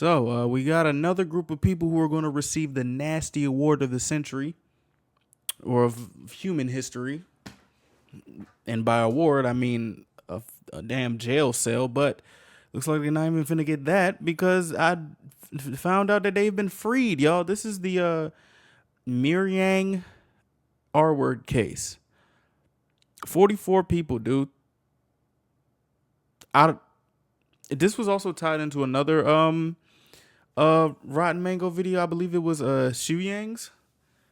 So we got another group of people who are going to receive the nasty award of the century, or of human history. And by award, I mean a damn jail cell. But looks like they're not even finna get that because I found out that they've been freed, y'all. This is the Miryang R-word case. 44 people, dude. This was also tied into another Rotten Mango video. I believe it was Shu Yang's.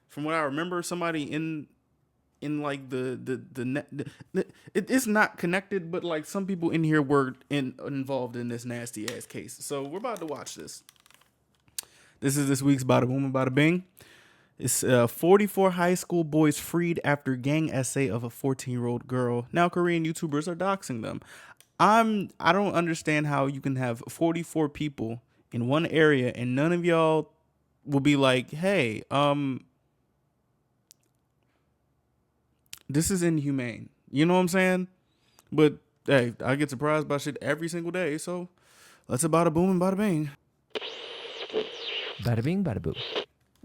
From what I remember, somebody in like it's not connected, but like some people in here were involved in this nasty ass case. So we're about to watch this. This is this week's Bada Boom and Bada Bing. It's 44 high school boys freed after gang essay of a 14-year-old girl. Now Korean YouTubers are doxing them. I don't understand how you can have 44 people in one area and none of y'all will be like, hey, this is inhumane. You know what I'm saying? But hey, I get surprised by shit every single day. So let's Bada Boom and Bada Bing. Bada bing, bada boom.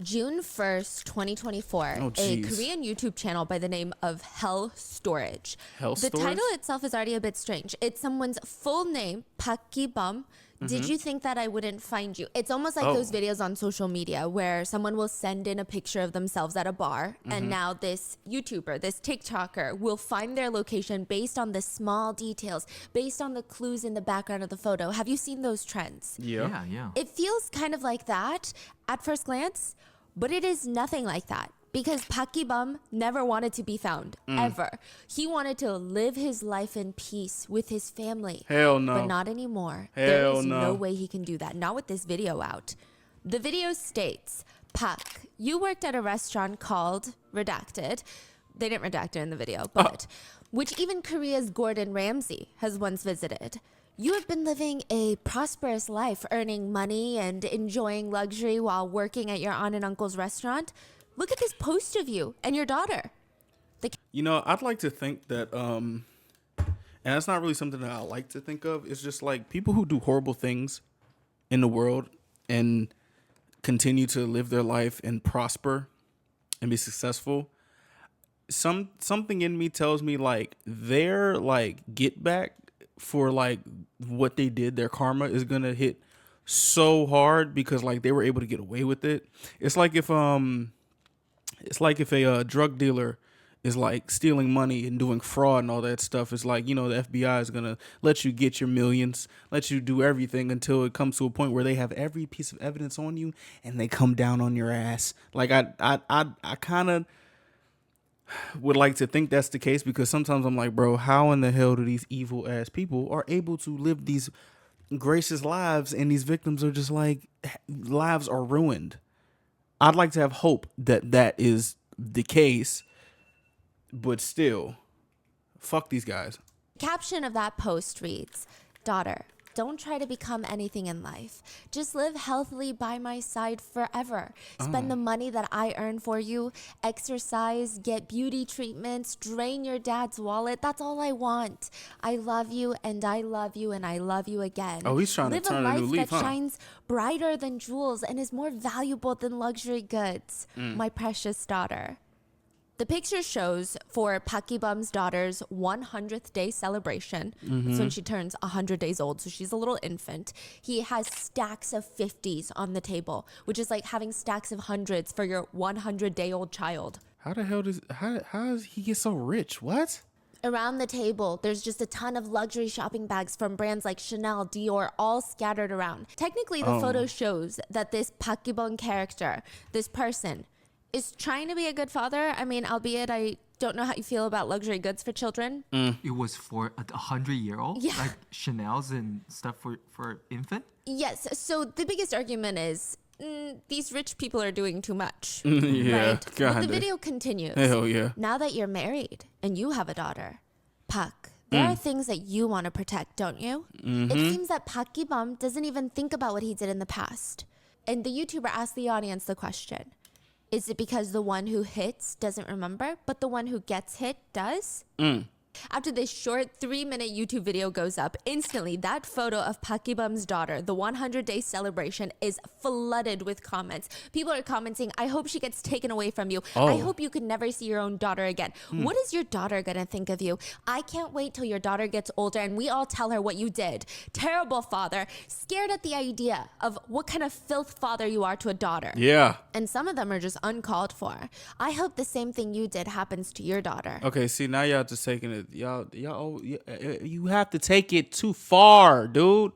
June 1st, 2024, a Korean YouTube channel by the name of Hell Storage. The title itself is already a bit strange. It's someone's full name, Park Ki-bum. Did you think that I wouldn't find you? It's almost like those videos on social media where someone will send in a picture of themselves at a bar, and now this YouTuber, this TikToker, will find their location based on the small details, based on the clues in the background of the photo. Have you seen those trends? Yeah. It feels kind of like that at first glance, but it is nothing like that. Because Park Ki-bum never wanted to be found, ever. He wanted to live his life in peace with his family. Hell no. But not anymore. Hell there is no. no way he can do that. Not with this video out. The video states, Park, you worked at a restaurant called Redacted. They didn't redact it in the video, but which even Korea's Gordon Ramsay has once visited. You have been living a prosperous life, earning money and enjoying luxury while working at your aunt and uncle's restaurant. Look at this post of you and your daughter. You know, I'd like to think that, and that's not really something that I like to think of. It's just like people who do horrible things in the world and continue to live their life and prosper and be successful. Something in me tells me like their like get back for like what they did, their karma is gonna hit so hard because like they were able to get away with it. It's like if a drug dealer is like stealing money and doing fraud and all that stuff. It's like, you know, the FBI is gonna let you get your millions, let you do everything until it comes to a point where they have every piece of evidence on you and they come down on your ass. Like I kind of would like to think that's the case because sometimes I'm like, bro, how in the hell do these evil ass people are able to live these gracious lives and these victims are just like lives are ruined? I'd like to have hope that that is the case, but still, fuck these guys. Caption of that post reads, daughter, don't try to become anything in life. Just live healthily by my side forever. Spend the money that I earn for you. Exercise, get beauty treatments, drain your dad's wallet. That's all I want. I love you and I love you and I love you again. Oh, he's trying to turn a new leaf, Live a life that shines brighter than jewels and is more valuable than luxury goods. My precious daughter. The picture shows for Park Ki-bum's daughter's 100th day celebration. That's when she turns 100 days old, so she's a little infant. He has stacks of 50s on the table, which is like having stacks of hundreds for your 100-day-old child. How the hell how does he get so rich? What? Around the table, there's just a ton of luxury shopping bags from brands like Chanel, Dior, all scattered around. Technically, the photo shows that this Park Ki-bum character, this person, is trying to be a good father. I mean, albeit I don't know how you feel about luxury goods for children. It was for a 100-year-old? Yeah. Like Chanel's and stuff for infant? Yes. So the biggest argument is these rich people are doing too much. Yeah, right? kinda. But the video continues. Hell yeah. Now that you're married and you have a daughter, Park, there are things that you want to protect, don't you? It seems that Park Ki-bum doesn't even think about what he did in the past. And the YouTuber asked the audience the question, is it because the one who hits doesn't remember, but the one who gets hit does? After this short 3-minute YouTube video goes up, instantly that photo of Pakibam's daughter, the 100-day celebration, is flooded with comments. People are commenting, I hope she gets taken away from you. I hope you can never see your own daughter again. What is your daughter gonna think of you? I can't wait till your daughter gets older and we all tell her what you did. Terrible father, scared at the idea of what kind of filth father you are to a daughter. Yeah. And some of them are just uncalled for. I hope the same thing you did happens to your daughter. Okay, see, now y'all just taking it. You have to take it too far, dude.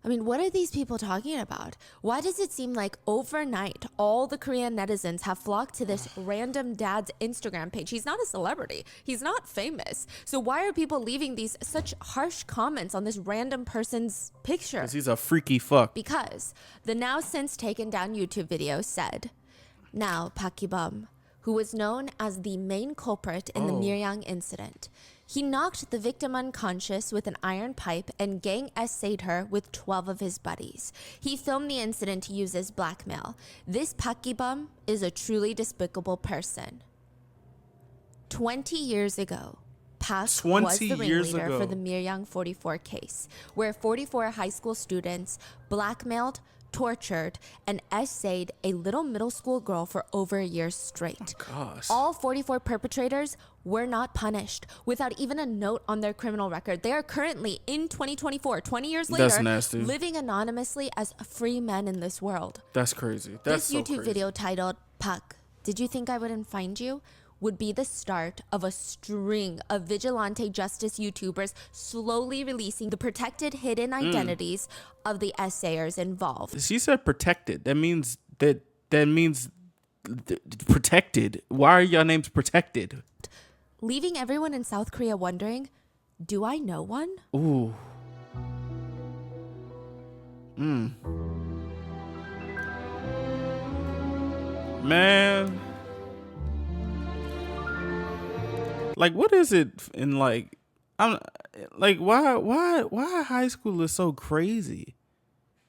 I mean, what are these people talking about? Why does it seem like overnight all the Korean netizens have flocked to this random dad's Instagram page? He's not a celebrity. He's not famous. So why are people leaving these such harsh comments on this random person's picture? Because he's a freaky fuck. Because the now since taken down YouTube video said, now Pakibam, who was known as the main culprit in the Miryang incident. He knocked the victim unconscious with an iron pipe and gang essayed her with 12 of his buddies. He filmed the incident to use as blackmail. This Pakibam is a truly despicable person. 20 years ago, Pak was the ringleader for the Miryang 44 case, where 44 high school students blackmailed, tortured, and essayed a little middle school girl for over a year straight. Oh, gosh. All 44 perpetrators were not punished without even a note on their criminal record. They are currently, in 2024, 20 years later, living anonymously as free men in this world. That's crazy. That's this YouTube video titled, Pak, Did You Think I Wouldn't Find You? Would be the start of a string of vigilante justice YouTubers slowly releasing the protected hidden identities of the essayers involved. She said protected. That means protected. Why are y'all names protected? Leaving everyone in South Korea wondering, do I know one? Ooh. Man. Like, what is it in like? I'm like, why high school is so crazy?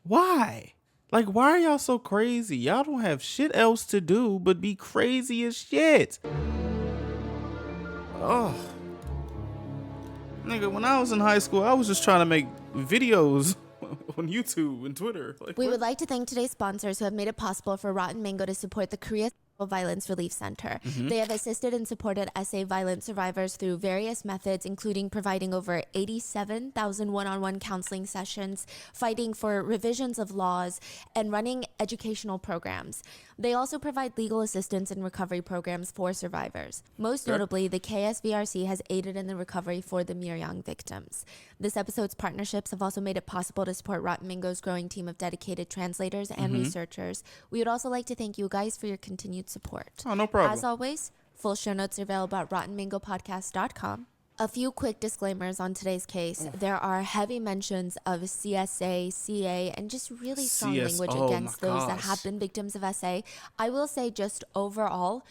Why? Like, why are y'all so crazy? Y'all don't have shit else to do but be crazy as shit. Oh, nigga, when I was in high school, I was just trying to make videos on YouTube and Twitter. Like, we would like to thank today's sponsors who have made it possible for Rotten Mango to support the Korea Violence Relief Center. They have assisted and supported SA violence survivors through various methods, including providing over 87,000 one-on-one counseling sessions, fighting for revisions of laws, and running educational programs. They also provide legal assistance and recovery programs for survivors. Most notably, the KSVRC has aided in the recovery for the Miryang victims. This episode's partnerships have also made it possible to support Rotten Mango's growing team of dedicated translators and researchers. We would also like to thank you guys for your continued support. Oh, no problem. As always, full show notes are available at rottenmangopodcast.com. A few quick disclaimers on today's case. There are heavy mentions of CSA, CA, and just really strong language against those that have been victims of SA. I will say just overall,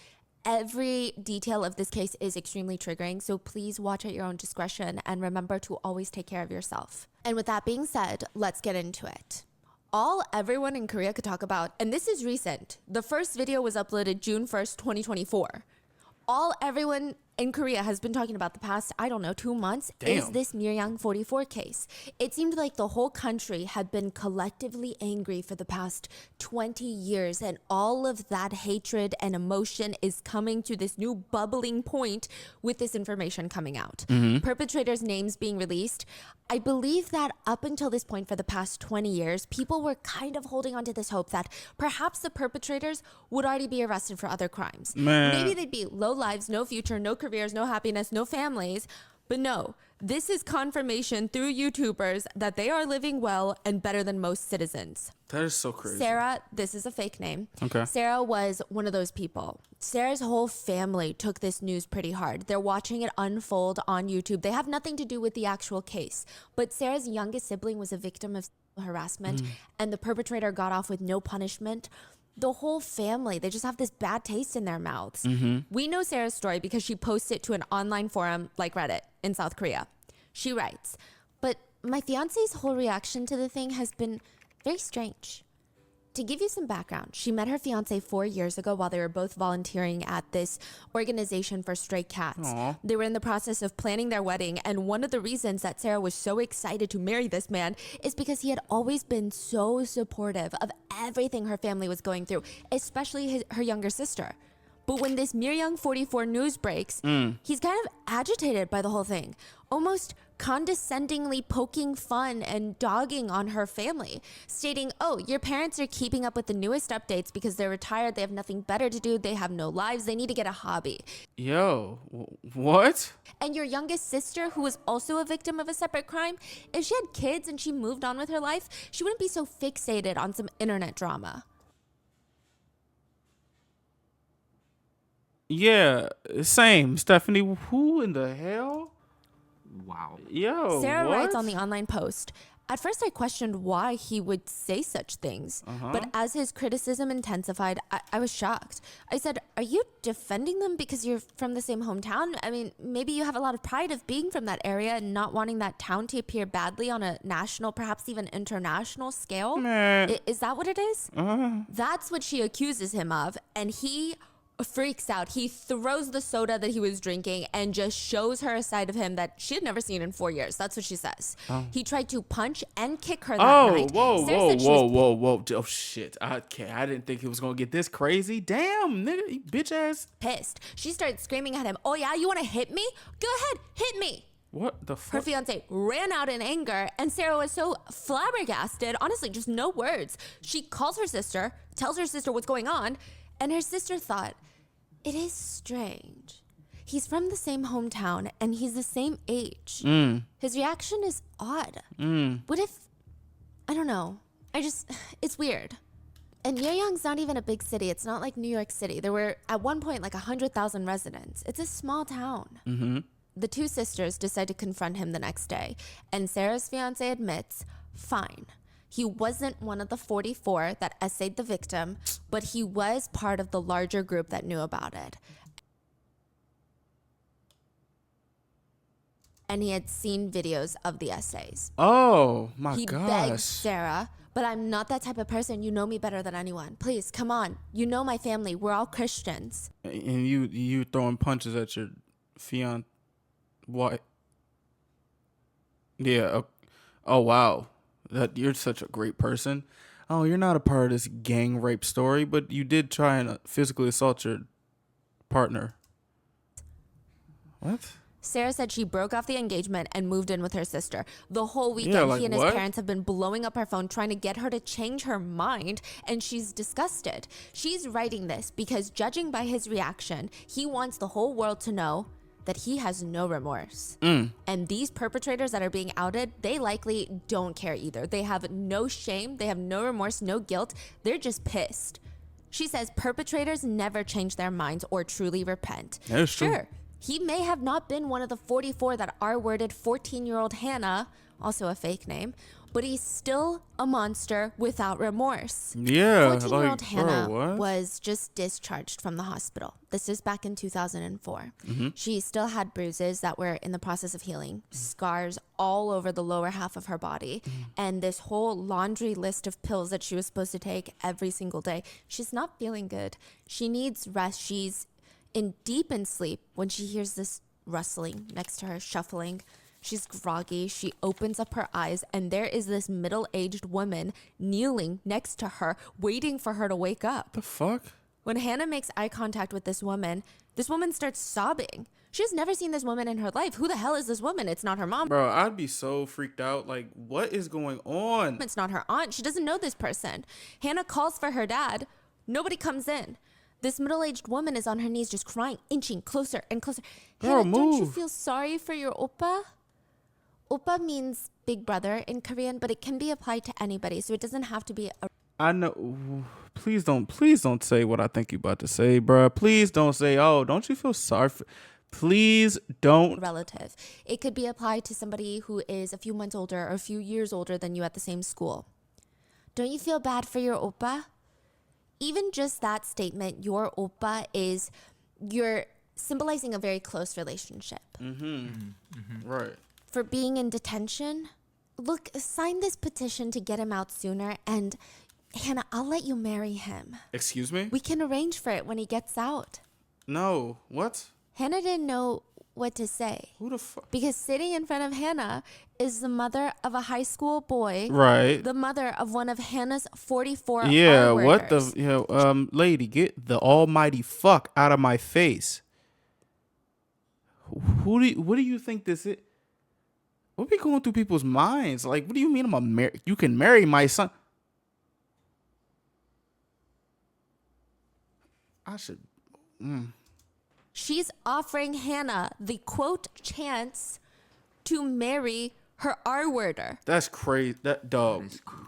every detail of this case is extremely triggering, so please watch at your own discretion and remember to always take care of yourself. And with that being said, let's get into it. All everyone in Korea could talk about, and this is recent, the first video was uploaded June 1st, 2024. All everyone in Korea has been talking about the past, 2 months, is this Miryang 44 case. It seemed like the whole country had been collectively angry for the past 20 years, and all of that hatred and emotion is coming to this new bubbling point with this information coming out. Perpetrators' names being released. I believe that up until this point for the past 20 years, people were kind of holding on to this hope that perhaps the perpetrators would already be arrested for other crimes. Maybe they'd be low lives, no future, no careers, no happiness, no families. But no, this is confirmation through YouTubers that they are living well and better than most citizens. That is so crazy. Sarah, this is a fake name. Okay. Sarah was one of those people. Sarah's whole family took this news pretty hard. They're watching it unfold on YouTube. They have nothing to do with the actual case. But Sarah's youngest sibling was a victim of harassment, and the perpetrator got off with no punishment. The whole family, they just have this bad taste in their mouths. We know Sarah's story because she posts it to an online forum like Reddit in South Korea. She writes, but my fiance's whole reaction to the thing has been very strange. to give you some background, she met her fiance 4 years ago while they were both volunteering at this organization for stray cats. Aww. They were in the process of planning their wedding, and one of the reasons that Sarah was so excited to marry this man is because he had always been so supportive of everything her family was going through, especially her younger sister. But when this Miryang 44 news breaks, he's kind of agitated by the whole thing, almost condescendingly poking fun and dogging on her family, stating, oh, your parents are keeping up with the newest updates because they're retired, they have nothing better to do, they have no lives, they need to get a hobby. Yo, what? And your youngest sister, who was also a victim of a separate crime, if she had kids and she moved on with her life, she wouldn't be so fixated on some internet drama. Yeah, same. Stephanie, who in the hell? Wow. Yo, Sarah what? writes on the online post, at first I questioned why he would say such things, but as his criticism intensified, I was shocked. I said, are you defending them because you're from the same hometown? I mean, maybe you have a lot of pride of being from that area and not wanting that town to appear badly on a national, perhaps even international scale. Is that what it is? That's what she accuses him of, and he freaks out. He throws the soda that he was drinking and just shows her a side of him that she had never seen in 4 years. That's what she says. He tried to punch and kick her that night. Whoa. Oh, shit. I didn't think it was going to get this crazy. Damn, nigga, you bitch ass. Pissed. She started screaming at him, oh yeah, you want to hit me? Go ahead, hit me. What the fuck? Her fiance ran out in anger, and Sarah was so flabbergasted, honestly, just no words. She calls her sister, tells her sister what's going on, and her sister thought, it is strange. He's from the same hometown and he's the same age. His reaction is odd. What if, I don't know. It's weird. And Miryang's not even a big city. It's not like New York City. There were at one point like 100,000 residents. It's a small town. The two sisters decide to confront him the next day. And Sarah's fiance admits, fine. He wasn't one of the 44 that essayed the victim, but he was part of the larger group that knew about it. And he had seen videos of the essays. Oh, my He gosh. begged Sarah, but I'm not that type of person. You know me better than anyone. Please, come on. You know my family. We're all Christians. And you throwing punches at your fiance. What? Yeah. Oh, wow. That you're such a great person. Oh, you're not a part of this gang rape story, but you did try and physically assault your partner. What? Sarah said she broke off the engagement and moved in with her sister. The whole weekend, he and his parents have been blowing up her phone trying to get her to change her mind, and she's disgusted. She's writing this because, judging by his reaction, he wants the whole world to know that he has no remorse. And these perpetrators that are being outed, they likely don't care either. They have no shame, they have no remorse, no guilt. They're just pissed. She says perpetrators never change their minds or truly repent. That is true. Sure, he may have not been one of the 44 that R-worded 14-year-old Hannah, also a fake name, but he's still a monster without remorse. Yeah. 14-year-old Hannah was just discharged from the hospital. This is back in 2004. She still had bruises that were in the process of healing, scars all over the lower half of her body, and this whole laundry list of pills that she was supposed to take every single day. She's not feeling good. She needs rest. She's deep in sleep when she hears this rustling next to her, shuffling. She's groggy. She opens up her eyes, and there is this middle-aged woman kneeling next to her, waiting for her to wake up. The fuck? When Hannah makes eye contact with this woman starts sobbing. She's never seen this woman in her life. Who the hell is this woman? It's not her mom. Bro, I'd be so freaked out. Like, what is going on? It's not her aunt. She doesn't know this person. Hannah calls for her dad. Nobody comes in. This middle-aged woman is on her knees just crying, inching closer and closer. Girl, Hannah, don't you move. feel sorry for your oppa? Oppa means big brother in Korean, but it can be applied to anybody, so it doesn't have to be a... I know. Please don't say what I think you about to say, bro. Please don't say, oh, don't you feel sorry for... Please don't. Relative. It could be applied to somebody who is a few months older or a few years older than you at the same school. Don't you feel bad for your oppa? Even just that statement, your oppa, you're symbolizing a very close relationship. Right. For being in detention, look, sign this petition to get him out sooner, and Hannah, I'll let you marry him. Excuse me? We can arrange for it when he gets out. No. What? Hannah didn't know what to say. Who the fuck? Because sitting in front of Hannah is the mother of a high school boy. Right. The mother of one of Hannah's 44 Yeah, R what the... workers. lady, get the almighty fuck out of my face. What do you think this is? What be going through people's minds? Like, what do you mean you can marry my son? I should... She's offering Hannah the, quote, chance to marry her R-worder. That's crazy. That dog.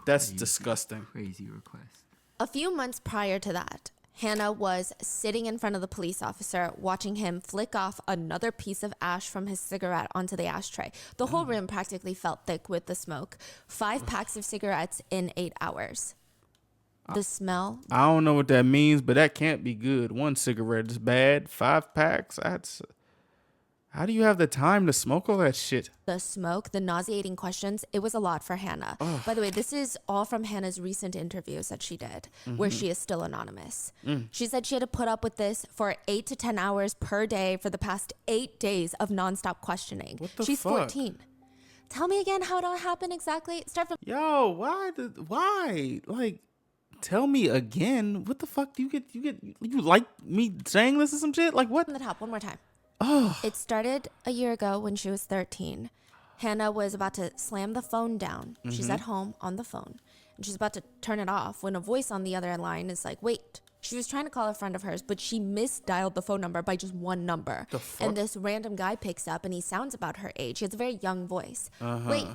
That's crazy, disgusting. Crazy request. A few months prior to that, Hannah was sitting in front of the police officer watching him flick off another piece of ash from his cigarette onto the ashtray. The whole room practically felt thick with the smoke. 5 packs of cigarettes in 8 hours. The smell. I don't know what that means, but that can't be good. 1 cigarette is bad. 5 packs? How do you have the time to smoke all that shit? The smoke, the nauseating questions, it was a lot for Hannah. Ugh. By the way, this is all from Hannah's recent interviews that she did, where she is still anonymous. She said she had to put up with this for 8 to 10 hours per day for the past 8 days of nonstop questioning. What the She's fuck? 14. Tell me again how it all happened exactly. Start from... Yo, why? Like, tell me again. What the fuck do you like me saying this or some shit? Like, what? From the top, one more time. Oh. It started a year ago when she was 13. Hannah was about to slam the phone down. She's at home on the phone, and she's about to turn it off when a voice on the other line is like, wait. She was trying to call a friend of hers, but she misdialed the phone number by just 1 number. The fuck? And this random guy picks up, and he sounds about her age. He has a very young voice. Wait.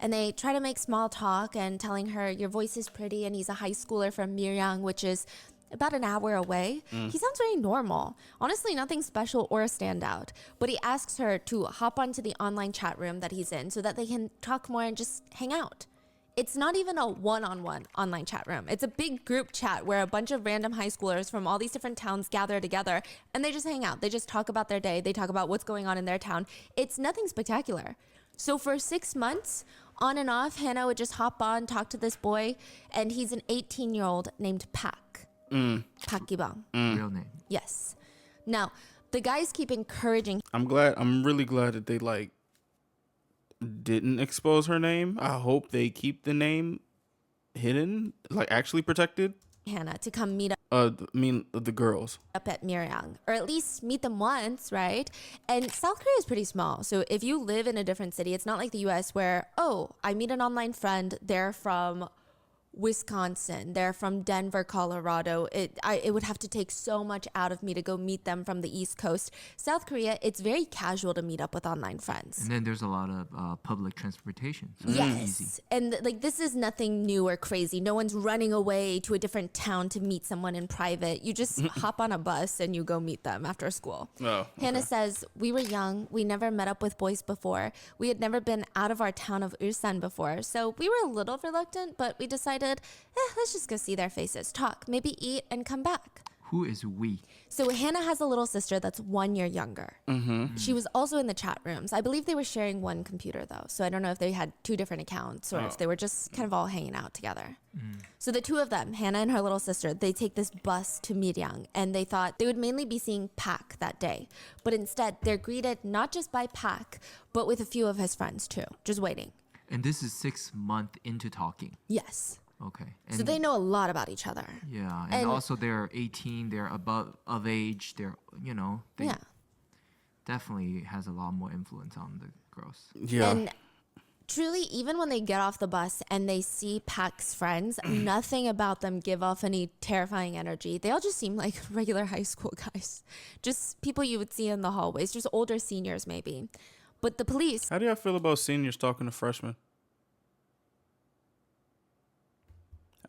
And they try to make small talk and telling her, your voice is pretty, and he's a high schooler from Miryang, which is about an hour away. He sounds very normal. Honestly, nothing special or a standout. But he asks her to hop onto the online chat room that he's in so that they can talk more and just hang out. It's not even a one-on-one online chat room. It's a big group chat where a bunch of random high schoolers from all these different towns gather together and they just hang out. They just talk about their day. They talk about what's going on in their town. It's nothing spectacular. So for 6 months, on and off, Hannah would just hop on, talk to this boy, and he's an 18-year-old named Pak. Pak Gibang. Real name. Yes. Now, the guys keep encouraging. I'm really glad that they didn't expose her name. I hope they keep the name hidden, like actually protected. Hannah to come meet The girls. up at Miryang, or at least meet them once, right? And South Korea is pretty small. So if you live in a different city, it's not like the US where, oh, I meet an online friend, they're from Wisconsin, they're from Denver, Colorado. It would have to take so much out of me to go meet them from the East Coast. South Korea, it's very casual to meet up with online friends. And then there's a lot of public transportation. So Yes. it's easy. And like this is nothing new or crazy. No one's running away to a different town to meet someone in private. You just hop on a bus and you go meet them after school. Oh, okay. Hannah says, we were young. We never met up with boys before. We had never been out of our town of Ulsan before. So we were a little reluctant, but we decided, let's just go see their faces, talk, maybe eat and come back. Who is we? So Hannah has a little sister that's 1 year younger. She was also in the chat rooms. I believe they were sharing one computer though. So I don't know if they had 2 different accounts or if they were just kind of all hanging out together. So the 2 of them, Hannah and her little sister, they take this bus to Miryang and they thought they would mainly be seeing Pak that day. But instead, they're greeted not just by Pak, but with a few of his friends too, just waiting. And this is 6 months into talking. Yes. Okay. So they know a lot about each other. Yeah, and And- also they're 18. They're above of age. They're they Yeah. definitely has a lot more influence on the girls. Yeah. And truly, even when they get off the bus and they see Pak's friends, nothing about them give off any terrifying energy. They all just seem like regular high school guys. Just people you would see in the hallways, just older seniors maybe. But the police, How do y'all feel about seniors talking to freshmen?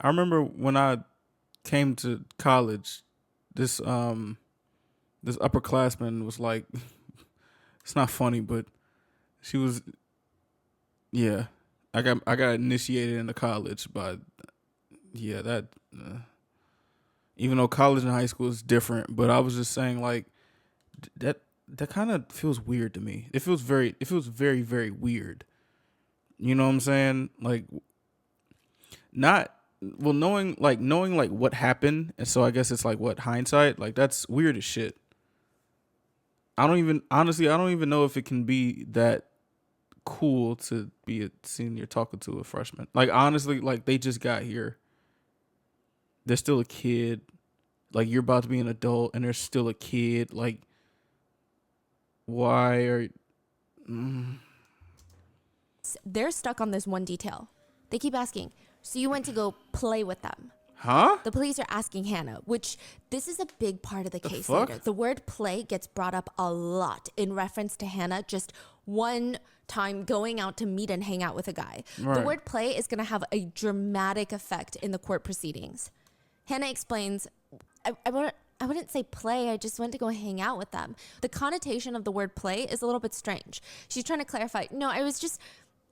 I remember when I came to college, this upperclassman was like, it's not funny, but she was, yeah. I got initiated into college by, yeah, that. Even though college and high school is different, but I was just saying like that kind of feels weird to me. It feels very, very weird. You know what I'm saying? Like, not well, knowing like what happened, and so I guess it's like what hindsight, like that's weird as shit. I don't even know if it can be that cool to be a senior talking to a freshman. Like honestly, like they just got here. They're still a kid. Like you're about to be an adult and they're still a kid. Like why are They're stuck on this one detail. They keep asking, so you went to go play with them? Huh? The police are asking Hannah, which this is a big part of the case fuck? later. The word play gets brought up a lot in reference to Hannah just one time going out to meet and hang out with a guy. Right. The word play is going to have a dramatic effect in the court proceedings. Hannah explains, I wouldn't say play, I just went to go hang out with them. The connotation of the word play is a little bit strange. She's trying to clarify, no, I was just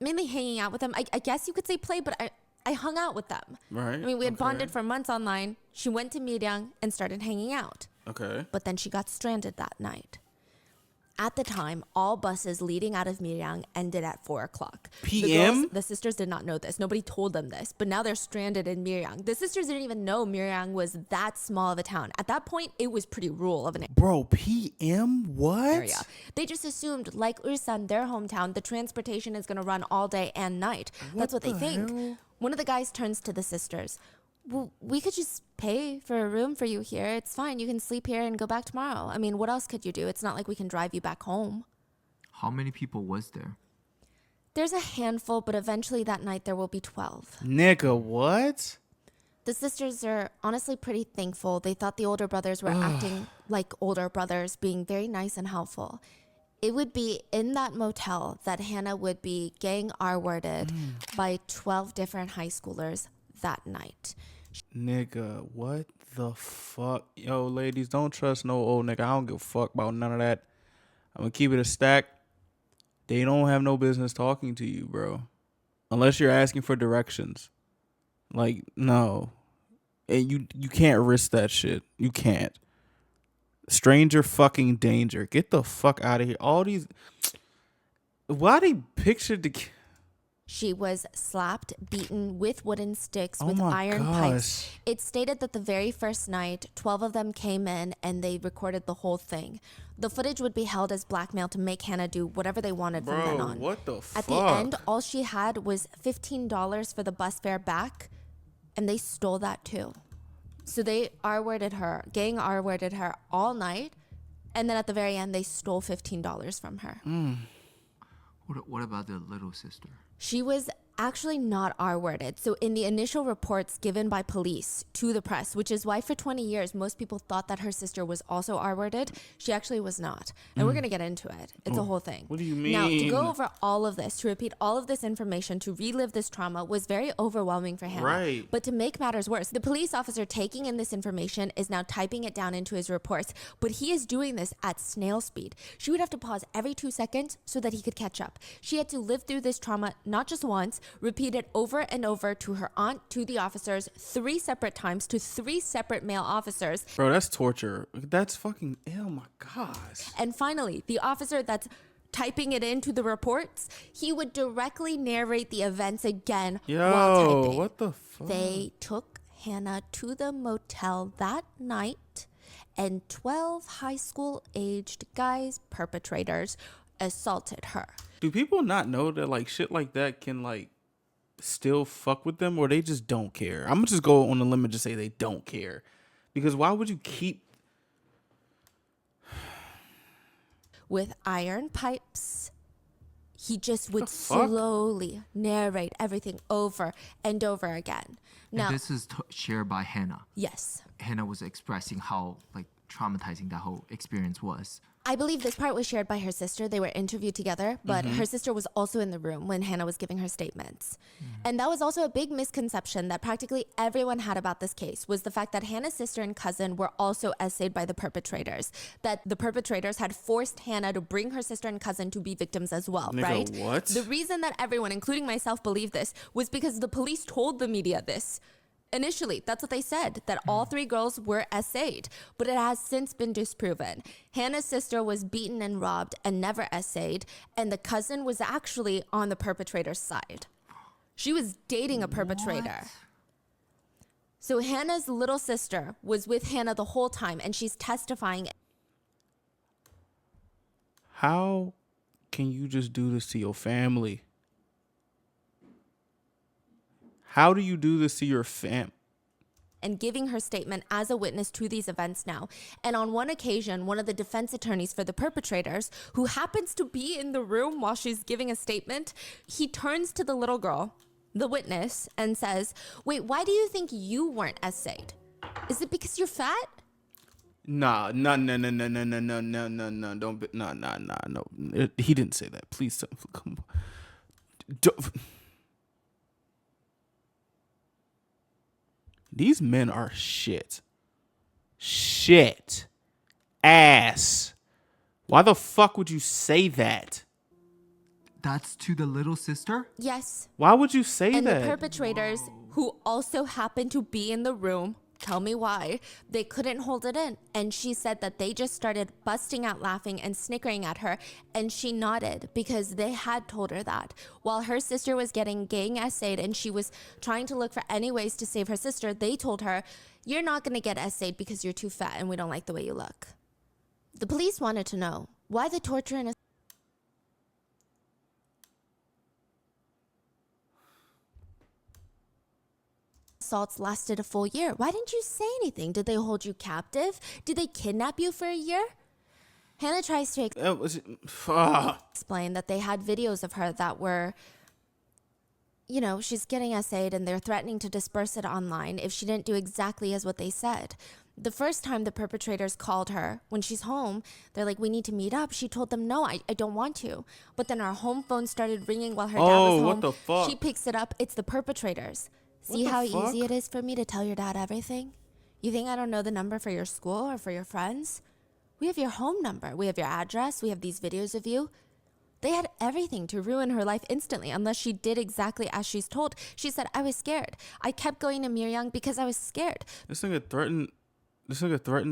mainly hanging out with them. I guess you could say play, but I hung out with them. Right. I mean, we had bonded for months online. She went to Miryang and started hanging out. Okay. But then she got stranded that night. At the time, all buses leading out of Miryang ended at 4 o'clock. PM? The sisters did not know this. Nobody told them this. But now they're stranded in Miryang. The sisters didn't even know Miryang was that small of a town. At that point, it was pretty rural of an Bro, PM? What? area. They just assumed, like Ulsan, their hometown, the transportation is going to run all day and night. That's what they think. Hell? One of the guys turns to the sisters. Well, we could just pay for a room for you here. It's fine. You can sleep here and go back tomorrow. I mean, what else could you do? It's not like we can drive you back home. How many people was there? There's a handful, but eventually that night there will be 12. Nigga, what? The sisters are honestly pretty thankful. They thought the older brothers were acting like older brothers, being very nice and helpful. It would be in that motel that Hannah would be gang R-worded by 12 different high schoolers that night. Nigga, what the fuck? Yo, ladies, don't trust no old nigga. I don't give a fuck about none of that. I'm gonna keep it a stack. They don't have no business talking to you, bro. Unless you're asking for directions. Like, no. And you can't risk that shit. You can't. Stranger fucking danger. Get the fuck out of here. All these... Why they pictured the... She was slapped, beaten with wooden sticks Oh with my iron gosh. pipes. It's stated that the very first night, 12 of them came in and they recorded the whole thing. The footage would be held as blackmail to make Hannah do whatever they wanted from then on. What the fuck? At the end, all she had was $15 for the bus fare back, and they stole that too. So they R-worded her, gang R-worded her all night, and then at the very end, they stole $15 from her. What about the little sister? She was actually not R-worded. So in the initial reports given by police to the press, which is why for 20 years most people thought that her sister was also R-worded, she actually was not. And we're going to get into it. It's a whole thing. What do you mean? Now, to go over all of this, to repeat all of this information, to relive this trauma was very overwhelming for Hannah. Right. But to make matters worse, the police officer taking in this information is now typing it down into his reports, but he is doing this at snail speed. She would have to pause every 2 seconds so that he could catch up. She had to live through this trauma not just once, repeat it over and over to her aunt, to the officers, 3 separate times, to 3 separate male officers. Bro, that's torture. That's fucking... Oh my gosh. And finally, the officer that's typing it into the reports, he would directly narrate the events again while typing. What the fuck? They took Hannah to the motel that night, and 12 high school aged guys, perpetrators, assaulted her. Do people not know that like shit like that can like still fuck with them, or they just don't care? I'm gonna just go on the limb and just say they don't care, because why would you keep... With iron pipes, he just would slowly narrate everything over and over again. Now, And this is shared by Hannah. yes, Hannah was expressing how like traumatizing that whole experience was. I believe this part was shared by her sister. They were interviewed together, but her sister was also in the room when Hannah was giving her statements. And that was also a big misconception that practically everyone had about this case, was the fact that Hannah's sister and cousin were also essayed by the perpetrators, that the perpetrators had forced Hannah to bring her sister and cousin to be victims as well, Nigga, right? what? The reason that everyone, including myself, believed this was because the police told the media this. Initially, that's what they said, that all 3 girls were essayed, but it has since been disproven. Hannah's sister was beaten and robbed and never essayed, and the cousin was actually on the perpetrator's side. She was dating a perpetrator. So Hannah's little sister was with Hannah the whole time, and she's testifying. How can you just do this to your family? How do you do this to your fam? And giving her statement as a witness to these events now. And on one occasion, one of the defense attorneys for the perpetrators, who happens to be in the room while she's giving a statement, he turns to the little girl, the witness, and says, wait, why do you think you weren't essayed? Is it because you're fat? No. Don't be, no. He didn't say that. Please don't. These men are shit. Shit. Ass. Why the fuck would you say that? That's to the little sister? Yes. Why would you say and that? And the perpetrators, who also happened to be in the room, tell me why, they couldn't hold it in. And she said that they just started busting out laughing and snickering at her. And she nodded because they had told her that. While her sister was getting gang essayed and she was trying to look for any ways to save her sister, they told her, you're not going to get essayed because you're too fat and we don't like the way you look. The police wanted to know why the torture and assaults lasted a full year. Why didn't you say anything? Did they hold you captive? Did they kidnap you for a year? Hannah tries to explain that they had videos of her that were, she's getting essayed and they're threatening to disperse it online if she didn't do exactly as what they said. The first time the perpetrators called her, when she's home, they're like, we need to meet up. She told them, no, I don't want to. But then our home phone started ringing while her dad was home. What the fuck? She picks it up. It's the perpetrators. See how easy it is for me to tell your dad everything? You think I don't know the number for your school or for your friends? We have your home number. We have your address. We have these videos of you. They had everything to ruin her life instantly unless she did exactly as she's told. She said, I was scared. I kept going to Miryang because I was scared. This nigga threatened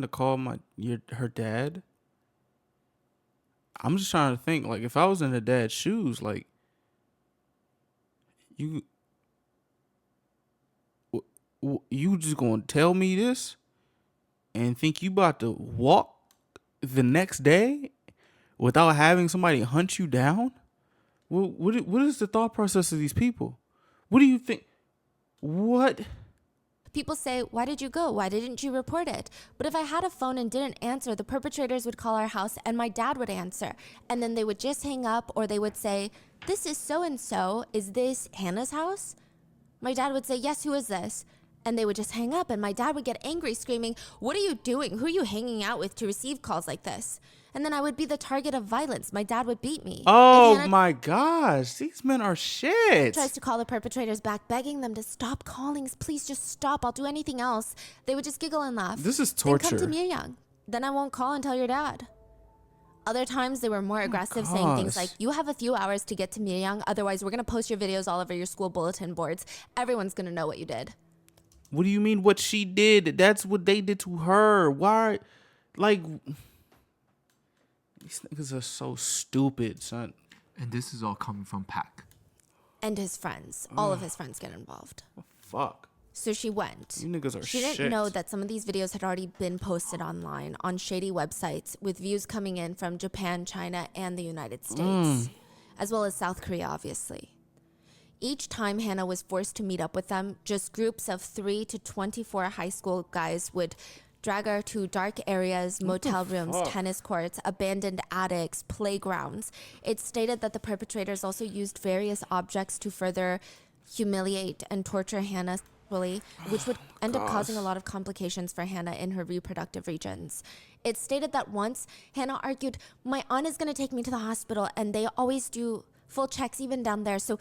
to call her dad. I'm just trying to think, like, if I was in her dad's shoes, like, you just gonna tell me this and think you about to walk the next day without having somebody hunt you down? What is the thought process of these people? What do you think? What? People say, why did you go? Why didn't you report it? But if I had a phone and didn't answer, the perpetrators would call our house and my dad would answer. And then they would just hang up, or they would say, this is so-and-so. Is this Hannah's house? My dad would say, yes, who is this? And they would just hang up, and my dad would get angry, screaming, what are you doing? Who are you hanging out with to receive calls like this? And then I would be the target of violence. My dad would beat me. Oh my gosh, these men are shit. Tries to call the perpetrators back, begging them to stop calling. Please just stop. I'll do anything else. They would just giggle and laugh. This is torture. Then come to Miryang. Then I won't call and tell your dad. Other times they were more aggressive, saying things like, you have a few hours to get to Miryang. Otherwise, we're going to post your videos all over your school bulletin boards. Everyone's going to know what you did. What do you mean what she did? That's what they did to her. Why? Like, these niggas are so stupid, son. And this is all coming from Pac. And his friends. All of his friends get involved. Fuck. So she went. You niggas are She didn't know that some of these videos had already been posted online on shady websites with views coming in from Japan, China, and the United States, as well as South Korea, obviously. Each time Hannah was forced to meet up with them, just groups of 3 to 24 high school guys would drag her to dark areas, motel rooms, tennis courts, abandoned attics, playgrounds. It's stated that the perpetrators also used various objects to further humiliate and torture Hannah, which would end up causing a lot of complications for Hannah in her reproductive regions. It's stated that once Hannah argued, my aunt is going to take me to the hospital and they always do full checks even down there. So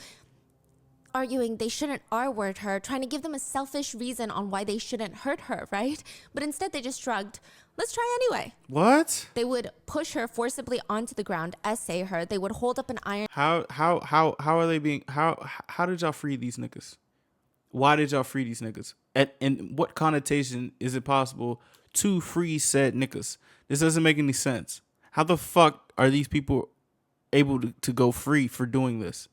arguing they shouldn't R-word her, trying to give them a selfish reason on why they shouldn't hurt her, right? But instead they just shrugged. Let's try anyway. What? They would push her forcibly onto the ground, essay her. They would hold up an iron. How are they being? How did y'all free these niggas? Why did y'all free these niggas? And what connotation is it possible to free said niggas? This doesn't make any sense. How the fuck are these people able to go free for doing this?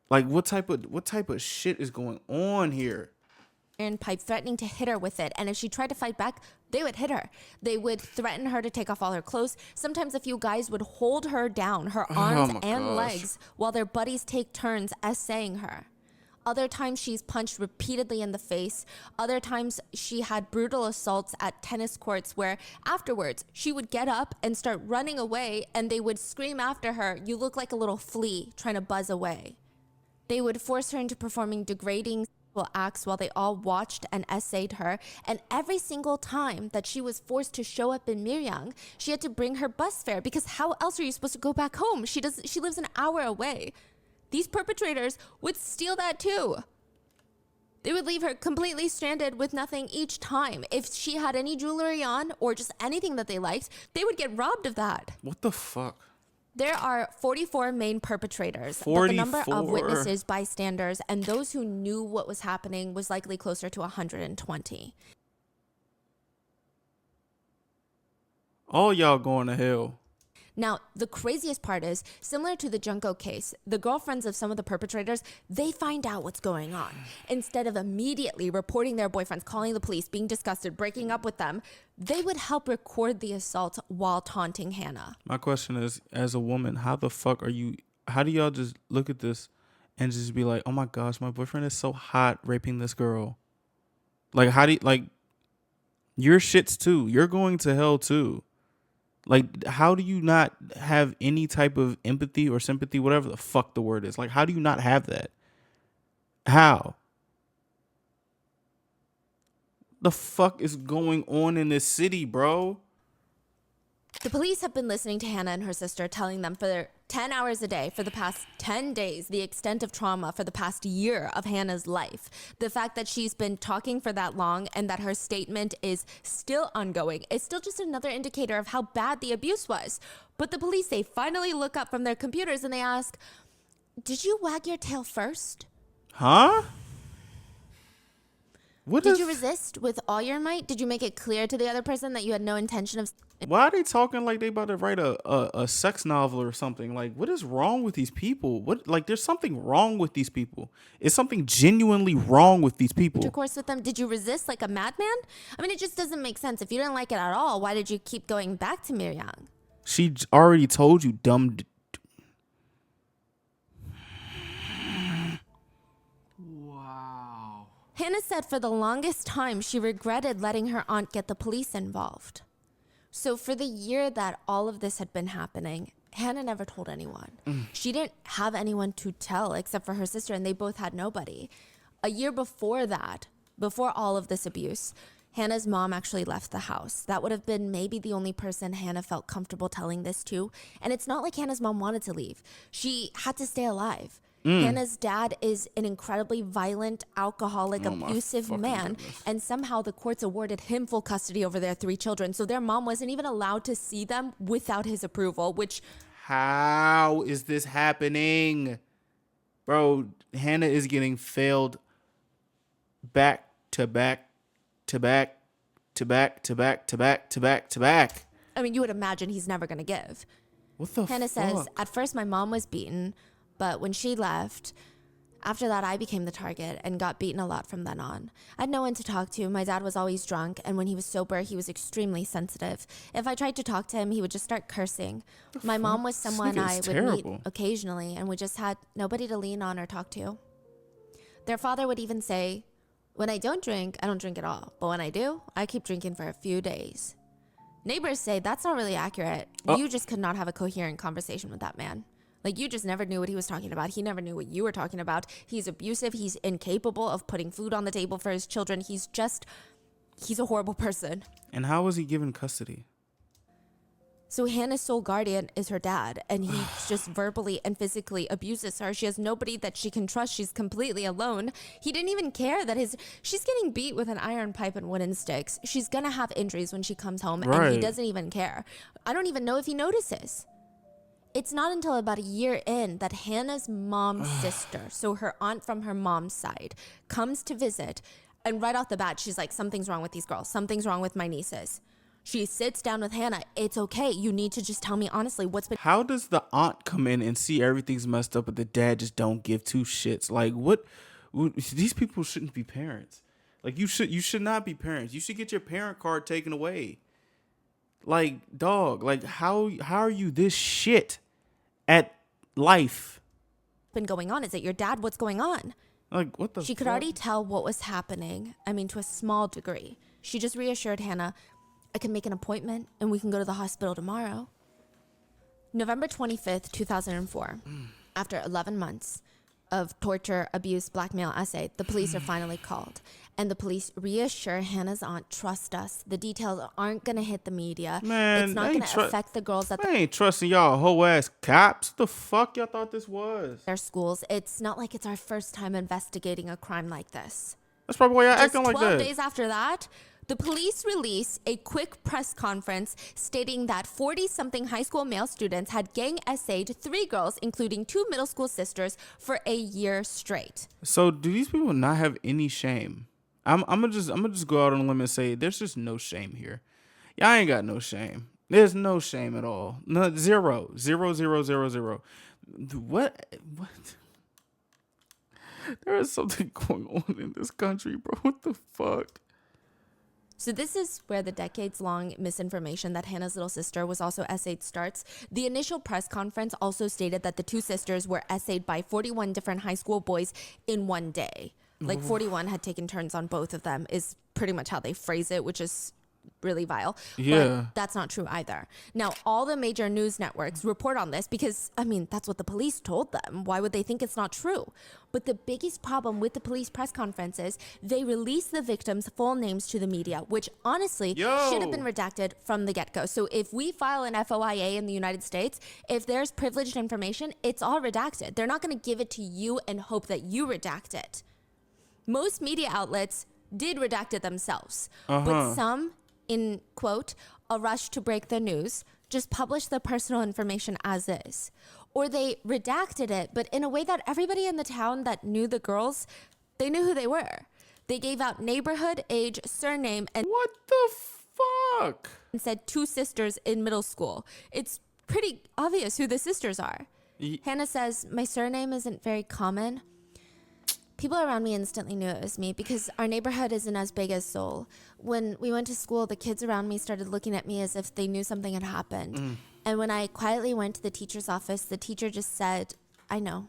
Like, what type of shit is going on here? Iron pipe, threatening to hit her with it. And if she tried to fight back, they would hit her. They would threaten her to take off all her clothes. Sometimes a few guys would hold her down, her arms and legs, while their buddies take turns essaying her. Other times she's punched repeatedly in the face. Other times she had brutal assaults at tennis courts where afterwards she would get up and start running away, and they would scream after her, "You look like a little flea," trying to buzz away. They would force her into performing degrading acts while they all watched and essayed her. And every single time that she was forced to show up in Miryang, she had to bring her bus fare, because how else are you supposed to go back home? She lives an hour away. These perpetrators would steal that too. They would leave her completely stranded with nothing each time. If she had any jewelry on or just anything that they liked, they would get robbed of that. What the fuck? There are 44 main perpetrators, 44. but the number of witnesses, bystanders, and those who knew what was happening was likely closer to 120. All y'all going to hell. Now, the craziest part is, similar to the Junko case, the girlfriends of some of the perpetrators, they find out what's going on. Instead of immediately reporting their boyfriends, calling the police, being disgusted, breaking up with them, they would help record the assault while taunting Hannah. My question is, as a woman, how do y'all just look at this and just be like, oh my gosh, my boyfriend is so hot raping this girl? Like, your shits too. You're going to hell too. Like, how do you not have any type of empathy or sympathy, whatever the fuck the word is? Like, how do you not have that? How? The fuck is going on in this city, bro? The police have been listening to Hannah and her sister, telling them for 10 hours a day for the past 10 days the extent of trauma for the past year of Hannah's life. The fact that she's been talking for that long and that her statement is still ongoing is still just another indicator of how bad the abuse was. But the police, they finally look up from their computers and they ask, "Did you wag your tail first?" Huh? Did you resist with all your might? Did you make it clear to the other person that you had no intention of... Why are they talking like they about to write a sex novel or something? Like, what is wrong with these people? There's something wrong with these people. Is something genuinely wrong with these people? Intercourse with them? Did you resist like a madman? I mean, it just doesn't make sense. If you didn't like it at all, why did you keep going back to Miryang? She already told you, dumb... Hannah said for the longest time she regretted letting her aunt get the police involved. So for the year that all of this had been happening, Hannah never told anyone. She didn't have anyone to tell except for her sister, and they both had nobody. A year before that, before all of this abuse, Hannah's mom actually left the house. That would have been maybe the only person Hannah felt comfortable telling this to. And it's not like Hannah's mom wanted to leave. She had to stay alive. Hannah's dad is an incredibly violent, alcoholic, abusive man, and somehow the courts awarded him full custody over their 3 children, so their mom wasn't even allowed to see them without his approval, which... How is this happening? Bro, Hannah is getting failed back to back to back to back to back to back to back to back. I mean, you would imagine he's never going to give. What the Hannah says, at first my mom was beaten, but when she left, after that, I became the target and got beaten a lot from then on. I had no one to talk to. My dad was always drunk, and when he was sober, he was extremely sensitive. If I tried to talk to him, he would just start cursing. My mom was someone I would meet occasionally, and we just had nobody to lean on or talk to. Their father would even say, "When I don't drink at all. But when I do, I keep drinking for a few days." Neighbors say that's not really accurate. You just could not have a coherent conversation with that man. Like, you just never knew what he was talking about. He never knew what you were talking about. He's abusive. He's incapable of putting food on the table for his children. He's a horrible person. And how was he given custody? So Hannah's sole guardian is her dad, and he just verbally and physically abuses her. She has nobody that she can trust. She's completely alone. He didn't even care that she's getting beat with an iron pipe and wooden sticks. She's gonna have injuries when she comes home, and he doesn't even care. I don't even know if he notices. It's not until about a year in that Hannah's mom's sister, so her aunt from her mom's side, comes to visit. And right off the bat, she's like, something's wrong with these girls. Something's wrong with my nieces. She sits down with Hannah. It's okay. You need to just tell me honestly what's been. How does the aunt come in and see everything's messed up, but the dad just don't give two shits? Like, what? These people shouldn't be parents. Like, you should not be parents. You should get your parent card taken away. Like, dog. Like, how are you this shit at life? Been going on? Is it your dad? What's going on? Like, what the? She could already tell what was happening. I mean, to a small degree. She just reassured Hannah, I can make an appointment and we can go to the hospital tomorrow. November 25th, 2004. After 11 months of torture, abuse, blackmail, essay, the police are finally called. And the police reassure Hannah's aunt, trust us. The details aren't going to hit the media. Man, it's not going to affect the girls at I ain't trusting y'all whole ass cops. The fuck y'all thought this was? their schools. It's not like it's our first time investigating a crime like this. That's probably why y'all Just acting like 12 that. days after that, the police release a quick press conference stating that 40-something high school male students had gang essayed 3 girls, including 2 middle school sisters, for a year straight. So do these people not have any shame? I'm gonna just go out on a limb and say there's just no shame here. Y'all ain't got no shame. There's no shame at all. No, zero. What? There is something going on in this country, bro. What the fuck? So this is where the decades-long misinformation that Hannah's little sister was also essayed starts. The initial press conference also stated that the 2 sisters were essayed by 41 different high school boys in one day. Like 41 had taken turns on both of them is pretty much how they phrase it, which is really vile. Yeah. But that's not true either. Now, all the major news networks report on this because, I mean, that's what the police told them. Why would they think it's not true? But the biggest problem with the police press conference is they release the victims' full names to the media, which honestly should have been redacted from the get-go. So if we file an FOIA in the United States, if there's privileged information, it's all redacted. They're not going to give it to you and hope that you redact it. Most media outlets did redact it themselves, but some, in quote, a rush to break the news, just published the personal information as is. Or they redacted it, but in a way that everybody in the town that knew the girls, they knew who they were. They gave out neighborhood, age, surname, and what the fuck? And said 2 sisters in middle school. It's pretty obvious who the sisters are. Hannah says, my surname isn't very common. People around me instantly knew it was me because our neighborhood isn't as big as Seoul. When we went to school, the kids around me started looking at me as if they knew something had happened. And when I quietly went to the teacher's office, the teacher just said, I know.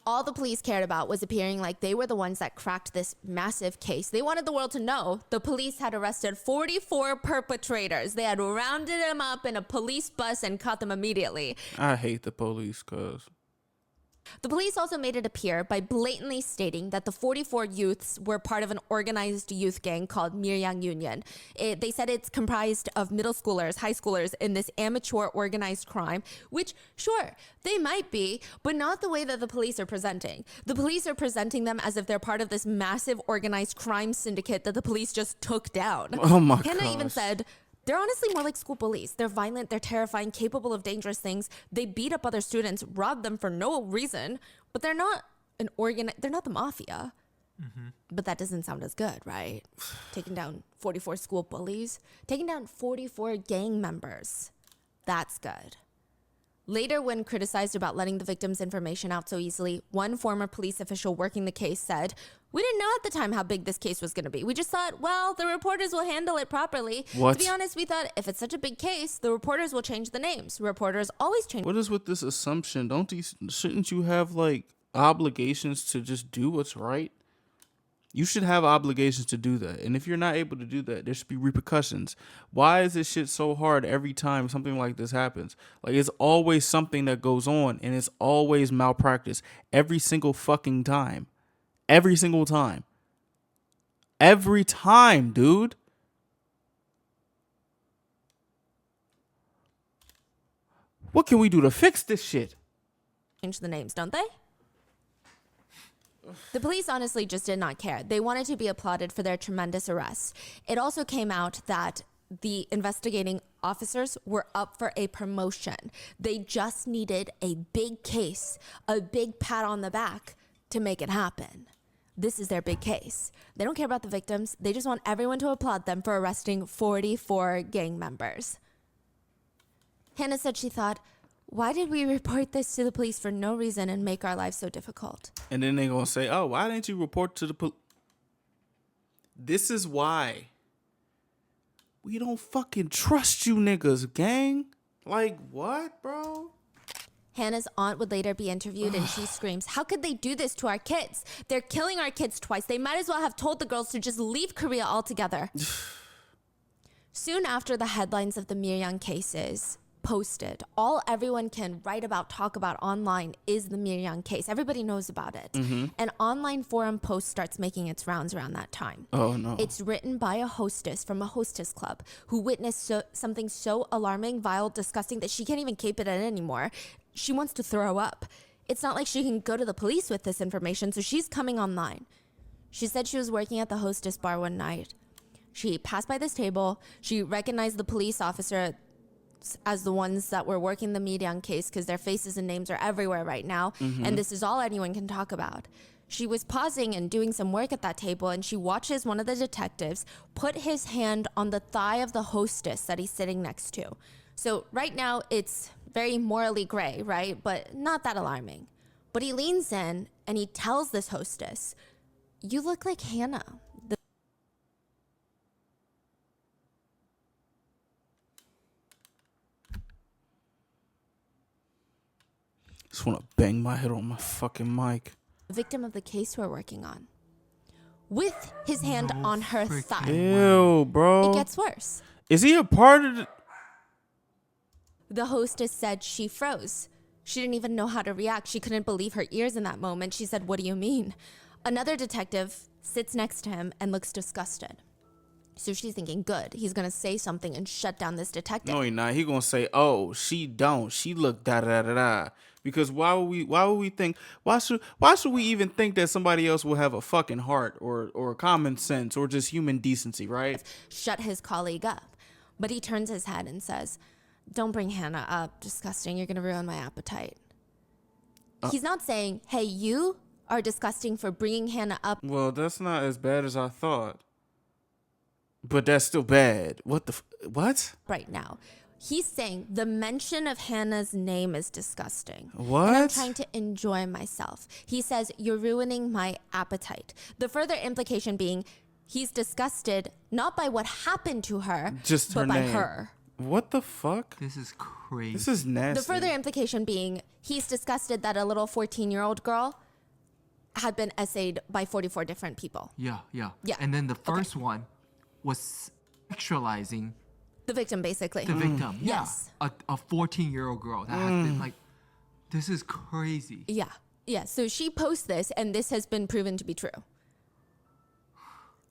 All the police cared about was appearing like they were the ones that cracked this massive case. They wanted the world to know the police had arrested 44 perpetrators. They had rounded them up in a police bus and caught them immediately. I hate the police, cuz. The police also made it appear by blatantly stating that the 44 youths were part of an organized youth gang called Miryang Union. They said it's comprised of middle schoolers, high schoolers in this amateur organized crime, which, sure, they might be, but not the way that the police are presenting. The police are presenting them as if they're part of this massive organized crime syndicate that the police just took down. Oh my god. Hannah even said, they're honestly more like school bullies. They're violent, they're terrifying, capable of dangerous things. They beat up other students, rob them for no reason, but they're not they're not the mafia. But that doesn't sound as good, right? Taking down 44 school bullies, taking down 44 gang members. That's good. Later, when criticized about letting the victims' information out so easily, one former police official working the case said, we didn't know at the time how big this case was going to be. We just thought, well, the reporters will handle it properly. What? To be honest, we thought if it's such a big case, the reporters will change the names. Reporters always change. What is with this assumption? Shouldn't you have like obligations to just do what's right? You should have obligations to do that. And if you're not able to do that, there should be repercussions. Why is this shit so hard every time something like this happens? Like, it's always something that goes on, and it's always malpractice. Every single fucking time. Every single time. Every time, dude. What can we do to fix this shit? Change the names, don't they? The police honestly just did not care. They wanted to be applauded for their tremendous arrest. It also came out that the investigating officers were up for a promotion. They just needed a big case, a big pat on the back to make it happen. This is their big case. They don't care about the victims. They just want everyone to applaud them for arresting 44 gang members. Hannah said she thought, why did we report this to the police for no reason and make our lives so difficult? And then they're going to say, oh, why didn't you report to the police? This is why we don't fucking trust you niggas, gang. Like, what, bro? Hannah's aunt would later be interviewed and she screams, how could they do this to our kids? They're killing our kids twice. They might as well have told the girls to just leave Korea altogether. Soon after the headlines of the Miryang cases posted, all everyone can write about, talk about online is the Miryang case. Everybody knows about it. An online forum post starts making its rounds around that time. Oh, no. It's written by a hostess from a hostess club who witnessed something so alarming, vile, disgusting that she can't even keep it in anymore. She wants to throw up. It's not like she can go to the police with this information, so she's coming online. She said she was working at the hostess bar one night. She passed by this table. She recognized the police officer as the ones that were working the Miryang case because their faces and names are everywhere right now, and this is all anyone can talk about. She was pausing and doing some work at that table, and she watches one of the detectives put his hand on the thigh of the hostess that he's sitting next to. So right now, it's very morally gray, right? But not that alarming. But he leans in and he tells this hostess, you look like Hannah. Just want to bang my head on my fucking mic. Victim of the case we're working on. With his hand on her thigh. Ew, bro. It gets worse. Is he a part of the... The hostess said she froze. She didn't even know how to react. She couldn't believe her ears in that moment. She said, what do you mean? Another detective sits next to him and looks disgusted. So she's thinking, good, he's going to say something and shut down this detective. No, he not. He going to say, oh, she don't. She look da-da-da-da-da. Because why would we think, why should we even think that somebody else will have a fucking heart or common sense or just human decency, right? Shut his colleague up. But he turns his head and says, don't bring Hannah up. Disgusting. You're going to ruin my appetite. He's not saying, hey, you are disgusting for bringing Hannah up. Well, that's not as bad as I thought. But that's still bad. What? Right now. He's saying the mention of Hannah's name is disgusting. What? And I'm trying to enjoy myself. He says, you're ruining my appetite. The further implication being he's disgusted not by what happened to her, just but her by name. her. What the fuck? This is crazy. This is nasty. The further implication being he's disgusted that a little 14-year-old girl had been essayed by 44 different people. Yeah. Yeah. And then the first one was sexualizing The victim, basically. the victim. Yeah. Yes. A 14-year-old girl that has been like, this is crazy. Yeah. So she posts this, and this has been proven to be true.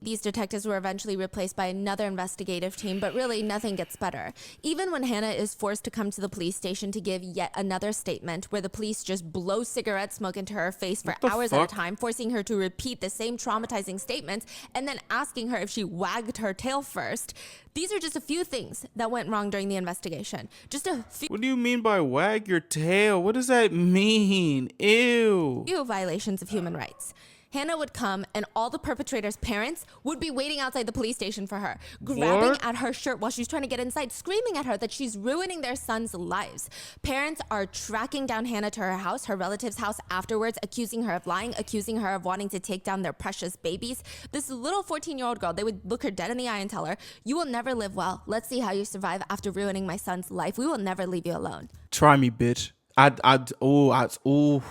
These detectives were eventually replaced by another investigative team, but really nothing gets better. Even when Hannah is forced to come to the police station to give yet another statement where the police just blow cigarette smoke into her face for hours at a time, forcing her to repeat the same traumatizing statements and then asking her if she wagged her tail first. These are just a few things that went wrong during the investigation. Just a What do you mean by wag your tail? What does that mean? Ew. few violations of human rights. Hannah would come and all the perpetrators' parents would be waiting outside the police station for her, grabbing at her shirt while she's trying to get inside, screaming at her that she's ruining their sons' lives. Parents are tracking down Hannah to her house, her relative's house afterwards, accusing her of lying, accusing her of wanting to take down their precious babies. This little 14-year-old girl, they would look her dead in the eye and tell her, you will never live well. Let's see how you survive after ruining my son's life. We will never leave you alone. Try me, bitch. Oh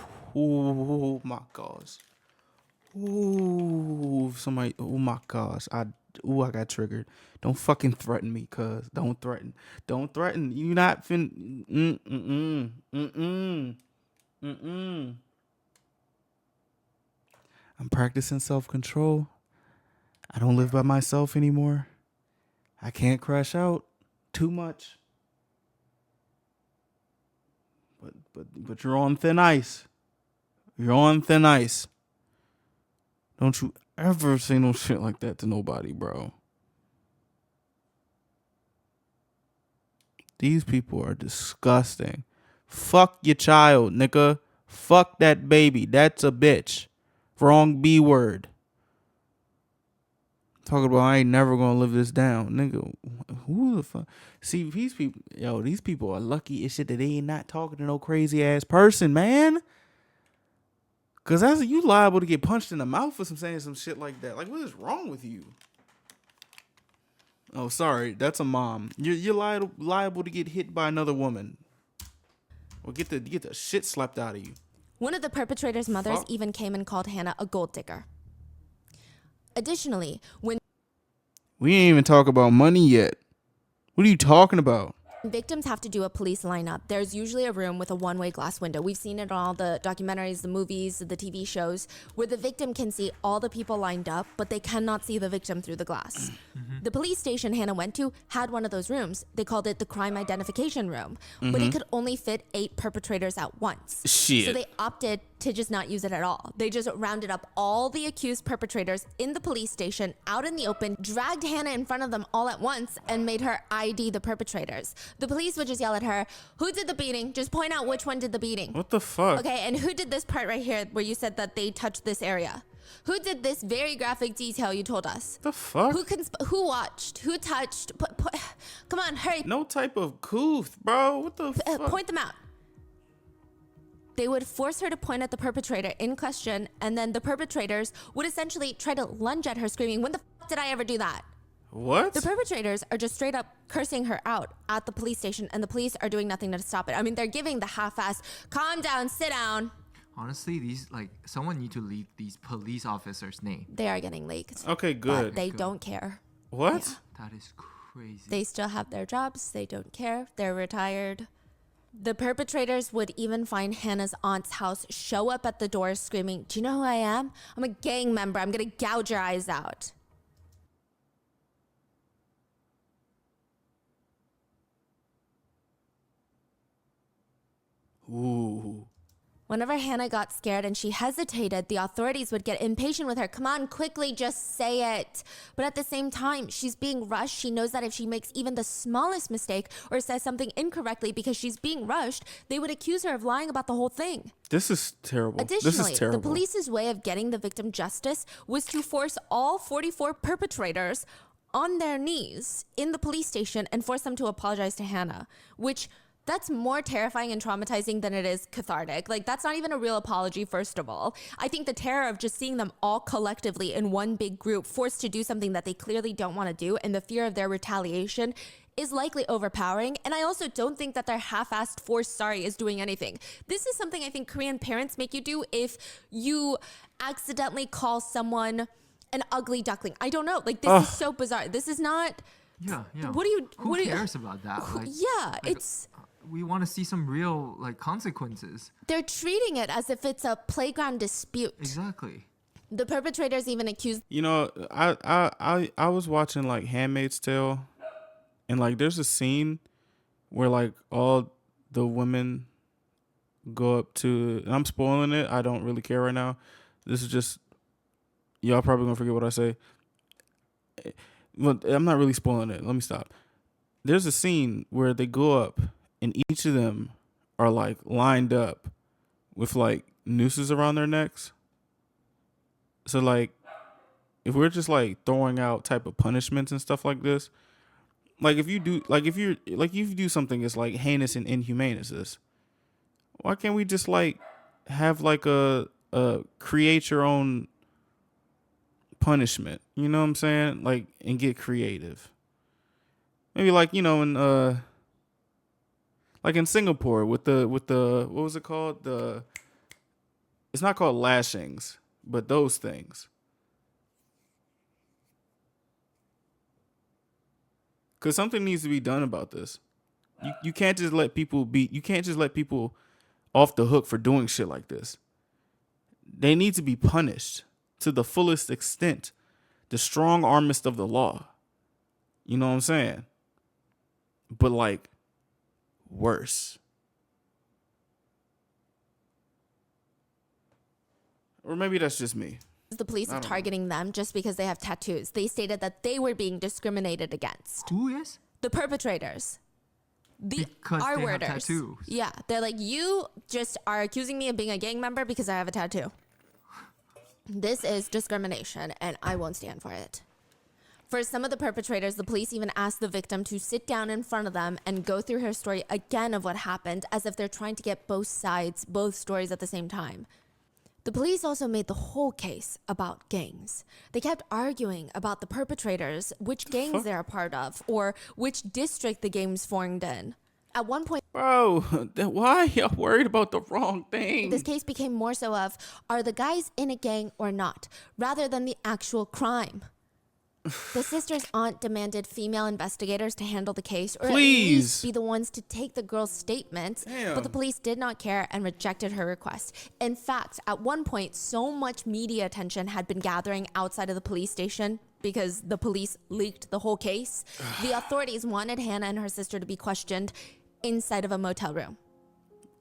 my gosh. Ooh, somebody. Oh my gosh. I got triggered. Don't fucking threaten me, cuz. Don't threaten. You not fin. I'm practicing self-control. I don't live by myself anymore. I can't crash out too much. But you're on thin ice. You're on thin ice. Don't you ever say no shit like that to nobody, bro. These people are disgusting. Fuck your child, nigga. Fuck that baby. That's a bitch. Wrong B word. Talking about I ain't never gonna live this down, nigga. Who the fuck? See, these people are lucky as shit that they ain't not talking to no crazy ass person, man. Cause that's you liable to get punched in the mouth for saying some shit like that. Like, what is wrong with you? Oh, sorry, that's a mom. You're liable to get hit by another woman, or get the shit slapped out of you. One of the perpetrator's mothers even came and called Hannah a gold digger. Additionally, when we ain't even talk about money yet. What are you talking about? victims have to do a police lineup, there's usually a room with a one-way glass window. We've seen it in all the documentaries, the movies, the TV shows, where the victim can see all the people lined up, but they cannot see the victim through the glass. The police station Hannah went to had one of those rooms. They called it the crime identification room, but it could only fit 8 perpetrators at once. Shit. So they opted to just not use it at all. They just rounded up all the accused perpetrators in the police station out in the open, dragged Hannah in front of them all at once, and made her ID the perpetrators. The police would just yell at her, "Who did the beating? Just point out which one did the beating." What the fuck? Okay, and who did this part right here where you said that they touched this area? Who did this very graphic detail you told us? The fuck? Who watched? Who touched? Come on, hurry. No type of couth, bro. What the fuck? Point them out. They would force her to point at the perpetrator in question, and then the perpetrators would essentially try to lunge at her, screaming, "When the fuck did I ever do that?" What? The perpetrators are just straight up cursing her out at the police station, and the police are doing nothing to stop it. I mean, they're giving the half-ass, "Calm down, sit down." Honestly, someone need to leak these police officers' name. They are getting leaked. Okay, good. But they don't care. What? Yeah. That is crazy. They still have their jobs. They don't care. They're retired. The perpetrators would even find Hannah's aunt's house, show up at the door screaming, "Do you know who I am? I'm a gang member. I'm going to gouge your eyes out." Ooh. Whenever Hannah got scared and she hesitated, the authorities would get impatient with her. "Come on, quickly, just say it." But at the same time, she's being rushed. She knows that if she makes even the smallest mistake or says something incorrectly because she's being rushed, they would accuse her of lying about the whole thing. This is terrible. Additionally, this is terrible. the police's way of getting the victim justice was to force all 44 perpetrators on their knees in the police station and force them to apologize to Hannah, which that's more terrifying and traumatizing than it is cathartic. Like, that's not even a real apology, first of all. I think the terror of just seeing them all collectively in one big group forced to do something that they clearly don't want to do, and the fear of their retaliation is likely overpowering. And I also don't think that their half-assed forced sorry is doing anything. This is something I think Korean parents make you do if you accidentally call someone an ugly duckling. I don't know. Like, this is so bizarre. This is not... Yeah. Who cares about that? Like, it's... We want to see some real consequences. They're treating it as if it's a playground dispute. Exactly. The perpetrators even accused. You know, I was watching Handmaid's Tale, and there's a scene where all the women go up to. And I'm spoiling it. I don't really care right now. This is just y'all probably gonna forget what I say. Well, I'm not really spoiling it. Let me stop. There's a scene where they go up, and each of them are lined up with nooses around their necks. So if we're just throwing out type of punishments and stuff like this, if you do something as heinous and inhumane as this, why can't we just have a create your own punishment? You know what I'm saying? And get creative. Maybe in Singapore with the what was it called? It's not called lashings, but those things. Cause something needs to be done about this. You can't just let people off the hook for doing shit like this. They need to be punished to the fullest extent, the strong armest of the law. You know what I'm saying? But worse. Or maybe that's just me. The police are targeting them just because they have tattoos. They stated that they were being discriminated against. Who is? The perpetrators. Because they have tattoos. Yeah, they're you just are accusing me of being a gang member because I have a tattoo. This is discrimination, and I won't stand for it. For some of the perpetrators, the police even asked the victim to sit down in front of them and go through her story again of what happened, as if they're trying to get both sides, both stories at the same time. The police also made the whole case about gangs. They kept arguing about the perpetrators, which gangs they're a part of, or which district the game's formed in. At one point, bro, why are y'all worried about the wrong thing? This case became more so of, are the guys in a gang or not, rather than the actual crime. The sister's aunt demanded female investigators to handle the case, or at least be the ones to take the girl's statements. But the police did not care and rejected her request. In fact, at one point, so much media attention had been gathering outside of the police station because the police leaked the whole case. The authorities wanted Hannah and her sister to be questioned inside of a motel room.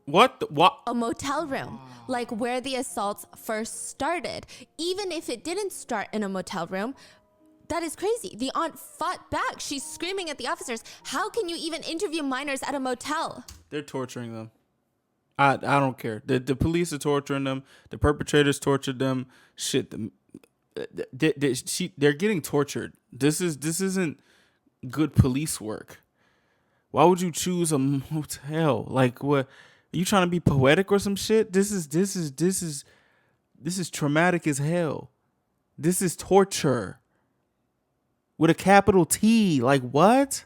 What? A motel room, like where the assaults first started. Even if it didn't start in a motel room, that is crazy. The aunt fought back. She's screaming at the officers, how can you even interview minors at a motel? They're torturing them. I don't care. The police are torturing them. The perpetrators tortured them. Shit, they're getting tortured. This isn't good police work. Why would you choose a motel? Like, what? Are you trying to be poetic or some shit? This is traumatic as hell. This is torture. With a capital T. Like, what?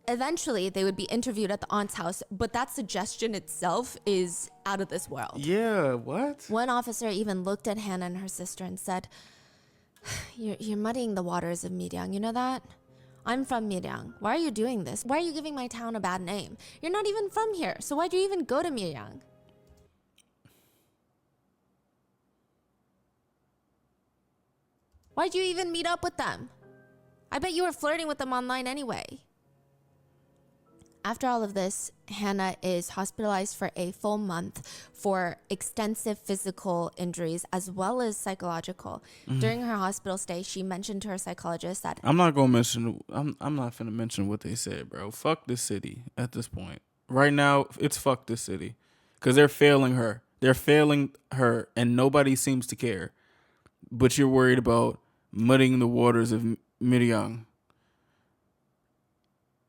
Eventually, they would be interviewed at the aunt's house, but that suggestion itself is out of this world. Yeah, what? One officer even looked at Hannah and her sister and said, You're muddying the waters of Miryang, you know that? I'm from Miryang. Why are you doing this? Why are you giving my town a bad name? You're not even from here, so why'd you even go to Miryang? Why'd you even meet up with them? I bet you were flirting with them online anyway. After all of this, Hannah is hospitalized for a full month for extensive physical injuries as well as psychological. During her hospital stay, she mentioned to her psychologist that I'm not gonna mention what they said, bro. Fuck this city at this point. Right now, it's fuck this city. Because they're failing her. They're failing her and nobody seems to care. But you're worried about muddying the waters of Miryang.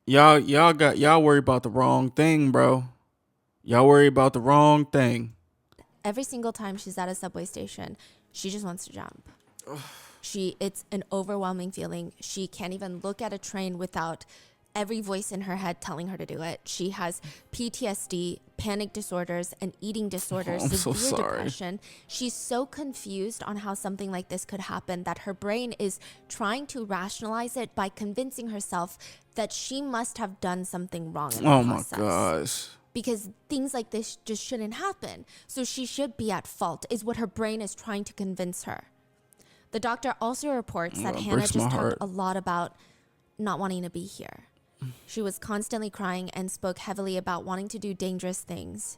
Y'all worry about the wrong thing, bro. Y'all worry about the wrong thing. Every single time she's at a subway station, she just wants to jump. It's an overwhelming feeling. She can't even look at a train without every voice in her head telling her to do it. She has PTSD, panic disorders, and eating disorders, severe depression. She's so confused on how something like this could happen that her brain is trying to rationalize it by convincing herself that she must have done something wrong in the process. Oh my gosh. Because things like this just shouldn't happen. So she should be at fault, is what her brain is trying to convince her. The doctor also reports that Hannah just talked a lot about not wanting to be here. She was constantly crying and spoke heavily about wanting to do dangerous things.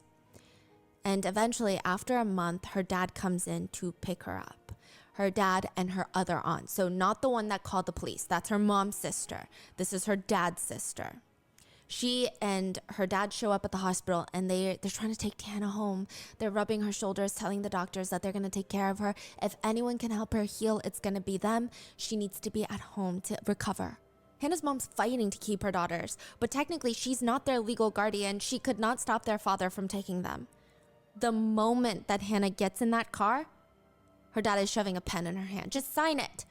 And eventually, after a month, her dad comes in to pick her up. Her dad and her other aunt. So not the one that called the police. That's her mom's sister. This is her dad's sister. She and her dad show up at the hospital and they're trying to take Hannah home. They're rubbing her shoulders, telling the doctors that they're going to take care of her. If anyone can help her heal, it's going to be them. She needs to be at home to recover. Hannah's mom's fighting to keep her daughters, but technically she's not their legal guardian. She could not stop their father from taking them. The moment that Hannah gets in that car, her dad is shoving a pen in her hand. Just sign it.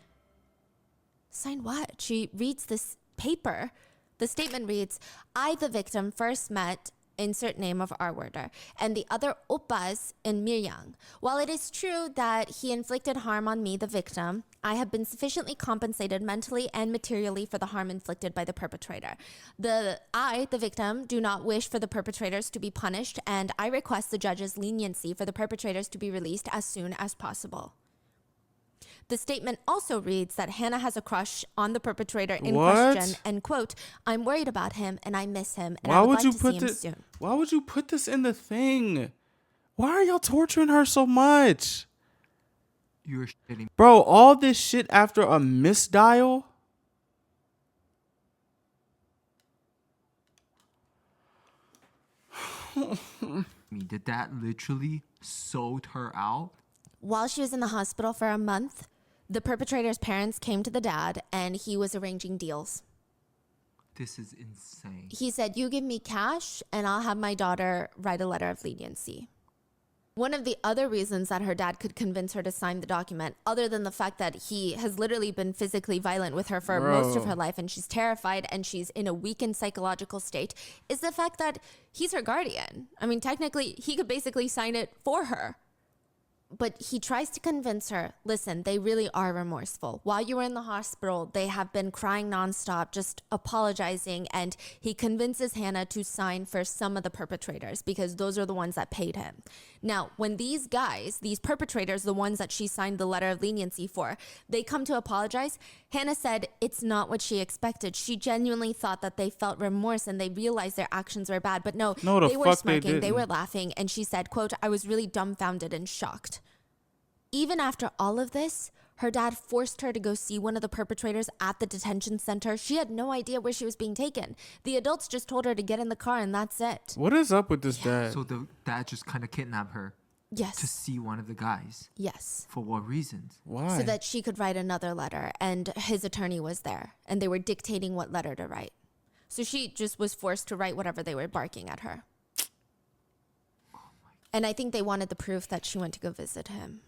Sign what? She reads this paper. The statement reads, I, the victim, first met insert name of our worder, and the other oppas in Miryang. While it is true that he inflicted harm on me, the victim, I have been sufficiently compensated mentally and materially for the harm inflicted by the perpetrator. I, the victim, do not wish for the perpetrators to be punished, and I request the judge's leniency for the perpetrators to be released as soon as possible. The statement also reads that Hannah has a crush on the perpetrator in question, and quote, I'm worried about him and I miss him and I would like to see him soon. Why would you put this in the thing? Why are y'all torturing her so much? You're shitting. Bro, all this shit after a misdial? Did that literally sold her out? While she was in the hospital for a month, the perpetrator's parents came to the dad and he was arranging deals. This is insane. He said, you give me cash and I'll have my daughter write a letter of leniency. One of the other reasons that her dad could convince her to sign the document, other than the fact that he has literally been physically violent with her for most of her life and she's terrified and she's in a weakened psychological state, is the fact that he's her guardian. I mean, technically, he could basically sign it for her. But he tries to convince her, listen, they really are remorseful. While you were in the hospital, they have been crying nonstop, just apologizing. And he convinces Hannah to sign for some of the perpetrators because those are the ones that paid him. Now, when these guys, these perpetrators, the ones that she signed the letter of leniency for, they come to apologize, Hannah said it's not what she expected. She genuinely thought that they felt remorse and they realized their actions were bad. But no, they were smirking, they were laughing. And she said, quote, I was really dumbfounded and shocked. Even after all of this, her dad forced her to go see one of the perpetrators at the detention center. She had no idea where she was being taken. The adults just told her to get in the car and that's it. What is up with this dad? So the dad just kind of kidnapped her. Yes. To see one of the guys. Yes. For what reasons? Why? So that she could write another letter, and his attorney was there and they were dictating what letter to write. So she just was forced to write whatever they were barking at her. And I think they wanted the proof that she went to go visit him.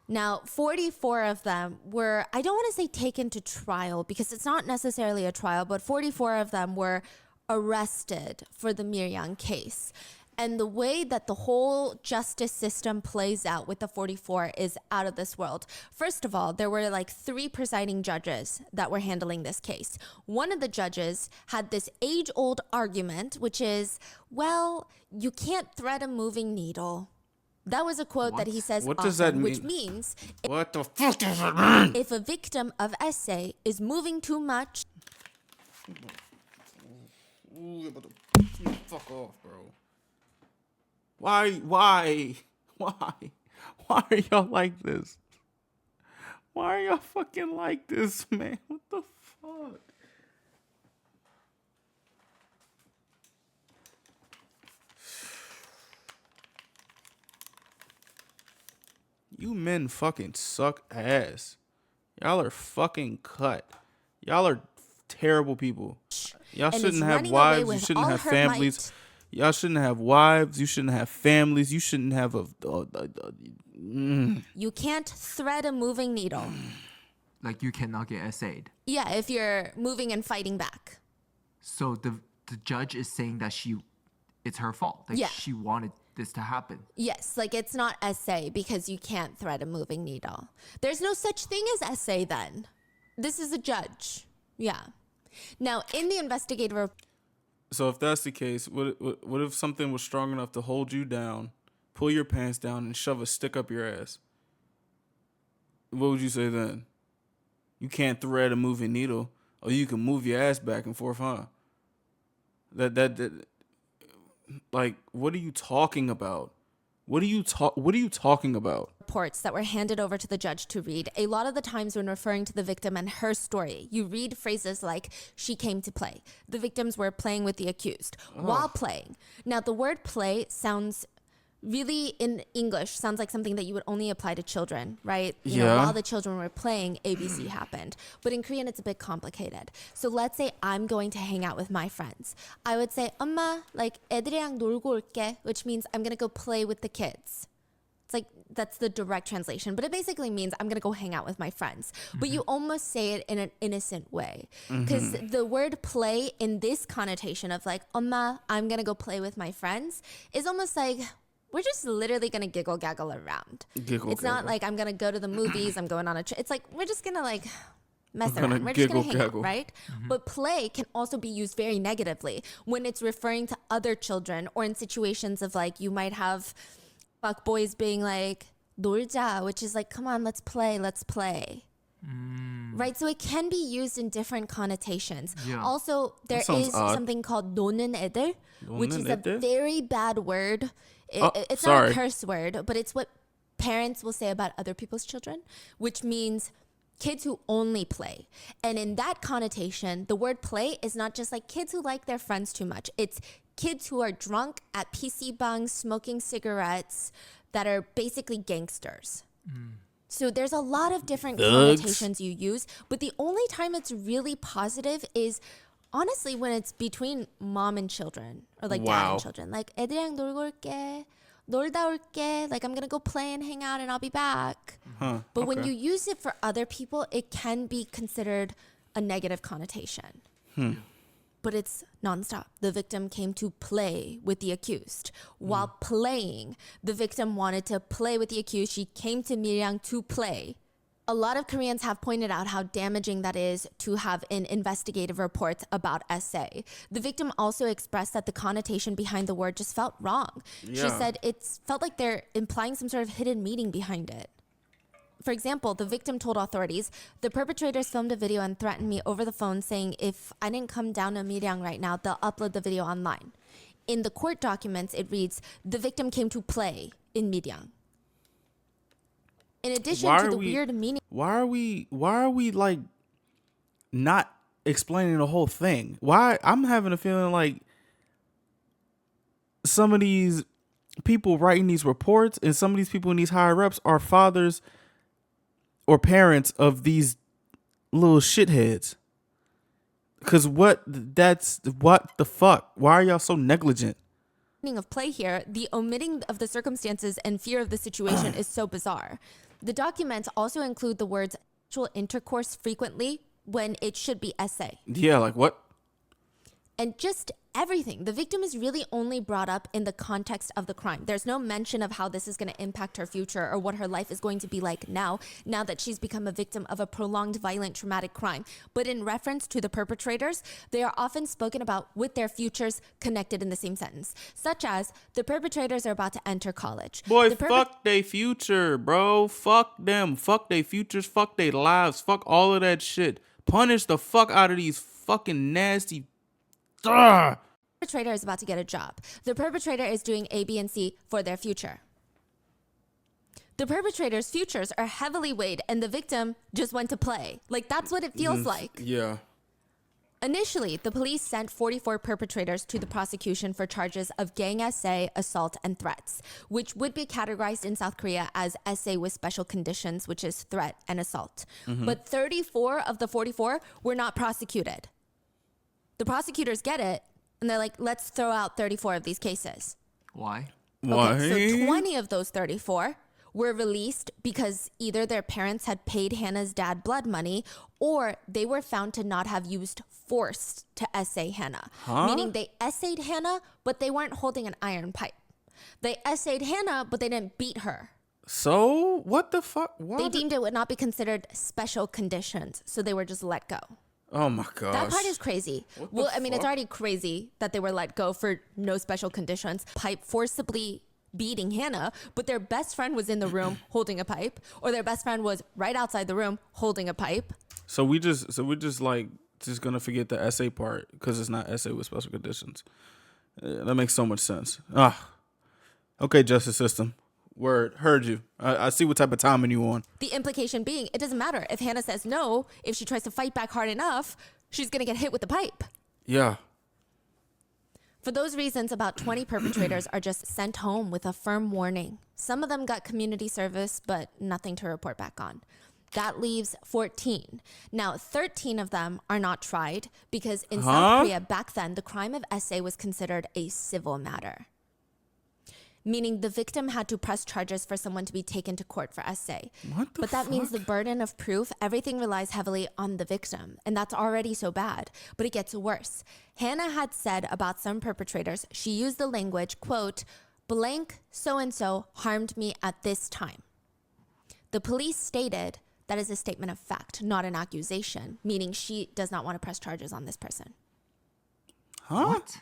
Now, 44 of them were, I don't want to say taken to trial because it's not necessarily a trial, but 44 of them were arrested for the Miryang case. And the way that the whole justice system plays out with the 44 is out of this world. First of all, there were like 3 presiding judges that were handling this case. One of the judges had this age-old argument, which is, well, you can't thread a moving needle. That was a quote that he says what often, does that mean? which means what the fuck does that mean? If a victim of essay is moving too much. Fuck off, bro. Why are y'all like this? Why are y'all fucking like this, man? What the fuck? You men fucking suck ass. Y'all are fucking cut. Y'all are terrible people. Y'all shouldn't have wives. You shouldn't have families. Y'all shouldn't have wives. You shouldn't have families. You shouldn't have You can't thread a moving needle. Like you cannot get essayed. Yeah, if you're moving and fighting back. So the judge is saying that it's her fault. Like she wanted this to happen. Yes, like it's not essay because you can't thread a moving needle. There's no such thing as essay then. This is a judge. Yeah. Now, in the investigative... So if that's the case, what if something was strong enough to hold you down, pull your pants down, and shove a stick up your ass? What would you say then? You can't thread a moving needle, or you can move your ass back and forth, huh? Like, what are you talking about? What are you talking about? Reports that were handed over to the judge to read. A lot of the times when referring to the victim and her story, you read phrases like, she came to play. The victims were playing with the accused while playing. Now, the word play sounds really, in English, sounds like something that you would only apply to children, right? You know, while the children were playing, ABC happened. But in Korean, it's a bit complicated. So let's say I'm going to hang out with my friends. I would say, 엄마, like, 애들이랑 놀고 올게, which means I'm going to go play with the kids. It's like, that's the direct translation. But it basically means I'm going to go hang out with my friends. But you almost say it in an innocent way. Because the word play in this connotation of like, 엄마, I'm going to go play with my friends is almost like... we're just literally going to giggle gaggle around. It's not like I'm going to go to the movies, I'm going on a trip. It's like we're just going to like mess around. We're just going to hang out, right? But play can also be used very negatively when it's referring to other children or in situations of like you might have fuck boys being like 놀자, which is like come on, let's play. Right? So it can be used in different connotations. Yeah. Also, there is something called 노는 애들, which is a very bad word. It's not a curse word, but it's what parents will say about other people's children, which means kids who only play. And in that connotation, the word play is not just like kids who like their friends too much. It's kids who are drunk at PC bangs, smoking cigarettes, that are basically gangsters. So there's a lot of different connotations you use, but the only time it's really positive is honestly when it's between mom and children, or like dad and children. Like, 애들이랑 놀고 올게, 놀다 올게. Like, I'm gonna go play and hang out and I'll be back. But when you use it for other people, it can be considered a negative connotation. But it's nonstop. The victim came to play with the accused. While playing, the victim wanted to play with the accused. She came to Miryang to play. A lot of Koreans have pointed out how damaging that is to have in investigative reports about SA. The victim also expressed that the connotation behind the word just felt wrong. She said it felt like they're implying some sort of hidden meaning behind it. For example, the victim told authorities, the perpetrators filmed a video and threatened me over the phone saying if I didn't come down to Miryang right now, they'll upload the video online. In the court documents, it reads, the victim came to play in Miryang. In addition to the weird meaning. Why are we like not explaining the whole thing? Why? I'm having a feeling like some of these people writing these reports and some of these people in these higher ups are fathers or parents of these little shitheads. Cause what the fuck? Why are y'all so negligent? Of play here, the omitting of the circumstances and fear of the situation is so bizarre. The documents also include the words sexual intercourse frequently when it should be essay. Yeah, like what? And just everything. The victim is really only brought up in the context of the crime. There's no mention of how this is going to impact her future or what her life is going to be like now that she's become a victim of a prolonged, violent, traumatic crime. But in reference to the perpetrators, they are often spoken about with their futures connected in the same sentence, such as the perpetrators are about to enter college. Boy, fuck their future, bro. Fuck them. Fuck their futures. Fuck their lives. Fuck all of that shit. Punish the fuck out of these fucking nasty. The perpetrator is about to get a job. The perpetrator is doing A, B, and C for their future. The perpetrator's futures are heavily weighed and the victim just went to play. Like, that's what it feels like. Yeah. Initially, the police sent 44 perpetrators to the prosecution for charges of gang SA, assault, and threats, which would be categorized in South Korea as SA with special conditions, which is threat and assault. But 34 of the 44 were not prosecuted. The prosecutors get it, and they're like, let's throw out 34 of these cases. Why? Okay, so 20 of those 34 were released because either their parents had paid Hannah's dad blood money or they were found to not have used force to essay Hannah. Meaning they essayed Hannah, but they weren't holding an iron pipe. They essayed Hannah, but they didn't beat her. So, what the fuck? What? They deemed it would not be considered special conditions, so they were just let go. Oh my gosh. That part is crazy. Well, I mean, it's already crazy that they were let go for no special conditions. Pipe forcibly beating Hannah, but their best friend was in the room holding a pipe, or their best friend was right outside the room holding a pipe. So we're just gonna forget the essay part because it's not essay with special conditions. That makes so much sense. Okay, justice system. Word, heard you. I see what type of timing you on. The implication being, it doesn't matter. If Hannah says no, if she tries to fight back hard enough, she's going to get hit with the pipe. Yeah. For those reasons, about 20 perpetrators are just sent home with a firm warning. Some of them got community service, but nothing to report back on. That leaves 14. Now, 13 of them are not tried because in South Korea back then, the crime of essay was considered a civil matter. Meaning the victim had to press charges for someone to be taken to court for essay. But that means the burden of proof, everything relies heavily on the victim. And that's already so bad. But it gets worse. Hannah had said about some perpetrators, she used the language, quote, blank so-and-so harmed me at this time. The police stated that is a statement of fact, not an accusation, meaning she does not want to press charges on this person. What?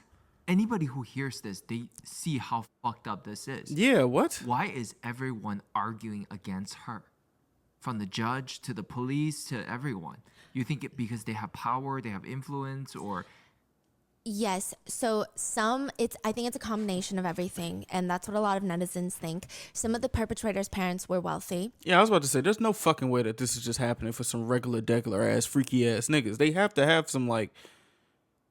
Anybody who hears this, they see how fucked up this is. Yeah, what? Why is everyone arguing against her? From the judge to the police to everyone. You think it because they have power, they have influence, or... Yes. So I think it's a combination of everything. And that's what a lot of netizens think. Some of the perpetrators' parents were wealthy. Yeah, I was about to say, there's no fucking way that this is just happening for some regular ass, freaky ass niggas. They have to have some like...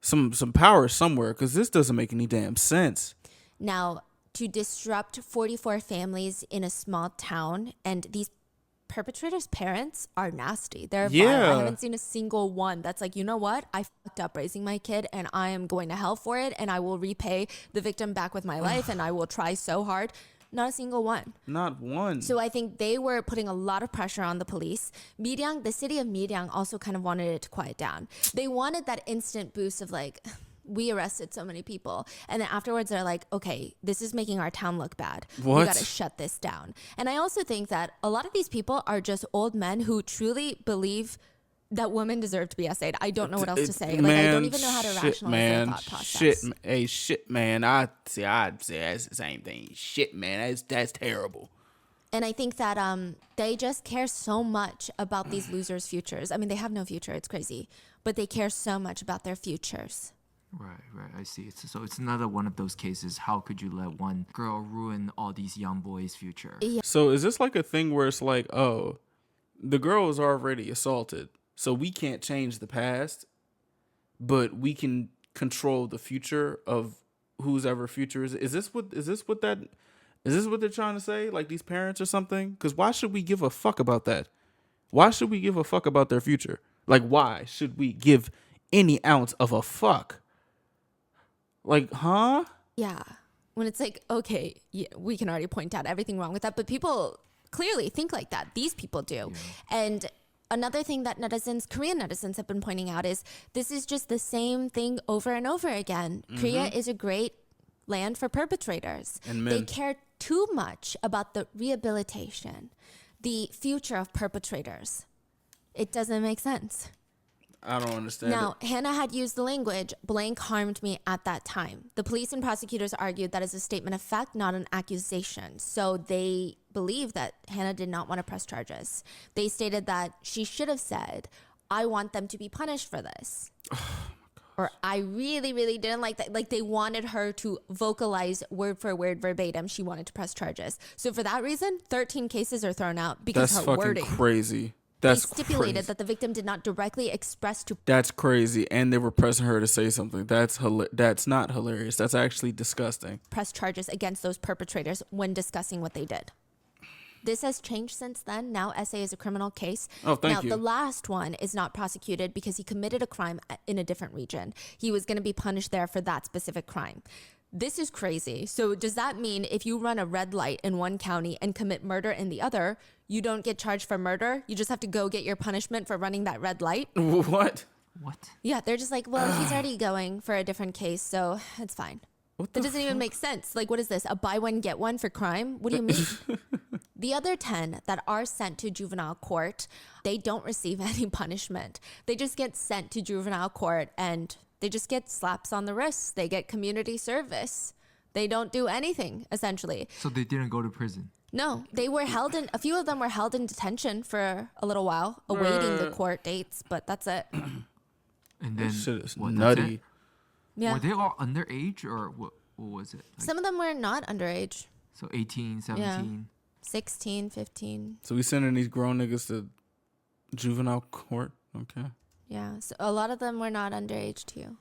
Some power somewhere because this doesn't make any damn sense. Now, to disrupt 44 families in a small town, and these perpetrators' parents are nasty. They're vile. I haven't seen a single one that's like, you know what? I fucked up raising my kid and I am going to hell for it, and I will repay the victim back with my life and I will try so hard. Not a single one. Not one. So I think they were putting a lot of pressure on the police. Miryang, the city of Miryang, also kind of wanted it to quiet down. They wanted that instant boost of like, we arrested so many people. And then afterwards they're like, okay, this is making our town look bad. What? We got to shut this down. And I also think that a lot of these people are just old men who truly believe that women deserve to be essayed. I don't know what else to say. Like, I don't even know how to rationalize their thought process. Shit, man. I'd say that's the same thing. Shit, man. That's terrible. And I think that they just care so much about these losers' futures. I mean, they have no future. It's crazy. But they care so much about their futures. Right. I see. So it's another one of those cases. How could you let one girl ruin all these young boys' future? Yeah. So is this like a thing where it's like, oh, the girl was already assaulted, so we can't change the past, but we can control the future of whose ever future is. Is this what they're trying to say? Like these parents or something? Because why should we give a fuck about that? Why should we give a fuck about their future? Like, why should we give any ounce of a fuck? Like, huh? Yeah. When it's like, okay, yeah, we can already point out everything wrong with that, but people clearly think like that. These people do. Yeah. And another thing that Korean netizens have been pointing out is this is just the same thing over and over again. Mm-hmm. Korea is a great land for perpetrators. And they care too much about the rehabilitation, the future of perpetrators. It doesn't make sense. I don't understand. Now, Hannah had used the language, blank harmed me at that time. The police and prosecutors argued that is a statement of fact, not an accusation. So they believe that Hannah did not want to press charges. They stated that she should have said, I want them to be punished for this. Or I really, really didn't like that. Like they wanted her to vocalize word for word verbatim. She wanted to press charges. So for that reason, 13 cases are thrown out because that's her fucking wording. Crazy. They stipulated that the victim did not directly express to... That's crazy. And they were pressing her to say something. That's not hilarious. That's actually disgusting. ...press charges against those perpetrators when discussing what they did. This has changed since then. Now SA is a criminal case. Oh, thank you. Now, the last one is not prosecuted because he committed a crime in a different region. He was going to be punished there for that specific crime. This is crazy. So does that mean if you run a red light in one county and commit murder in the other, you don't get charged for murder? You just have to go get your punishment for running that red light? What? Yeah, they're just like, well, he's already going for a different case, so it's fine. That doesn't even make sense. Like, what is this? A buy one, get one for crime? What do you mean? The other 10 that are sent to juvenile court, they don't receive any punishment. They just get sent to juvenile court and they just get slaps on the wrists. They get community service. They don't do anything, essentially. So they didn't go to prison? No, they were held in, a few of them were held in detention for a little while, awaiting the court dates, but that's it. And then, shit is nutty. Yeah. Were they all underage or what was it? Like, some of them were not underage. So 18, 17? Yeah. 16, 15. So we sending these grown niggas to juvenile court? Okay. Yeah, so a lot of them were not underage too.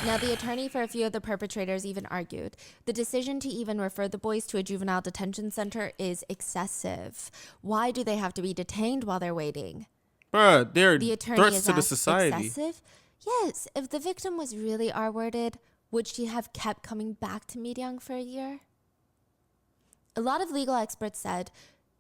Now, the attorney for a few of the perpetrators even argued the decision to even refer the boys to a juvenile detention center is excessive. Why do they have to be detained while they're waiting? Bruh, they're the attorney threats to the society. Excessive? Yes, if the victim was really R-worded, would she have kept coming back to Miryang for a year? A lot of legal experts said,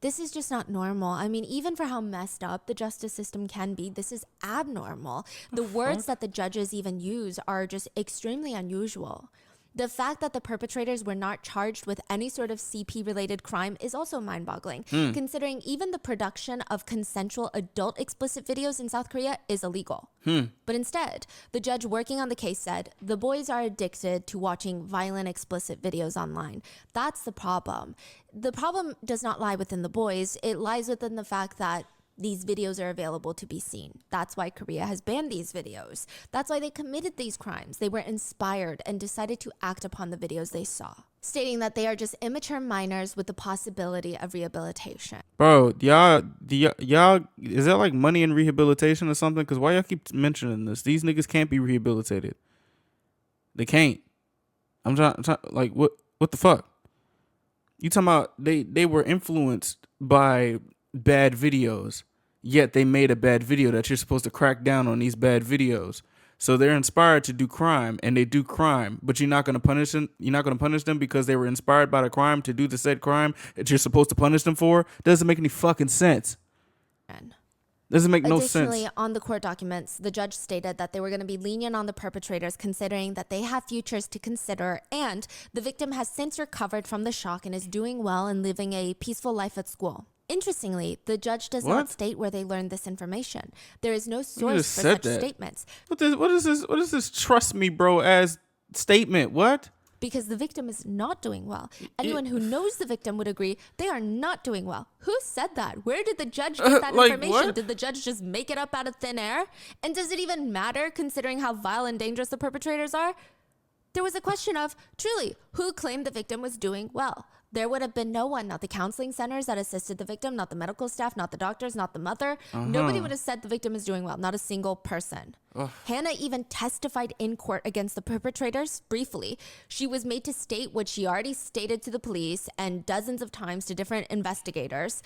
this is just not normal. I mean, even for how messed up the justice system can be, this is abnormal. The words that the judges even use are just extremely unusual. The fact that the perpetrators were not charged with any sort of CP-related crime is also mind-boggling, considering even the production of consensual adult explicit videos in South Korea is illegal. But instead, the judge working on the case said, the boys are addicted to watching violent explicit videos online. That's the problem. The problem does not lie within the boys. It lies within the fact that these videos are available to be seen. That's why Korea has banned these videos. That's why they committed these crimes. They were inspired and decided to act upon the videos they saw, stating that they are just immature minors with the possibility of rehabilitation. Bro, y'all, is that like money in rehabilitation or something? Because why y'all keep mentioning this? These niggas can't be rehabilitated. They can't. I'm trying like, what the fuck? You talking about they were influenced by bad videos, yet they made a bad video that you're supposed to crack down on these bad videos. So they're inspired to do crime, and they do crime, but you're not going to punish them. You're not going to punish them because they were inspired by the crime to do the said crime that you're supposed to punish them for. Doesn't make any fucking sense. Doesn't make no sense. Additionally, on the court documents, the judge stated that they were going to be lenient on the perpetrators, considering that they have futures to consider, and the victim has since recovered from the shock and is doing well and living a peaceful life at school. Interestingly, the judge does not state where they learned this information. There is no source for such statements. What is this? What is this? Trust me, bro. As statement. What? Because the victim is not doing well. Anyone who knows the victim would agree they are not doing well. Who said that? Where did the judge get that information? What? Did the judge just make it up out of thin air? And does it even matter considering how vile and dangerous the perpetrators are? There was a question of, truly, who claimed the victim was doing well? There would have been no one, not the counseling centers that assisted the victim, not the medical staff, not the doctors, not the mother. Nobody would have said the victim is doing well, not a single person. Hannah even testified in court against the perpetrators briefly. She was made to state what she already stated to the police and dozens of times to different investigators.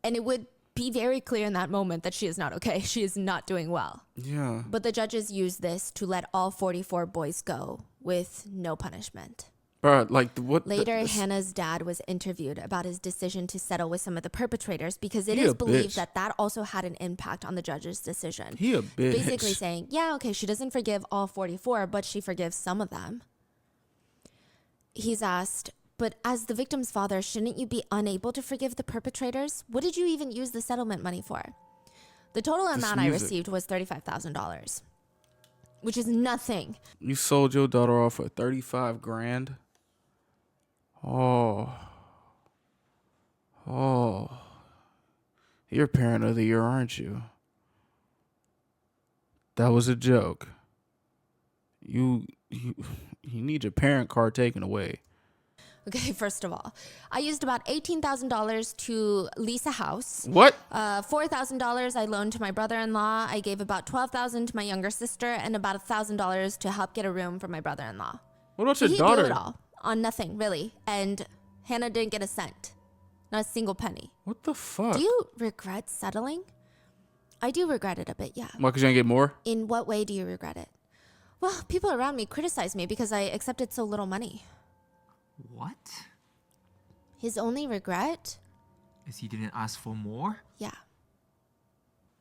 And it would be very clear in that moment that she is not okay. She is not doing well. Yeah. But the judges used this to let all 44 boys go with no punishment. Bro, like what? Later, Hannah's dad was interviewed about his decision to settle with some of the perpetrators because it is believed that also had an impact on the judge's decision. He a bitch. Basically saying, yeah, okay, she doesn't forgive all 44, but she forgives some of them. He's asked, but as the victim's father, shouldn't you be unable to forgive the perpetrators? What did you even use the settlement money for? The total amount I received was $35,000, which is nothing. You sold your daughter off for 35 grand? Oh. You're parent of the year, aren't you? That was a joke. You need your parent card taken away. Okay, first of all, I used about $18,000 to lease a house. What? $4,000 I loaned to my brother-in-law. I gave about $12,000 to my younger sister and about $1,000 to help get a room for my brother-in-law. What about your daughter? He blew it all on nothing, really. And Hannah didn't get a cent. Not a single penny. What the fuck? Do you regret settling? I do regret it a bit, yeah. Why, because you didn't get more? In what way do you regret it? Well, people around me criticize me because I accepted so little money. What? His only regret? Is he didn't ask for more? Yeah.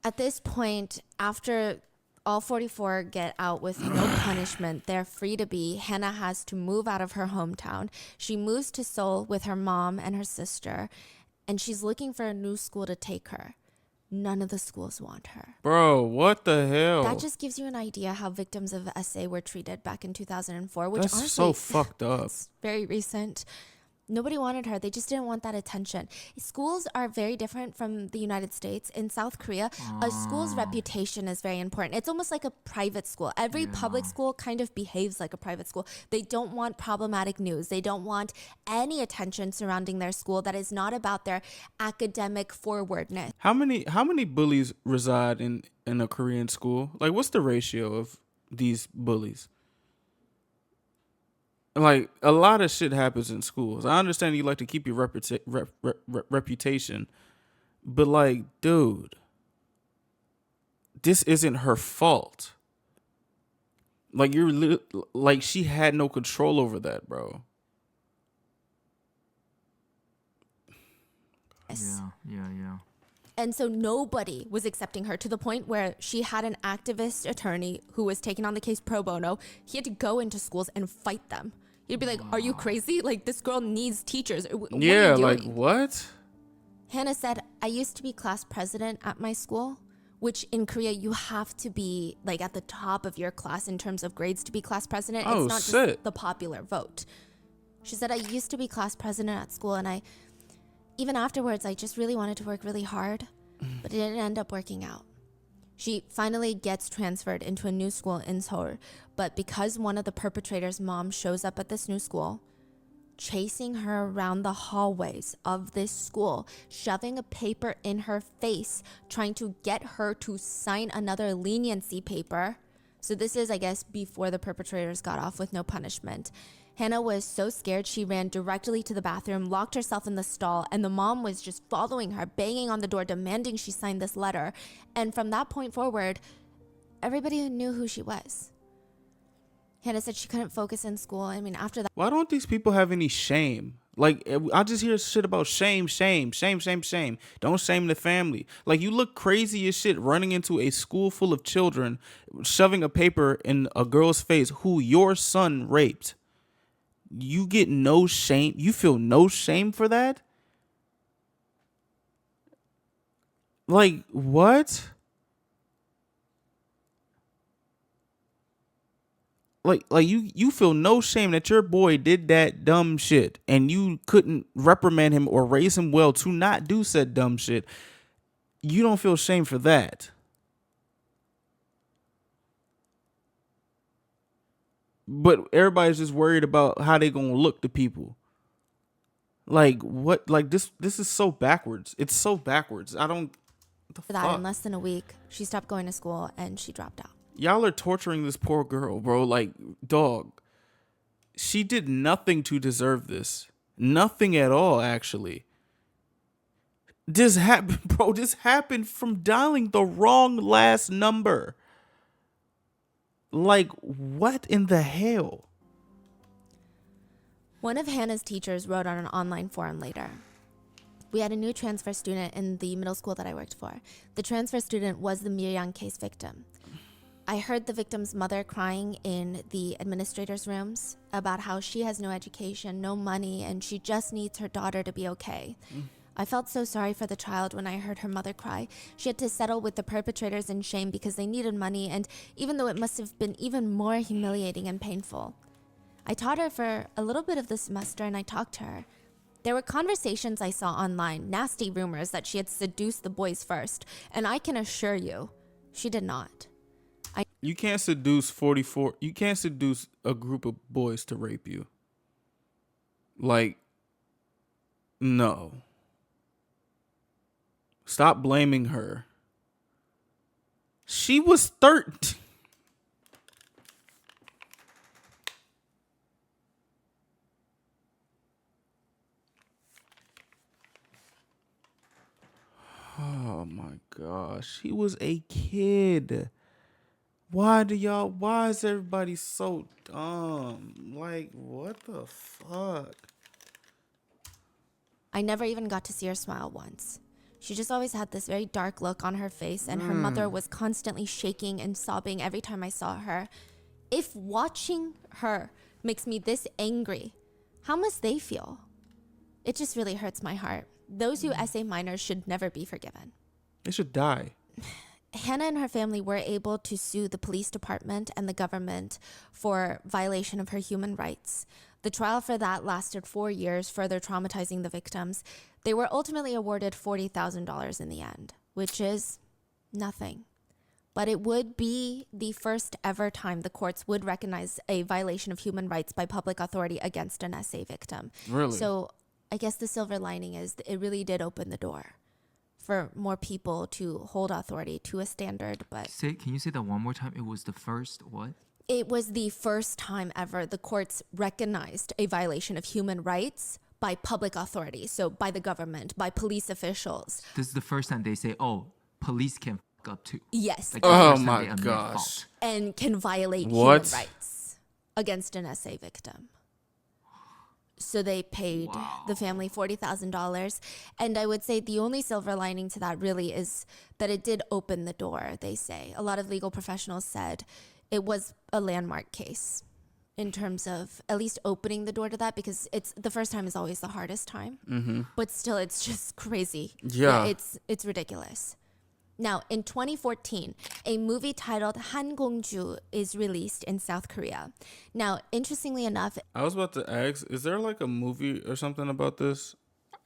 At this point, after all 44 get out with no punishment, they're free to be. Hannah has to move out of her hometown. She moves to Seoul with her mom and her sister, and she's looking for a new school to take her. None of the schools want her. Bro, what the hell? That just gives you an idea how victims of SA were treated back in 2004, which That's honestly, so fucked up. It's very recent. Nobody wanted her. They just didn't want that attention. Schools are very different from the United States. In South Korea, a school's reputation is very important. It's almost like a private school. Every public school kind of behaves like a private school. They don't want problematic news. They don't want any attention surrounding their school that is not about their academic forwardness. How many bullies reside in a Korean school? Like, what's the ratio of these bullies? Like, a lot of shit happens in schools. I understand you like to keep your reputation, but like, dude, this isn't her fault. Like, like, she had no control over that, bro. Yeah. And so nobody was accepting her, to the point where she had an activist attorney who was taking on the case pro bono. He had to go into schools and fight them. He'd be like, are you crazy? Like, this girl needs teachers. What are you doing? Like, what? Hannah said, I used to be class president at my school, which in Korea, you have to be like at the top of your class in terms of grades to be class president. It's not just the popular vote. She said, I used to be class president at school, and even afterwards, I just really wanted to work really hard, but it didn't end up working out. She finally gets transferred into a new school in Seoul, but because one of the perpetrators' mom shows up at this new school, chasing her around the hallways of this school, shoving a paper in her face, trying to get her to sign another leniency paper. So this is, I guess, before the perpetrators got off with no punishment. Hannah was so scared she ran directly to the bathroom, locked herself in the stall, and the mom was just following her, banging on the door, demanding she sign this letter. And from that point forward, everybody knew who she was. Hannah said she couldn't focus in school. I mean, after that. Why don't these people have any shame? Like, I just hear shit about shame. Don't shame the family. Like, you look crazy as shit running into a school full of children, shoving a paper in a girl's face who your son raped. You get no shame. You feel no shame for that? Like, what? Like you feel no shame that your boy did that dumb shit and you couldn't reprimand him or raise him well to not do said dumb shit. You don't feel shame for that. But everybody's just worried about how they gonna look to people. Like, what? Like, this is so backwards. It's so backwards. I don't. For that, in less than a week, she stopped going to school and she dropped out. Y'all are torturing this poor girl, bro. Like, dog. She did nothing to deserve this. Nothing at all, actually. This happened, bro. This happened from dialing the wrong last number. Like, what in the hell? One of Hannah's teachers wrote on an online forum later. We had a new transfer student in the middle school that I worked for. The transfer student was the Miryang case victim. I heard the victim's mother crying in the administrator's rooms about how she has no education, no money, and she just needs her daughter to be okay. I felt so sorry for the child when I heard her mother cry. She had to settle with the perpetrators in shame because they needed money, and even though it must have been even more humiliating and painful. I taught her for a little bit of the semester and I talked to her. There were conversations I saw online, nasty rumors that she had seduced the boys first, and I can assure you, she did not. You can't seduce you can't seduce a group of boys to rape you. Like, no. Stop blaming her. She was 13. Oh my gosh. He was a kid. Why is everybody so dumb? Like, what the fuck? I never even got to see her smile once. She just always had this very dark look on her face, and her mother was constantly shaking and sobbing every time I saw her. If watching her makes me this angry, how must they feel? It just really hurts my heart. Those who essay minors should never be forgiven. They should die. Hannah and her family were able to sue the police department and the government for violation of her human rights. The trial for that lasted 4 years, further traumatizing the victims. They were ultimately awarded $40,000 in the end, which is nothing. But it would be the first ever time the courts would recognize a violation of human rights by public authority against an essay victim. Really? So I guess the silver lining is it really did open the door for more people to hold authority to a standard. But can you say that one more time? It was the first what? It was the first time ever the courts recognized a violation of human rights by public authority. So by the government, by police officials. This is the first time they say, oh, police can fuck up too. Yes. Like, oh my gosh. And can violate human rights against an essay victim. So they paid the family $40,000. And I would say the only silver lining to that really is that it did open the door, they say. A lot of legal professionals said it was a landmark case in terms of at least opening the door to that, because it's the first time is always the hardest time. Mm-hmm. But still, it's just crazy. Yeah. It's ridiculous. Now, in 2014, a movie titled Han is released in South Korea. Now, interestingly enough, I was about to ask, is there like a movie or something about this?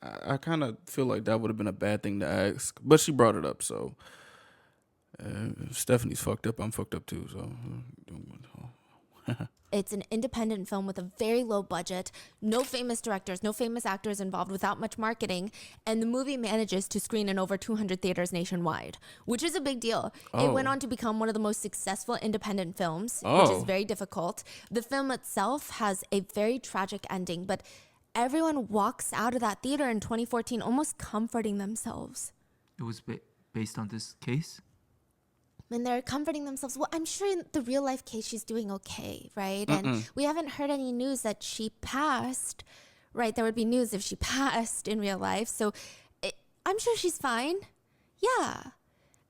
I kind of feel like that would have been a bad thing to ask, but she brought it up, so if Stephanie's fucked up, I'm fucked up too, so It's an independent film with a very low budget, no famous directors, no famous actors involved, without much marketing, and the movie manages to screen in over 200 theaters nationwide, which is a big deal. It went on to become one of the most successful independent films, which is very difficult. The film itself has a very tragic ending, but everyone walks out of that theater in 2014 almost comforting themselves. It was based on this case? And they're comforting themselves. Well, I'm sure in the real life case, she's doing okay, right? And we haven't heard any news that she passed, right? There would be news if she passed in real life. So I'm sure she's fine. Yeah.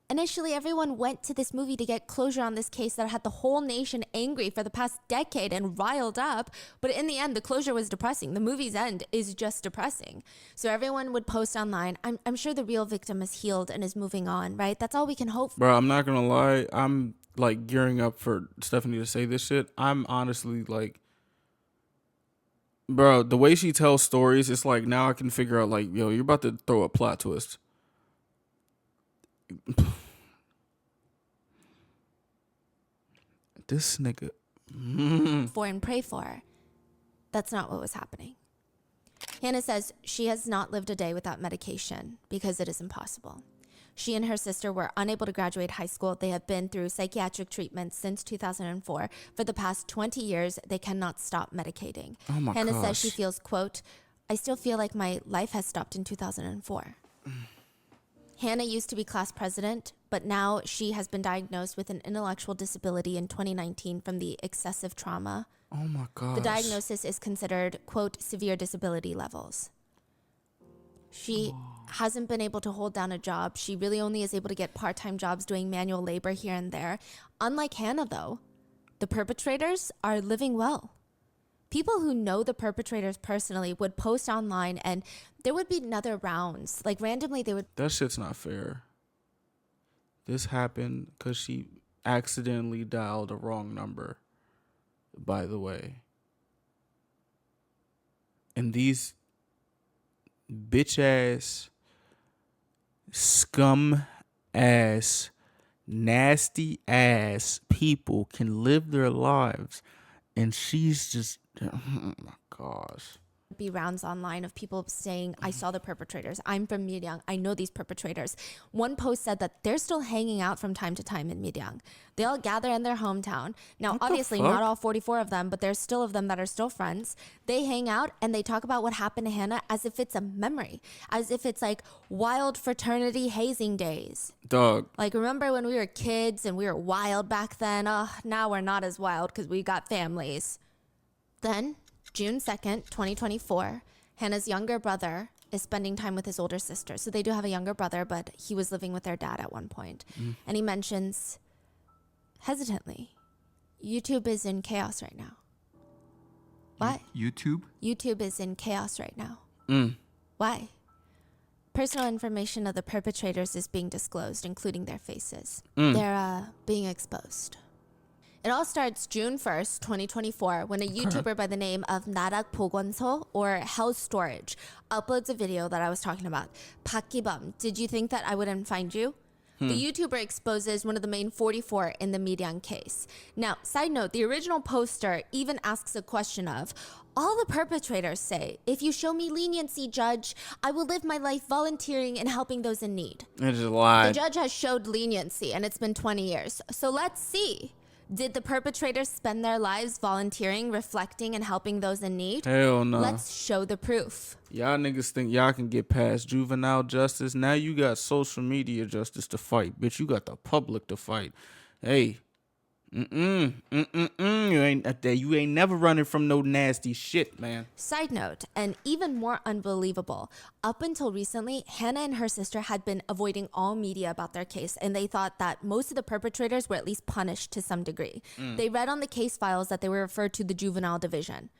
Initially, everyone went to this movie to get closure on this case that had the whole nation angry for the past decade and riled up. But in the end, the closure was depressing. The movie's end is just depressing. So everyone would post online. I'm sure the real victim is healed and is moving on, right? That's all we can hope for. Bro, I'm not going to lie. I'm like gearing up for Stephanie to say this shit. I'm honestly like, bro, the way she tells stories, it's like now I can figure out like, yo, you're about to throw a plot twist. This nigga. For and pray for. That's not what was happening. Hannah says she has not lived a day without medication because it is impossible. She and her sister were unable to graduate high school. They have been through psychiatric treatment since 2004. For the past 20 years, they cannot stop medicating. Oh my Hannah gosh. says she feels, quote, I still feel like my life has stopped in 2004. Hannah used to be class president, but now she has been diagnosed with an intellectual disability in 2019 from the excessive trauma. Oh my gosh. The diagnosis is considered, quote, severe disability levels. She hasn't been able to hold down a job. She really only is able to get part-time jobs doing manual labor here and there. Unlike Hannah, though, the perpetrators are living well. People who know the perpetrators personally would post online and there would be another rounds. Like randomly they would... That shit's not fair. This happened because she accidentally dialed a wrong number, by the way. And these bitch ass, scum ass, nasty ass people can live their lives. And she's just, oh my gosh. Be rounds online of people saying, I saw the perpetrators. I'm from Miryang. I know these perpetrators. One post said that they're still hanging out from time to time in Miryang. They all gather in their hometown. Now, obviously, not all 44 of them, but there's still of them that are still friends. They hang out and they talk about what happened to Hannah as if it's a memory, as if it's like wild fraternity hazing days. Dog. Like, remember when we were kids and we were wild back then? Oh, now we're not as wild because we got families. Then, June 2nd, 2024, Hannah's younger brother is spending time with his older sister. So they do have a younger brother, but he was living with their dad at one point. And he mentions, hesitantly, YouTube is in chaos right now. Why? YouTube? YouTube is in chaos right now. Why? Personal information of the perpetrators is being disclosed, including their faces. They're being exposed. It all starts June 1st, 2024, when a YouTuber by the name of Narak Pogonso, or Hell Storage, uploads a video that I was talking about. Pakibam, did you think that I wouldn't find you? The YouTuber exposes one of the main 44 in the Miryang case. Now, side note, the original poster even asks a question of, all the perpetrators say, if you show me leniency, judge, I will live my life volunteering and helping those in need. It's a lie. The judge has showed leniency, and it's been 20 years. So let's see. Did the perpetrators spend their lives volunteering, reflecting, and helping those in need? Hell no. Let's show the proof. Y'all niggas think y'all can get past juvenile justice. Now you got social media justice to fight. Bitch, you got the public to fight. Hey. You ain't never running from no nasty shit, man. Side note, and even more unbelievable, up until recently, Hannah and her sister had been avoiding all media about their case, and they thought that most of the perpetrators were at least punished to some degree. They read on the case files that they were referred to the juvenile division,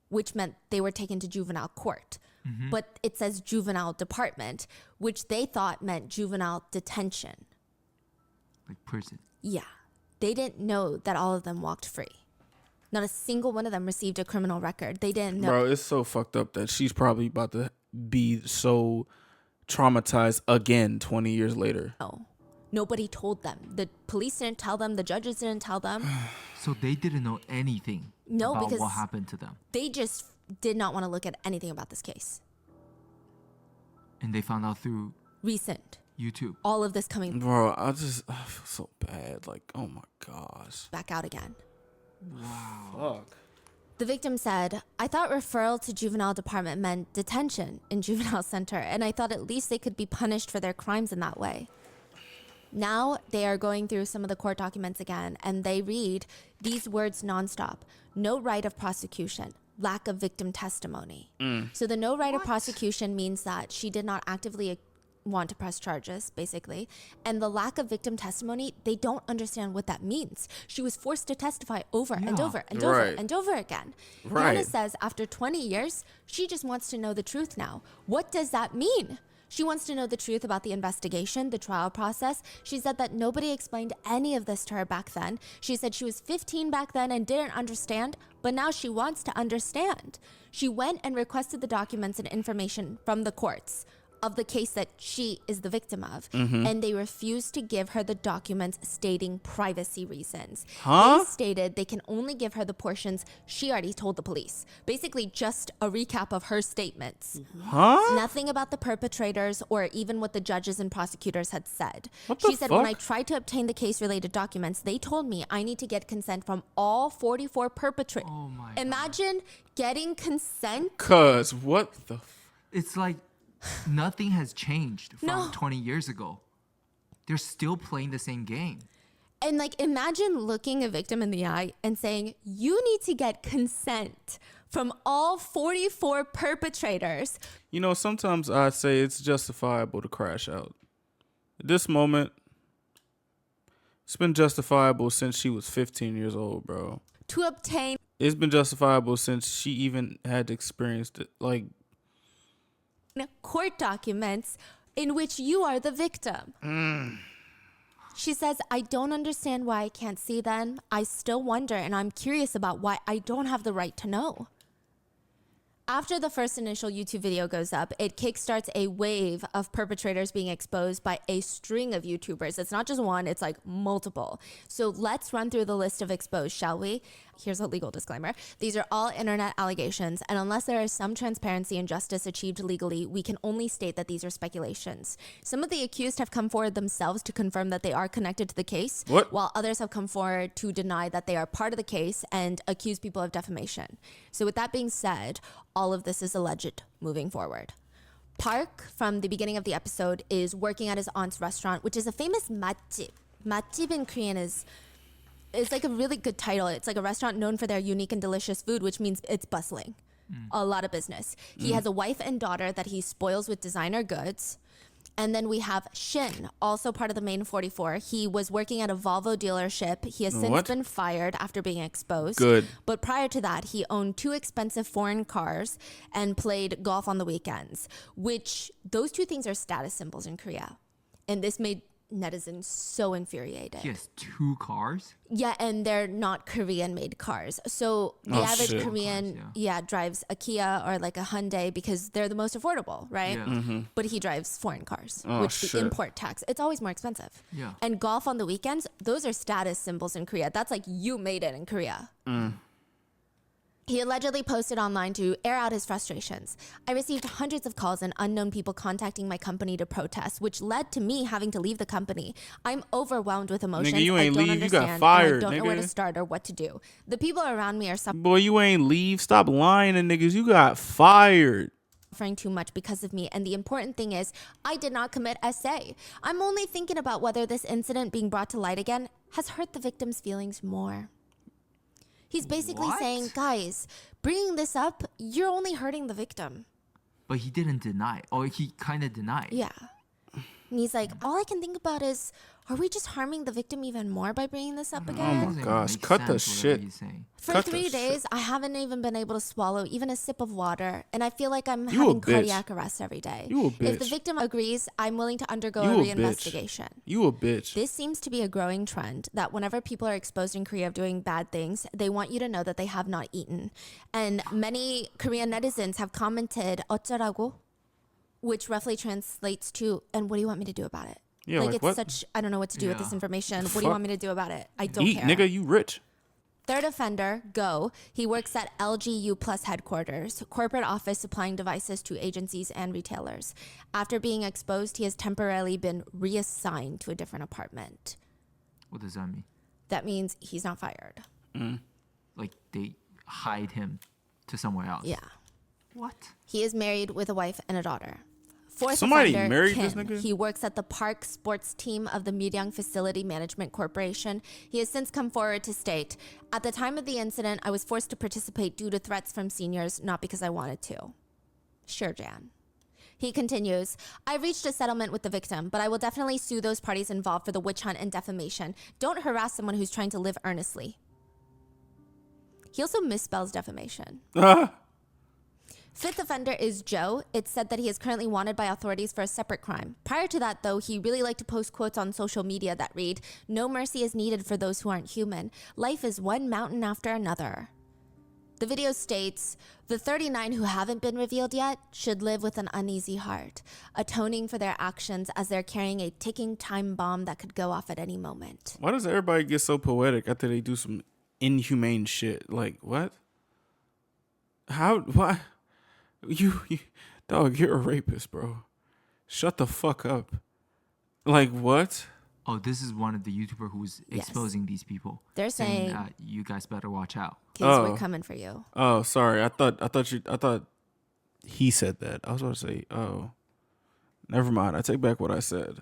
which meant they were taken to juvenile court. But it says juvenile department, which they thought meant juvenile detention. Like prison. Yeah. They didn't know that all of them walked free. Not a single one of them received a criminal record. They didn't know. Bro, it's so fucked up that she's probably about to be so traumatized again 20 years later. Nobody told them. The police didn't tell them. The judges didn't tell them. So they didn't know anything about because what happened to them. They just did not want to look at anything about this case. And they found out through recent YouTube. All of this coming. Bro, I feel so bad. Like, oh my gosh. Back out again. Wow. Fuck. The victim said, I thought referral to juvenile department meant detention in juvenile center, and I thought at least they could be punished for their crimes in that way. Now they are going through some of the court documents again, and they read these words nonstop. No right of prosecution, lack of victim testimony. So the no right of prosecution means that she did not actively want to press charges, basically. And the lack of victim testimony, they don't understand what that means. She was forced to testify over and over and over and over again. Hannah says after 20 years, she just wants to know the truth now. What does that mean? She wants to know the truth about the investigation, the trial process. She said that nobody explained any of this to her back then. She said she was 15 back then and didn't understand, but now she wants to understand. She went and requested the documents and information from the courts of the case that she is the victim of, and they refused to give her the documents stating privacy reasons. They stated they can only give her the portions she already told the police. Basically, just a recap of her statements. Nothing about the perpetrators or even what the judges and prosecutors had said. She said, when I tried to obtain the case-related documents, they told me I need to get consent from all 44 perpetrators. Oh my Imagine getting consent. Cuz, what the... It's like nothing has changed from 20 years ago. They're still playing the same game. And like, imagine looking a victim in the eye and saying, you need to get consent from all 44 perpetrators. You know, sometimes I say it's justifiable to crash out. At this moment, it's been justifiable since she was 15 years old, bro. To obtain. It's been justifiable since she even had experienced it. Like, court documents in which you are the victim. She says, I don't understand why I can't see them. I still wonder, and I'm curious about why I don't have the right to know. After the first initial YouTube video goes up, it kickstarts a wave of perpetrators being exposed by a string of YouTubers. It's not just one, it's like multiple. So let's run through the list of exposed, shall we? Here's a legal disclaimer. These are all internet allegations, and unless there is some transparency and justice achieved legally, we can only state that these are speculations. Some of the accused have come forward themselves to confirm that they are connected to the case, while others have come forward to deny that they are part of the case and accuse people of defamation. So with that being said, all of this is alleged moving forward. Park, from the beginning of the episode, is working at his aunt's restaurant, which is a famous matjip. Matjip in Korean is like a really good title. It's like a restaurant known for their unique and delicious food, which means it's bustling. A lot of business. He has a wife and daughter that he spoils with designer goods. And then we have Shin, also part of the main 44. He was working at a Volvo dealership. He has since been fired after being exposed. Good. But prior to that, he owned 2 expensive foreign cars and played golf on the weekends, which those 2 things are status symbols in Korea. And this made netizens so infuriated. He has 2 cars? Yeah, and they're not Korean-made cars. So the average Korean, drives a Kia or like a Hyundai because they're the most affordable, right? Yeah. But he drives foreign cars, which the import tax, it's always more expensive. Yeah. And golf on the weekends, those are status symbols in Korea. That's like you made it in Korea. He allegedly posted online to air out his frustrations. I received hundreds of calls and unknown people contacting my company to protest, which led to me having to leave the company. I'm overwhelmed with emotions. Nigga, you ain't I don't leave. You understand, got fired, and I don't know nigga. where to start or what to do. The people around me are boy, you ain't leave. Stop lying to niggas. You got fired. suffering too much because of me. And the important thing is, I did not commit SA. I'm only thinking about whether this incident being brought to light again has hurt the victim's feelings more. He's basically saying, guys, bringing this up, you're only hurting the victim. But he didn't deny. Or he kind of denied. Yeah. And he's like, all I can think about is, are we just harming the victim even more by bringing this up again? Oh my gosh, cut the shit. For 3 days, I haven't even been able to swallow even a sip of water, and I feel like I'm having cardiac arrest every day. You a bitch. If the victim agrees, I'm willing to undergo a reinvestigation. You a bitch. This seems to be a growing trend that whenever people are exposed in Korea of doing bad things, they want you to know that they have not eaten. And many Korean netizens have commented, 어쩌라고? Which roughly translates to, and what do you want me to do about it? Yeah, like it's what? such, I don't know what to do with this information. What do you Fuck? want me to do about it? I don't Eat, care. nigga, you rich. Third offender, Go. He works at LGU Plus headquarters, corporate office supplying devices to agencies and retailers. After being exposed, he has temporarily been reassigned to a different apartment. What does that mean? That means he's not fired. Like they hide him to somewhere else. Yeah. What? He is married with a wife and a daughter. Fourth Somebody offender, married Kim. this nigga? He works at the park sports team of the Miryang Facility Management Corporation. He has since come forward to state, at the time of the incident, I was forced to participate due to threats from seniors, not because I wanted to. Sure, Jan. He continues, I reached a settlement with the victim, but I will definitely sue those parties involved for the witch hunt and defamation. Don't harass someone who's trying to live earnestly. He also misspells defamation. Fifth offender is Joe. It's said that he is currently wanted by authorities for a separate crime. Prior to that, though, he really liked to post quotes on social media that read, no mercy is needed for those who aren't human. Life is one mountain after another. The video states, the 39 who haven't been revealed yet should live with an uneasy heart, atoning for their actions as they're carrying a ticking time bomb that could go off at any moment. Why does everybody get so poetic after they do some inhumane shit? Like, what? How? Why? You dog, you're a rapist, bro. Shut the fuck up. Like, what? Oh, this is one of the YouTuber who's exposing these people. They're saying that you guys better watch out. Kids, we're coming for you. Oh, sorry. I thought he said that. I was about to say, oh, never mind. I take back what I said.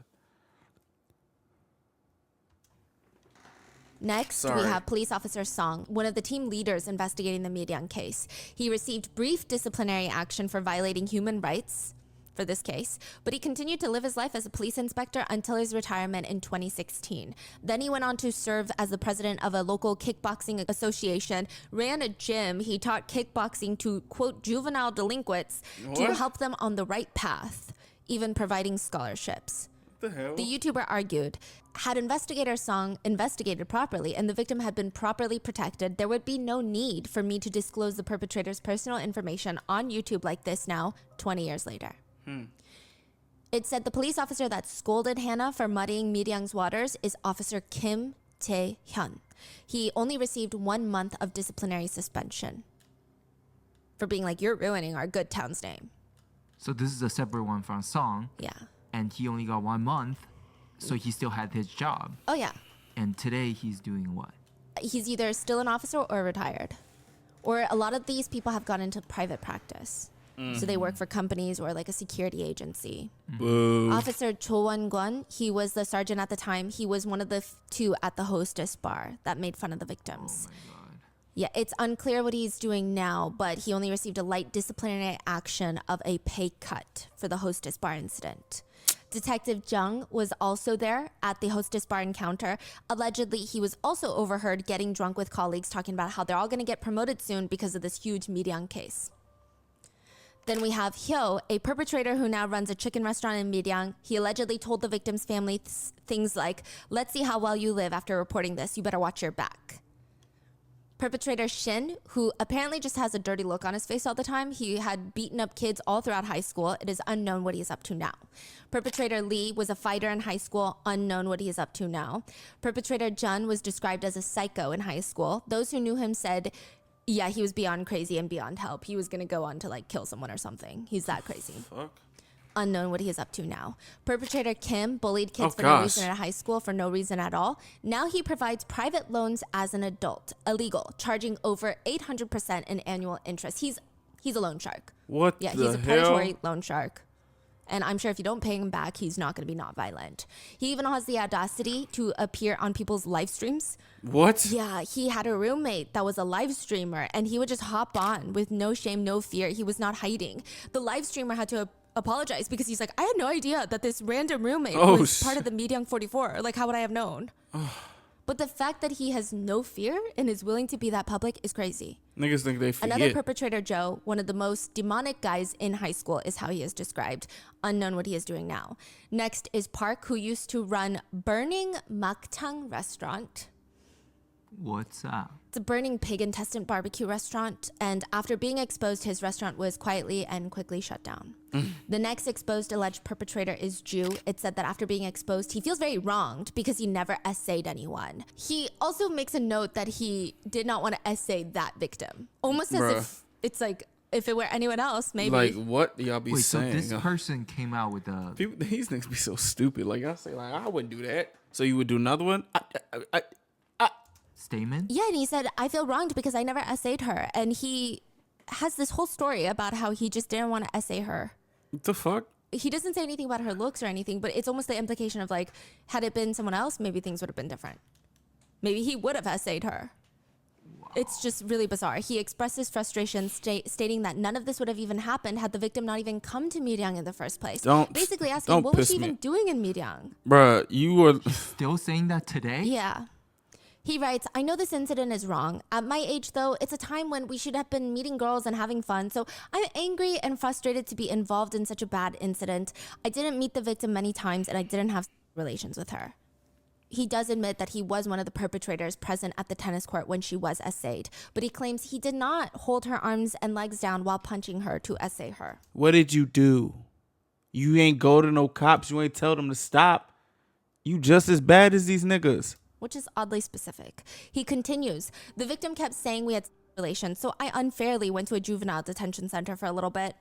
Next, we have police officer Song, one of the team leaders investigating the Miryang case. He received brief disciplinary action for violating human rights for this case, but he continued to live his life as a police inspector until his retirement in 2016. Then he went on to serve as the president of a local kickboxing association, ran a gym. He taught kickboxing to, quote, juvenile delinquents to help them on the right path, even providing scholarships. What the hell? The YouTuber argued, had investigator Song investigated properly and the victim had been properly protected, there would be no need for me to disclose the perpetrator's personal information on YouTube like this now, 20 years later. It said the police officer that scolded Hannah for muddying Miryang's waters is Officer Kim Tae-hyun. He only received 1 month of disciplinary suspension for being like, you're ruining our good town's name. So this is a separate one from Song. Yeah. And he only got 1 month, so he still had his job. Oh, yeah. And today he's doing what? He's either still an officer or retired. Or a lot of these people have gone into private practice. So they work for companies or like a security agency. Officer Cho Won-kwon, he was the sergeant at the time. He was one of the two at the hostess bar that made fun of the victims. Oh my God. Yeah, it's unclear what he's doing now, but he only received a light disciplinary action of a pay cut for the hostess bar incident. Detective Jung was also there at the hostess bar encounter. Allegedly, he was also overheard getting drunk with colleagues talking about how they're all going to get promoted soon because of this huge Miryang case. Then we have Hyo, a perpetrator who now runs a chicken restaurant in Miryang. He allegedly told the victim's family things like, let's see how well you live after reporting this. You better watch your back. Perpetrator Shin, who apparently just has a dirty look on his face all the time. He had beaten up kids all throughout high school. It is unknown what he is up to now. Perpetrator Lee was a fighter in high school. Unknown what he is up to now. Perpetrator Jun was described as a psycho in high school. Those who knew him said, yeah, he was beyond crazy and beyond help. He was going to go on to like kill someone or something. He's that crazy. Fuck. Unknown what he is up to now. Perpetrator Kim bullied kids for no reason at high school for no reason at all. Now he provides private loans as an adult, illegal, charging over 800% in annual interest. He's a loan shark. What? Yeah, the he's a hell? predatory loan shark. And I'm sure if you don't pay him back, he's not going to be not violent. He even has the audacity to appear on people's live streams. What? Yeah, he had a roommate that was a live streamer, and he would just hop on with no shame, no fear. He was not hiding. The live streamer had to apologize because he's like, I had no idea that this random roommate was part of the Miryang 44. Like, how would I have known? But the fact that he has no fear and is willing to be that public is crazy. Niggas think they forget. Another perpetrator, Joe, one of the most demonic guys in high school, is how he is described. Unknown what he is doing now. Next is Park, who used to run Burning Makchang restaurant. What's that? It's a burning pig intestine barbecue restaurant, and after being exposed, his restaurant was quietly and quickly shut down. The next exposed alleged perpetrator is Jew. It said that after being exposed, he feels very wronged because he never essayed anyone. He also makes a note that he did not want to essay that victim, almost as if it's like, if it were anyone else, maybe. Like, what y'all be saying? So this person came out with a... These niggas be so stupid. Like, I say, like, I wouldn't do that. So you would do another one? Statement? Yeah, and he said, I feel wronged because I never essayed her. And he has this whole story about how he just didn't want to essay her. What the fuck? He doesn't say anything about her looks or anything, but it's almost the implication of like, had it been someone else, maybe things would have been different. Maybe he would have essayed her. Wow. It's just really bizarre. He expressed his frustration, stating that none of this would have even happened had the victim not even come to Miryang in the first place. Basically asking, what was she even doing in Miryang? Bruh, you were... Still saying that today? Yeah. He writes, I know this incident is wrong. At my age, though, it's a time when we should have been meeting girls and having fun. So I'm angry and frustrated to be involved in such a bad incident. I didn't meet the victim many times and I didn't have relations with her. He does admit that he was one of the perpetrators present at the tennis court when she was essayed, but he claims he did not hold her arms and legs down while punching her to essay her. What did you do? You ain't go to no cops. You ain't tell them to stop. You just as bad as these niggas. Which is oddly specific. He continues, the victim kept saying we had relations, so I unfairly went to a juvenile detention center for a little bit.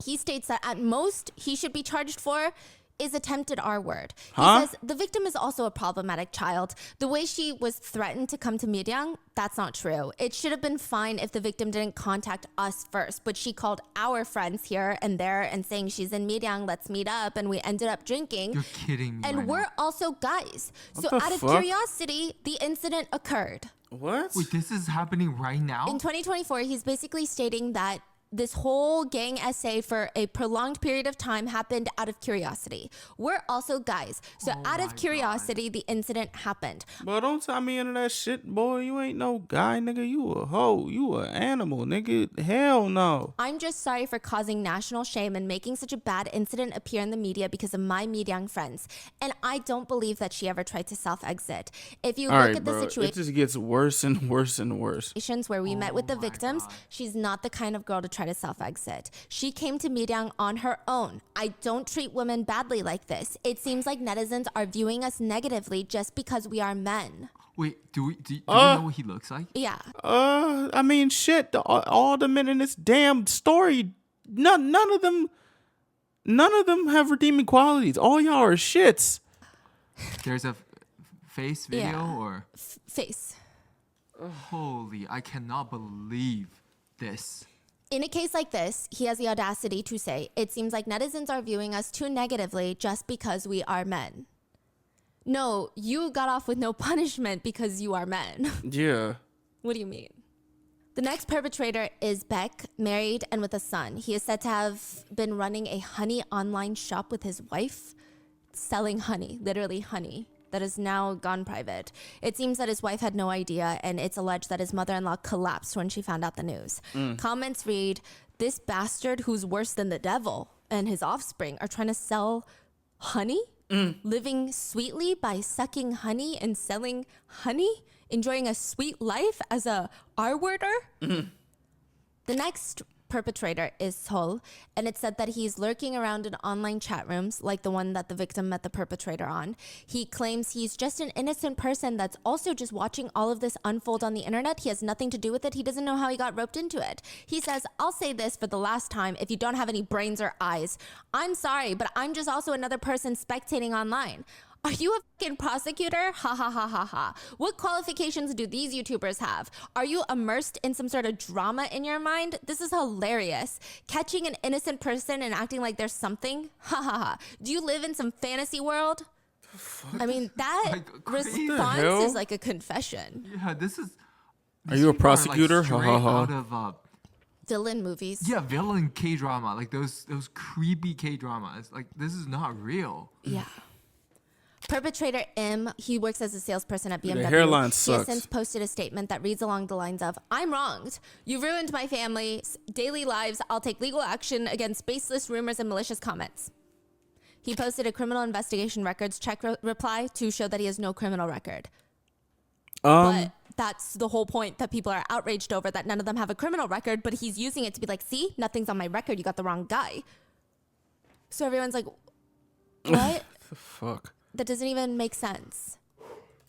He states that at most he should be charged for is attempted R-word. He says the victim is also a problematic child. The way she was threatened to come to Miryang, that's not true. It should have been fine if the victim didn't contact us first, but she called our friends here and there and saying she's in Miryang, let's meet up, and we ended up drinking. You're kidding me. And we're also guys. So out of curiosity, the incident occurred. What? Wait, this is happening right now? In 2024, he's basically stating that this whole gang essay for a prolonged period of time happened out of curiosity. We're also guys. So out of curiosity, the incident happened. But don't tie me into that shit, boy. You ain't no guy, nigga. You a hoe. You a animal, nigga. Hell no. I'm just sorry for causing national shame and making such a bad incident appear in the media because of my Miryang friends. And I don't believe that she ever tried to self-exit. If you look at the situation, it just gets worse and worse and worse. Where we met with the victims, she's not the kind of girl to try to self-exit. She came to Miryang on her own. I don't treat women badly like this. It seems like netizens are viewing us negatively just because we are men. Wait, do we know what he looks like? Yeah. I mean, shit. All the men in this damn story, none of them have redeeming qualities. All y'all are shits. There's a face video or face. Holy, I cannot believe this. In a case like this, he has the audacity to say, it seems like netizens are viewing us too negatively just because we are men. No, you got off with no punishment because you are men. Yeah. What do you mean? The next perpetrator is Beck, married and with a son. He is said to have been running a honey online shop with his wife, selling honey, literally honey, that has now gone private. It seems that his wife had no idea, and it's alleged that his mother-in-law collapsed when she found out the news. Comments read, this bastard who's worse than the devil and his offspring are trying to sell honey? Living sweetly by sucking honey and selling honey? Enjoying a sweet life as a R-worder? The next perpetrator is Sol, and it said that he's lurking around in online chat rooms like the one that the victim met the perpetrator on. He claims he's just an innocent person that's also just watching all of this unfold on the internet. He has nothing to do with it. He doesn't know how he got roped into it. He says, I'll say this for the last time if you don't have any brains or eyes. I'm sorry, but I'm just also another person spectating online. Are you a fucking prosecutor? Ha ha ha ha ha. What qualifications do these YouTubers have? Are you immersed in some sort of drama in your mind? This is hilarious. Catching an innocent person and acting like there's something? Ha ha ha. Do you live in some fantasy world? I mean, that response is like a confession. Yeah, this is... Are you a prosecutor? Like straight out of... villain movies. Yeah, villain K-drama. Like those creepy K-dramas. Like, this is not real. Yeah. Perpetrator M, he works as a salesperson at BMW. The hairline sucks. He has since posted a statement that reads along the lines of, I'm wronged. You ruined my family's daily lives. I'll take legal action against baseless rumors and malicious comments. He posted a criminal investigation records check reply to show that he has no criminal record. But that's the whole point that people are outraged over, that none of them have a criminal record, but he's using it to be like, see, nothing's on my record. You got the wrong guy. So everyone's like, what? The fuck? That doesn't even make sense.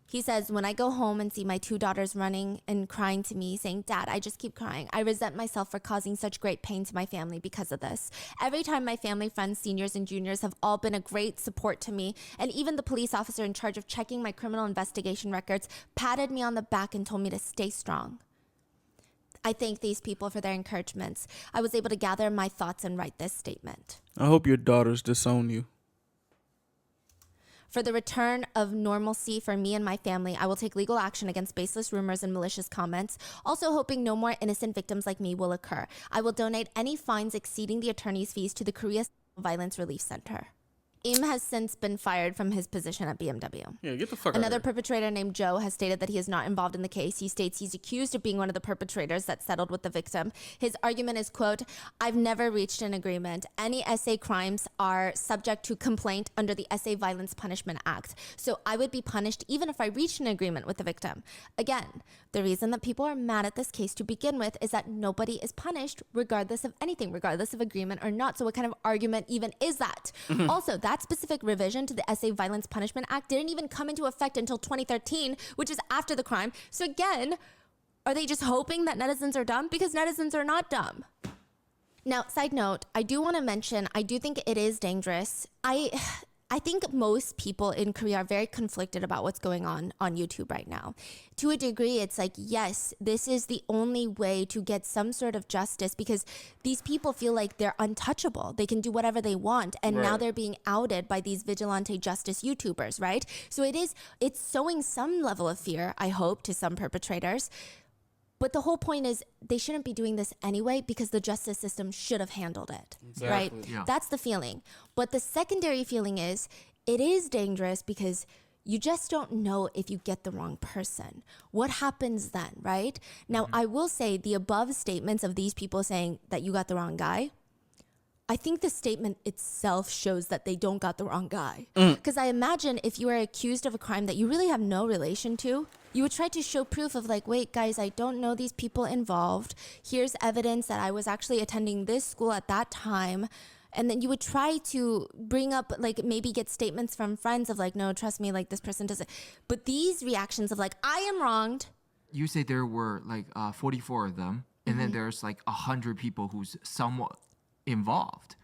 He says, when I go home and see my 2 daughters running and crying to me, saying, Dad, I just keep crying. I resent myself for causing such great pain to my family because of this. Every time my family, friends, seniors, and juniors have all been a great support to me, and even the police officer in charge of checking my criminal investigation records patted me on the back and told me to stay strong. I thank these people for their encouragements. I was able to gather my thoughts and write this statement. I hope your daughters disown you. For the return of normalcy for me and my family, I will take legal action against baseless rumors and malicious comments, also hoping no more innocent victims like me will occur. I will donate any fines exceeding the attorney's fees to the Korea Violence Relief Center. Im has since been fired from his position at BMW. Yeah, get the fuck out Another of here. perpetrator named Joe has stated that he is not involved in the case. He states he's accused of being one of the perpetrators that settled with the victim. His argument is, quote, I've never reached an agreement. Any SA crimes are subject to complaint under the SA Violence Punishment Act. So I would be punished even if I reached an agreement with the victim. Again, the reason that people are mad at this case to begin with is that nobody is punished regardless of anything, regardless of agreement or not. So what kind of argument even is that? Also, that specific revision to the SA Violence Punishment Act didn't even come into effect until 2013, which is after the crime. So again, are they just hoping that netizens are dumb? Because netizens are not dumb. Now, side note, I do want to mention, I do think it is dangerous. I think most people in Korea are very conflicted about what's going on YouTube right now. To a degree, it's like, yes, this is the only way to get some sort of justice because these people feel like they're untouchable. They can do whatever they want. And now they're being outed by these vigilante justice YouTubers, right? So it's sowing some level of fear, I hope, to some perpetrators. But the whole point is they shouldn't be doing this anyway because the justice system should have handled it, right? Yeah. That's the feeling. But the secondary feeling is it is dangerous because you just don't know if you get the wrong person. What happens then, right? Now, I will say the above statements of these people saying that you got the wrong guy, I think the statement itself shows that they don't got the wrong guy. Because I imagine if you are accused of a crime that you really have no relation to, you would try to show proof of like, wait, guys, I don't know these people involved. Here's evidence that I was actually attending this school at that time. And then you would try to bring up, like, maybe get statements from friends of like, no, trust me, like this person doesn't. But these reactions of like, I am wronged. You say there were like 44 of them, and then there's like 100 people who's somewhat involved.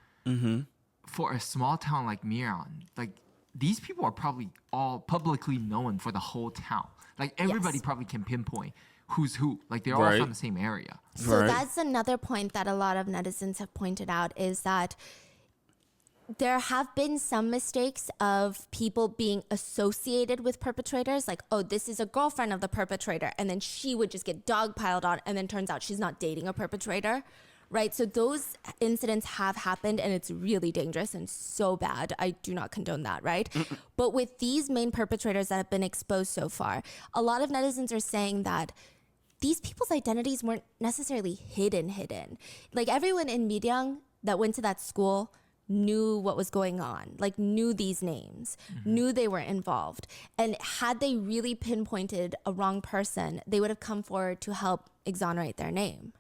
For a small town like Miryang, like these people are probably all publicly known for the whole town. Like everybody probably can pinpoint who's who. Like they're all from the same area. So that's another point that a lot of netizens have pointed out is that there have been some mistakes of people being associated with perpetrators. Like, oh, this is a girlfriend of the perpetrator. And then she would just get dogpiled on. And then turns out she's not dating a perpetrator. Right. So those incidents have happened and it's really dangerous and so bad. I do not condone that. Right. But with these main perpetrators that have been exposed so far, a lot of netizens are saying that these people's identities weren't necessarily hidden. Like everyone in Miryang that went to that school knew what was going on, like knew these names, knew they were involved. And had they really pinpointed a wrong person, they would have come forward to help exonerate their name.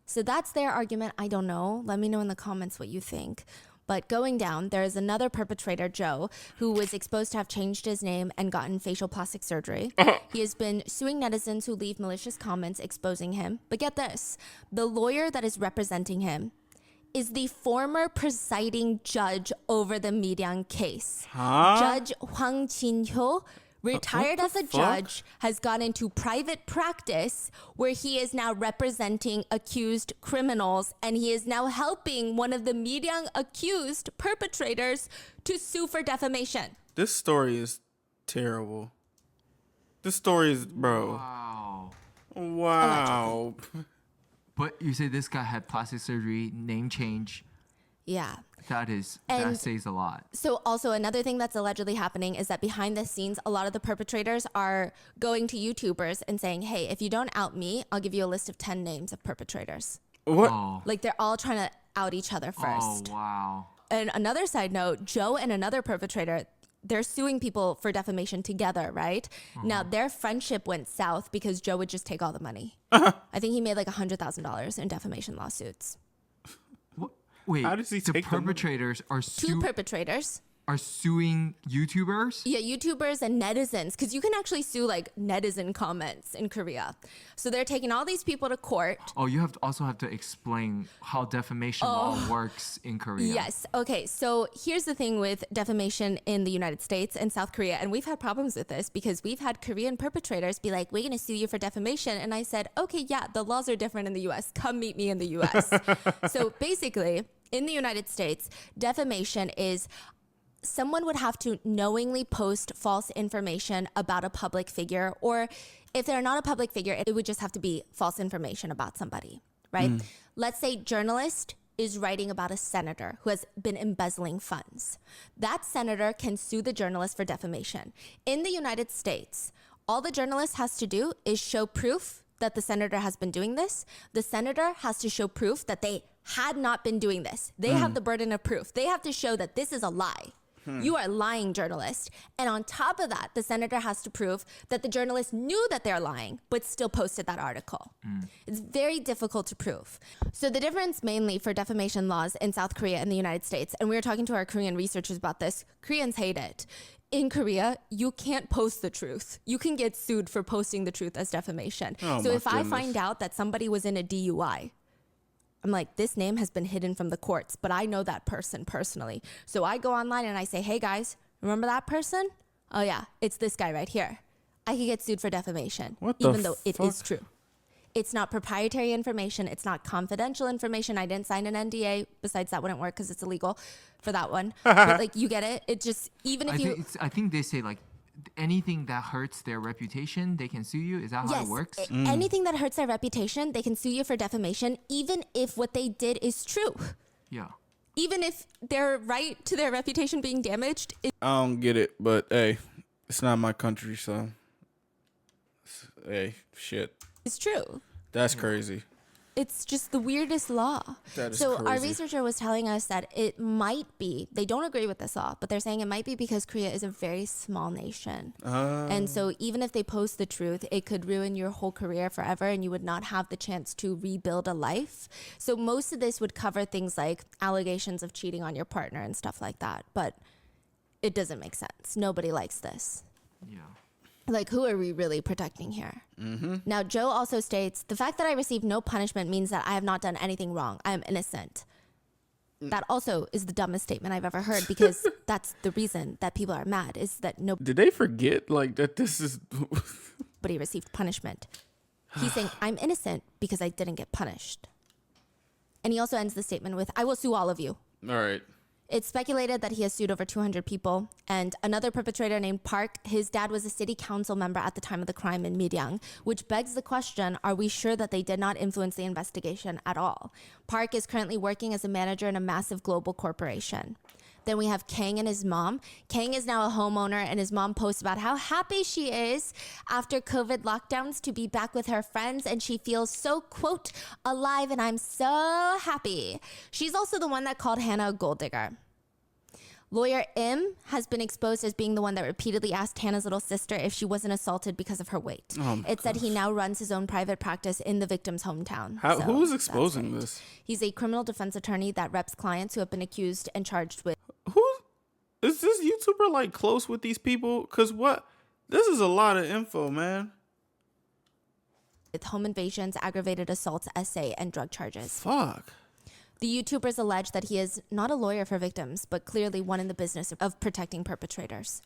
So that's their argument. I don't know. Let me know in the comments what you think. But going down, there is another perpetrator, Joe, who was exposed to have changed his name and gotten facial plastic surgery. He has been suing netizens who leave malicious comments exposing him. But get this, the lawyer that is representing him is the former presiding judge over the Miryang case. Judge Hwang Jin-hyo, retired as a judge, has gone into private practice where he is now representing accused criminals, and he is now helping one of the Miryang accused perpetrators to sue for defamation. This story is terrible. This story is, bro. Wow. But you say this guy had plastic surgery, name change. Yeah. That says a lot. So also another thing that's allegedly happening is that behind the scenes, a lot of the perpetrators are going to YouTubers and saying, hey, if you don't out me, I'll give you a list of 10 names of perpetrators. What? Like they're all trying to out each other first. Oh, wow. And another side note, Joe and another perpetrator, they're suing people for defamation together, right? Now, their friendship went south because Joe would just take all the money. I think he made like $100,000 in defamation lawsuits. Wait, how does he take the perpetrators are Two perpetrators are suing YouTubers? Yeah, YouTubers and netizens, because you can actually sue like netizen comments in Korea. So they're taking all these people to court. Oh, you also have to explain how defamation law works in Korea. Yes. Okay. So here's the thing with defamation in the United States and South Korea. And we've had problems with this because we've had Korean perpetrators be like, we're going to sue you for defamation. And I said, okay, yeah, the laws are different in the US. Come meet me in the US. So basically, in the United States, defamation is someone would have to knowingly post false information about a public figure, or if they're not a public figure, it would just have to be false information about somebody, right? Let's say journalist is writing about a senator who has been embezzling funds. That senator can sue the journalist for defamation. In the United States, all the journalist has to do is show proof that the senator has been doing this. The senator has to show proof that they had not been doing this. They have the burden of proof. They have to show that this is a lie. You are lying, journalist. And on top of that, the senator has to prove that the journalist knew that they're lying, but still posted that article. It's very difficult to prove. So the difference mainly for defamation laws in South Korea and the United States, and we were talking to our Korean researchers about this, Koreans hate it. In Korea, you can't post the truth. You can get sued for posting the truth as defamation. So if I find out that somebody was in a DUI, I'm like, this name has been hidden from the courts, but I know that person personally. So I go online and I say, hey guys, remember that person? Oh yeah, it's this guy right here. I could get sued for defamation, even though it is true. It's not proprietary information. It's not confidential information. I didn't sign an NDA. Besides, that wouldn't work because it's illegal for that one. But like, you get it? It just, even if I think they say like, anything that hurts their reputation, they can sue you? Is that how it works? Anything that hurts their reputation, they can sue you for defamation, even if what they did is true. Yeah. Even if they're right to their reputation being damaged. I don't get it, but hey, it's not my country, so hey, shit. It's true. That's crazy. It's just the weirdest law. That is so crazy. Our researcher was telling us that it might be, they don't agree with this law, but they're saying it might be because Korea is a very small nation. And so even if they post the truth, it could ruin your whole career forever and you would not have the chance to rebuild a life. So most of this would cover things like allegations of cheating on your partner and stuff like that. But it doesn't make sense. Nobody likes this. Yeah. Like, who are we really protecting here? Now, Joe also states, the fact that I received no punishment means that I have not done anything wrong. I am innocent. That also is the dumbest statement I've ever heard, because that's the reason that people are mad, is that Did they forget like that this is nobody received punishment. He's saying, I'm innocent because I didn't get punished. And he also ends the statement with, I will sue all of you. all right. It's speculated that he has sued over 200 people. And another perpetrator named Park, his dad was a city council member at the time of the crime in Miryang, which begs the question, are we sure that they did not influence the investigation at all? Park is currently working as a manager in a massive global corporation. Then we have Kang and his mom. Kang is now a homeowner, and his mom posts about how happy she is after COVID lockdowns to be back with her friends, and she feels so, quote, alive, and I'm so happy. She's also the one that called Hannah a gold digger. Lawyer Im has been exposed as being the one that repeatedly asked Hannah's little sister if she wasn't assaulted because of her weight. It said he now runs his own private practice in the victim's hometown. Who's exposing this? He's a criminal defense attorney that reps clients who have been accused and charged with. Who is this YouTuber like close with these people? Cause what? This is a lot of info, man. With home invasions, aggravated assaults, essay, and drug charges. Fuck. The YouTubers allege that he is not a lawyer for victims, but clearly one in the business of protecting perpetrators.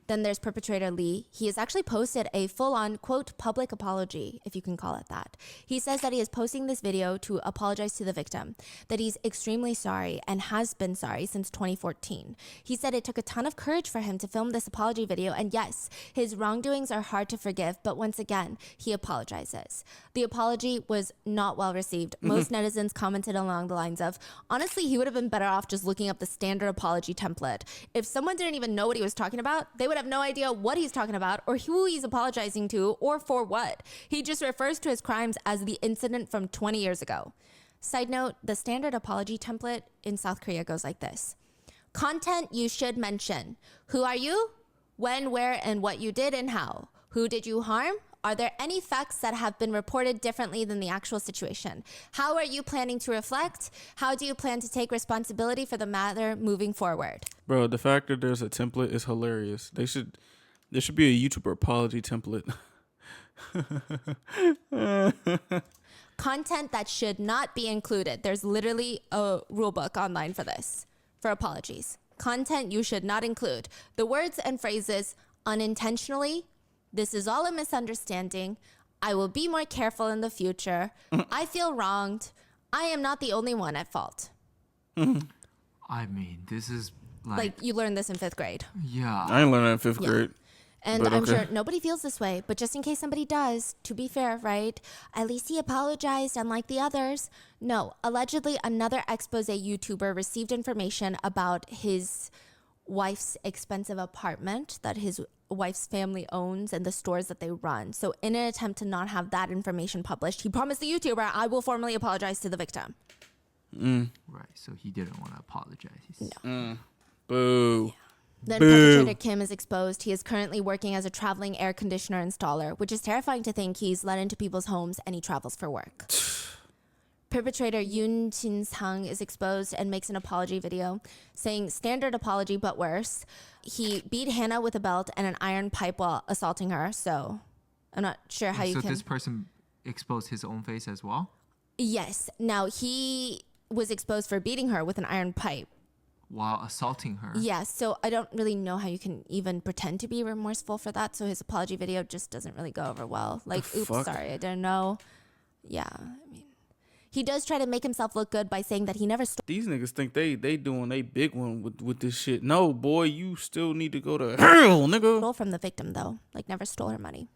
Then there's perpetrator Lee. He has actually posted a full-on, quote, public apology, if you can call it that. He says that he is posting this video to apologize to the victim, that he's extremely sorry and has been sorry since 2014. He said it took a ton of courage for him to film this apology video, and yes, his wrongdoings are hard to forgive, but once again, he apologizes. The apology was not well received. Most netizens commented along the lines of, honestly, he would have been better off just looking up the standard apology template. If someone didn't even know what he was talking about, they would have no idea what he's talking about or who he's apologizing to or for what. He just refers to his crimes as the incident from 20 years ago. Side note, the standard apology template in South Korea goes like this. Content you should mention. Who are you? When, where, and what you did and how. Who did you harm? Are there any facts that have been reported differently than the actual situation? How are you planning to reflect? How do you plan to take responsibility for the matter moving forward? Bro, the fact that there's a template is hilarious. There should be a YouTuber apology template. Content that should not be included. There's literally a rule book online for this, for apologies. Content you should not include. The words and phrases unintentionally. This is all a misunderstanding. I will be more careful in the future. I feel wronged. I am not the only one at fault. I mean, this is like you learned this in 5th grade. Yeah. I ain't learned that in 5th grade. And I'm sure nobody feels this way, but just in case somebody does, to be fair, right? At least he apologized, unlike the others. No, allegedly another expose YouTuber received information about his wife's expensive apartment that his wife's family owns and the stores that they run. So in an attempt to not have that information published, he promised the YouTuber, I will formally apologize to the victim. Right, so he didn't want to apologize. No. Boo. Yeah. Then perpetrator Kim is exposed. He is currently working as a traveling air conditioner installer, which is terrifying to think he's let into people's homes and he travels for work. Perpetrator Yoon Jin Sang is exposed and makes an apology video saying standard apology but worse. He beat Hannah with a belt and an iron pipe while assaulting her. So I'm not sure how you can. So this person exposed his own face as well? Yes. Now he was exposed for beating her with an iron pipe. While assaulting her. Yeah, so I don't really know how you can even pretend to be remorseful for that. So his apology video just doesn't really go over well. Like, oops, sorry, I didn't know. Yeah, I mean, he does try to make himself look good by saying that he never stole. These niggas think they doing a big one with this shit. No, boy, you still need to go to hell, nigga. Stole from the victim, though. Like, never stole her money.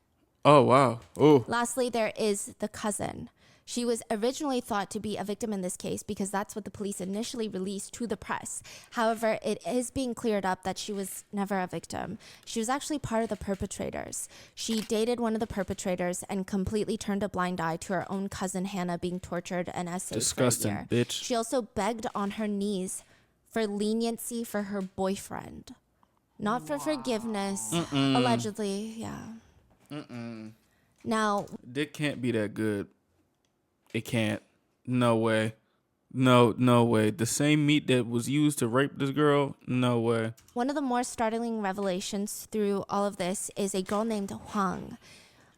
Oh, wow. Oh. Lastly, there is the cousin. She was originally thought to be a victim in this case because that's what the police initially released to the press. However, it is being cleared up that she was never a victim. She was actually part of the perpetrators. She dated one of the perpetrators and completely turned a blind eye to her own cousin Hannah being tortured and essayed Disgusting, for a year. bitch. She also begged on her knees for leniency for her boyfriend. Not for forgiveness. Allegedly, yeah. Now, Dick can't be that good. It can't. No way. No way. The same meat that was used to rape this girl? No way. one of the more startling revelations through all of this is a girl named Huang.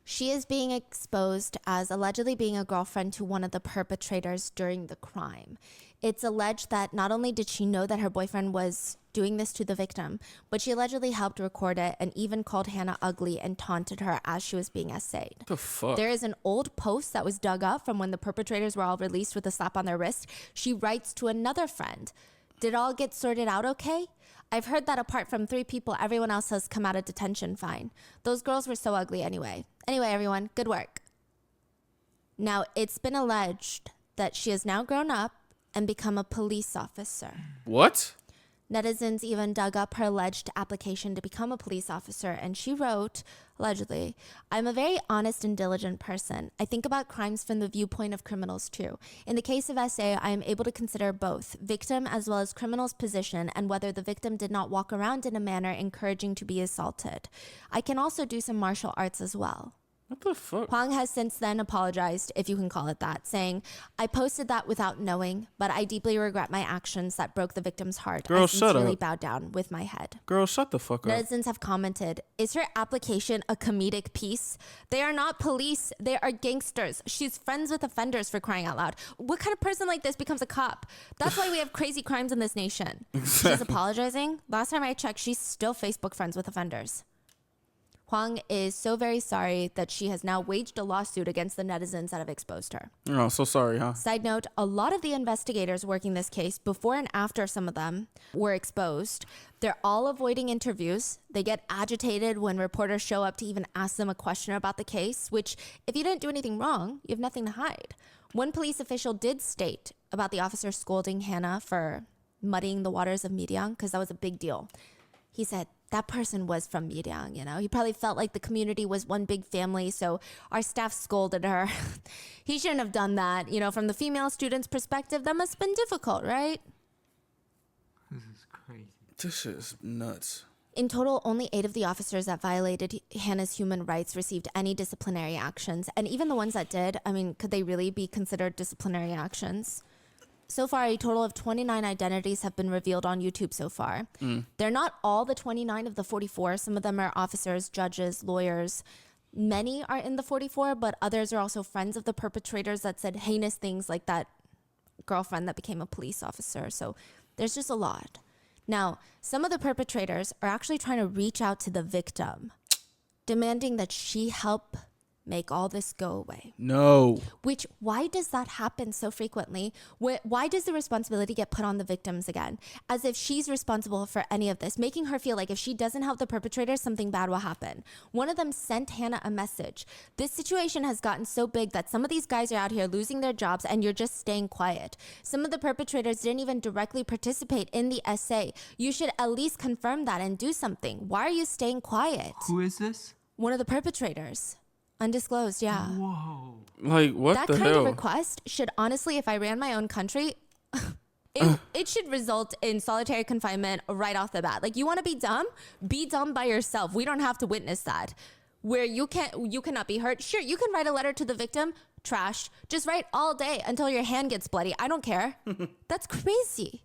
She is being exposed as allegedly being a girlfriend to one of the perpetrators during the crime. It's alleged that not only did she know that her boyfriend was doing this to the victim, but she allegedly helped record it and even called Hannah ugly and taunted her as she was being essayed. What the fuck? There is an old post that was dug up from when the perpetrators were all released with a slap on their wrist. She writes to another friend, "Did all get sorted out okay? I've heard that apart from 3 people, everyone else has come out of detention fine. Those girls were so ugly anyway. Anyway, everyone, good work." Now, it's been alleged that she has now grown up and become a police officer. What? Netizens even dug up her alleged application to become a police officer, and she wrote, allegedly, "I'm a very honest and diligent person. I think about crimes from the viewpoint of criminals too. In the case of SA, I am able to consider both victim as well as criminal's position and whether the victim did not walk around in a manner encouraging to be assaulted. I can also do some martial arts as well." What the fuck? Huang has since then apologized, if you can call it that, saying, "I posted that without knowing, but I deeply regret my actions that broke the victim's heart. Girl, I shut sincerely up. bowed down with my head." Girl, shut the fuck up. Netizens have commented, "Is her application a comedic piece? They are not police. They are gangsters. She's friends with offenders, for crying out loud. What kind of person like this becomes a cop? That's why we have crazy crimes in this nation." She's apologizing. Last time I checked, she's still Facebook friends with offenders. Huang is so very sorry that she has now waged a lawsuit against the netizens that have exposed her. Oh, so sorry, huh? Side note, a lot of the investigators working this case, before and after some of them were exposed, they're all avoiding interviews. They get agitated when reporters show up to even ask them a question about the case, which, if you didn't do anything wrong, you have nothing to hide. One police official did state about the officer scolding Hannah for muddying the waters of Miryang, because that was a big deal. He said, "That person was from Miryang, you know. He probably felt like the community was one big family, so our staff scolded her." He shouldn't have done that. You know, from the female student's perspective, that must have been difficult, right? This is crazy. This shit is nuts. In total, only 8 of the officers that violated Hannah's human rights received any disciplinary actions. And even the ones that did, I mean, could they really be considered disciplinary actions? So far, a total of 29 identities have been revealed on YouTube so far. They're not all the 29 of the 44. Some of them are officers, judges, lawyers. Many are in the 44, but others are also friends of the perpetrators that said heinous things, like that girlfriend that became a police officer. So there's just a lot. Now, some of the perpetrators are actually trying to reach out to the victim, demanding that she help make all this go away. No. Which, why does that happen so frequently? Why does the responsibility get put on the victims again? As if she's responsible for any of this, making her feel like if she doesn't help the perpetrators, something bad will happen. One of them sent Hannah a message. This situation has gotten so big that some of these guys are out here losing their jobs and you're just staying quiet. Some of the perpetrators didn't even directly participate in the essay. You should at least confirm that and do something. Why are you staying quiet? Who is this? One of the perpetrators. Undisclosed, yeah. Whoa. Like, what that the hell? That kind of request should honestly, if I ran my own country, it should result in solitary confinement right off the bat. Like, you want to be dumb? Be dumb by yourself. We don't have to witness that. Where you cannot be hurt. Sure, you can write a letter to the victim. Trash. Just write all day until your hand gets bloody. I don't care. That's crazy.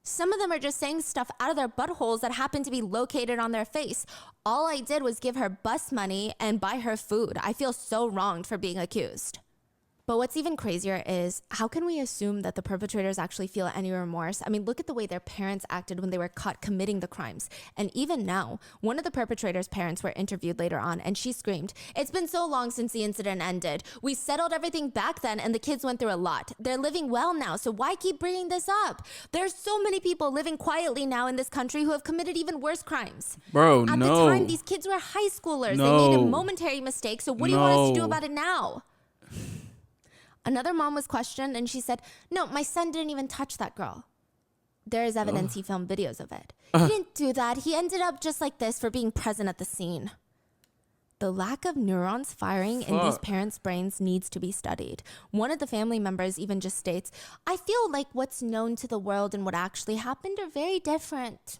Some of them are just saying stuff out of their buttholes that happen to be located on their face. All I did was give her bus money and buy her food. I feel so wronged for being accused. But what's even crazier is, how can we assume that the perpetrators actually feel any remorse? I mean, look at the way their parents acted when they were caught committing the crimes. And even now, one of the perpetrators' parents were interviewed later on, and she screamed, "It's been so long since the incident ended. We settled everything back then, and the kids went through a lot. They're living well now, so why keep bringing this up? There's so many people living quietly now in this country who have committed even worse crimes." Bro, At no. the time, these kids were high schoolers. No. They made a momentary mistake, so what do you want us to do about it now? Another mom was questioned and she said, "No, my son didn't even touch that girl." There is evidence he filmed videos of it. He didn't do that. He ended up just like this for being present at the scene. The lack of neurons firing in these parents' brains needs to be studied. One of the family members even just states, "I feel like what's known to the world and what actually happened are very different."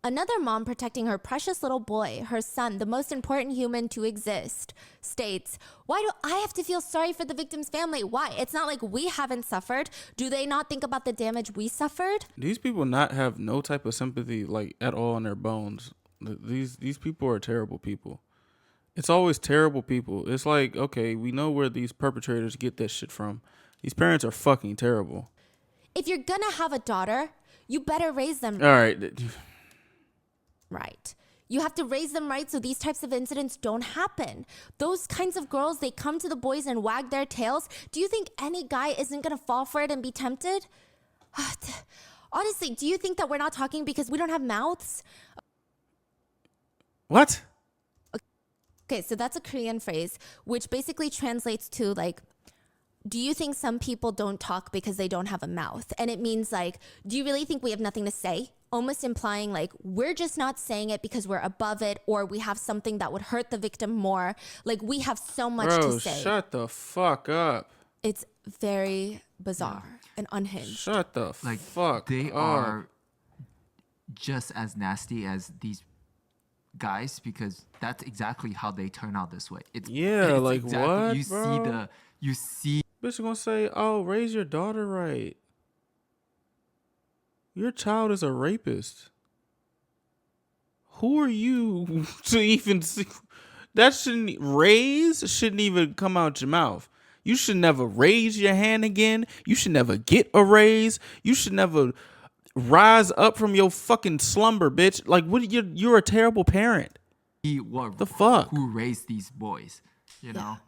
Another mom protecting her precious little boy, her son, the most important human to exist, states, "Why do I have to feel sorry for the victim's family? Why? It's not like we haven't suffered. Do they not think about the damage we suffered?" These people not have no type of sympathy, like, at all in their bones. These people are terrible people. It's always terrible people. It's like, okay, we know where these perpetrators get that shit from. These parents are fucking terrible. If you're gonna have a daughter, you better raise them all right. Right. You have to raise them right so these types of incidents don't happen. Those kinds of girls, they come to the boys and wag their tails. Do you think any guy isn't going to fall for it and be tempted? Honestly, do you think that we're not talking because we don't have mouths? What? Okay, so that's a Korean phrase, which basically translates to like, do you think some people don't talk because they don't have a mouth? And it means like, do you really think we have nothing to say? Almost implying like, we're just not saying it because we're above it or we have something that would hurt the victim more. Like, we have so much to say. Shut the fuck up. It's very bizarre and unhinged. Shut the fuck They up. are just as nasty as these guys because that's exactly how they turn out this way. It's like, what, you bro? You see Bitch gonna say, "Oh, raise your daughter right." Your child is a rapist. Who are you to even see? That shouldn't even come out your mouth. You should never raise your hand again. You should never get a raise. You should never rise up from your fucking slumber, bitch. Like, what? You're a terrible parent. The fuck? Who raised these boys? You know.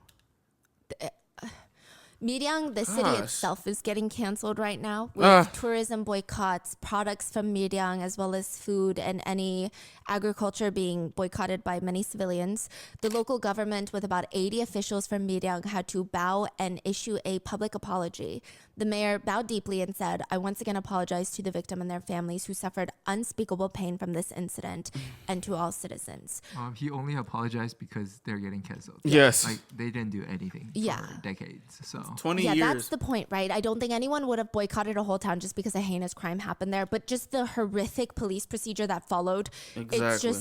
Miryang, the city itself, is getting canceled right now with tourism boycotts, products from Miryang, as well as food and any agriculture being boycotted by many civilians. The local government, with about 80 officials from Miryang, had to bow and issue a public apology. The mayor bowed deeply and said, "I once again apologize to the victim and their families who suffered unspeakable pain from this incident, and to all citizens." He only apologized because they're getting canceled. Yes. Like, they didn't do anything for decades. So 20 yeah, years. that's the point, right? I don't think anyone would have boycotted a whole town just because a heinous crime happened there, but just the horrific police procedure that followed. Exactly.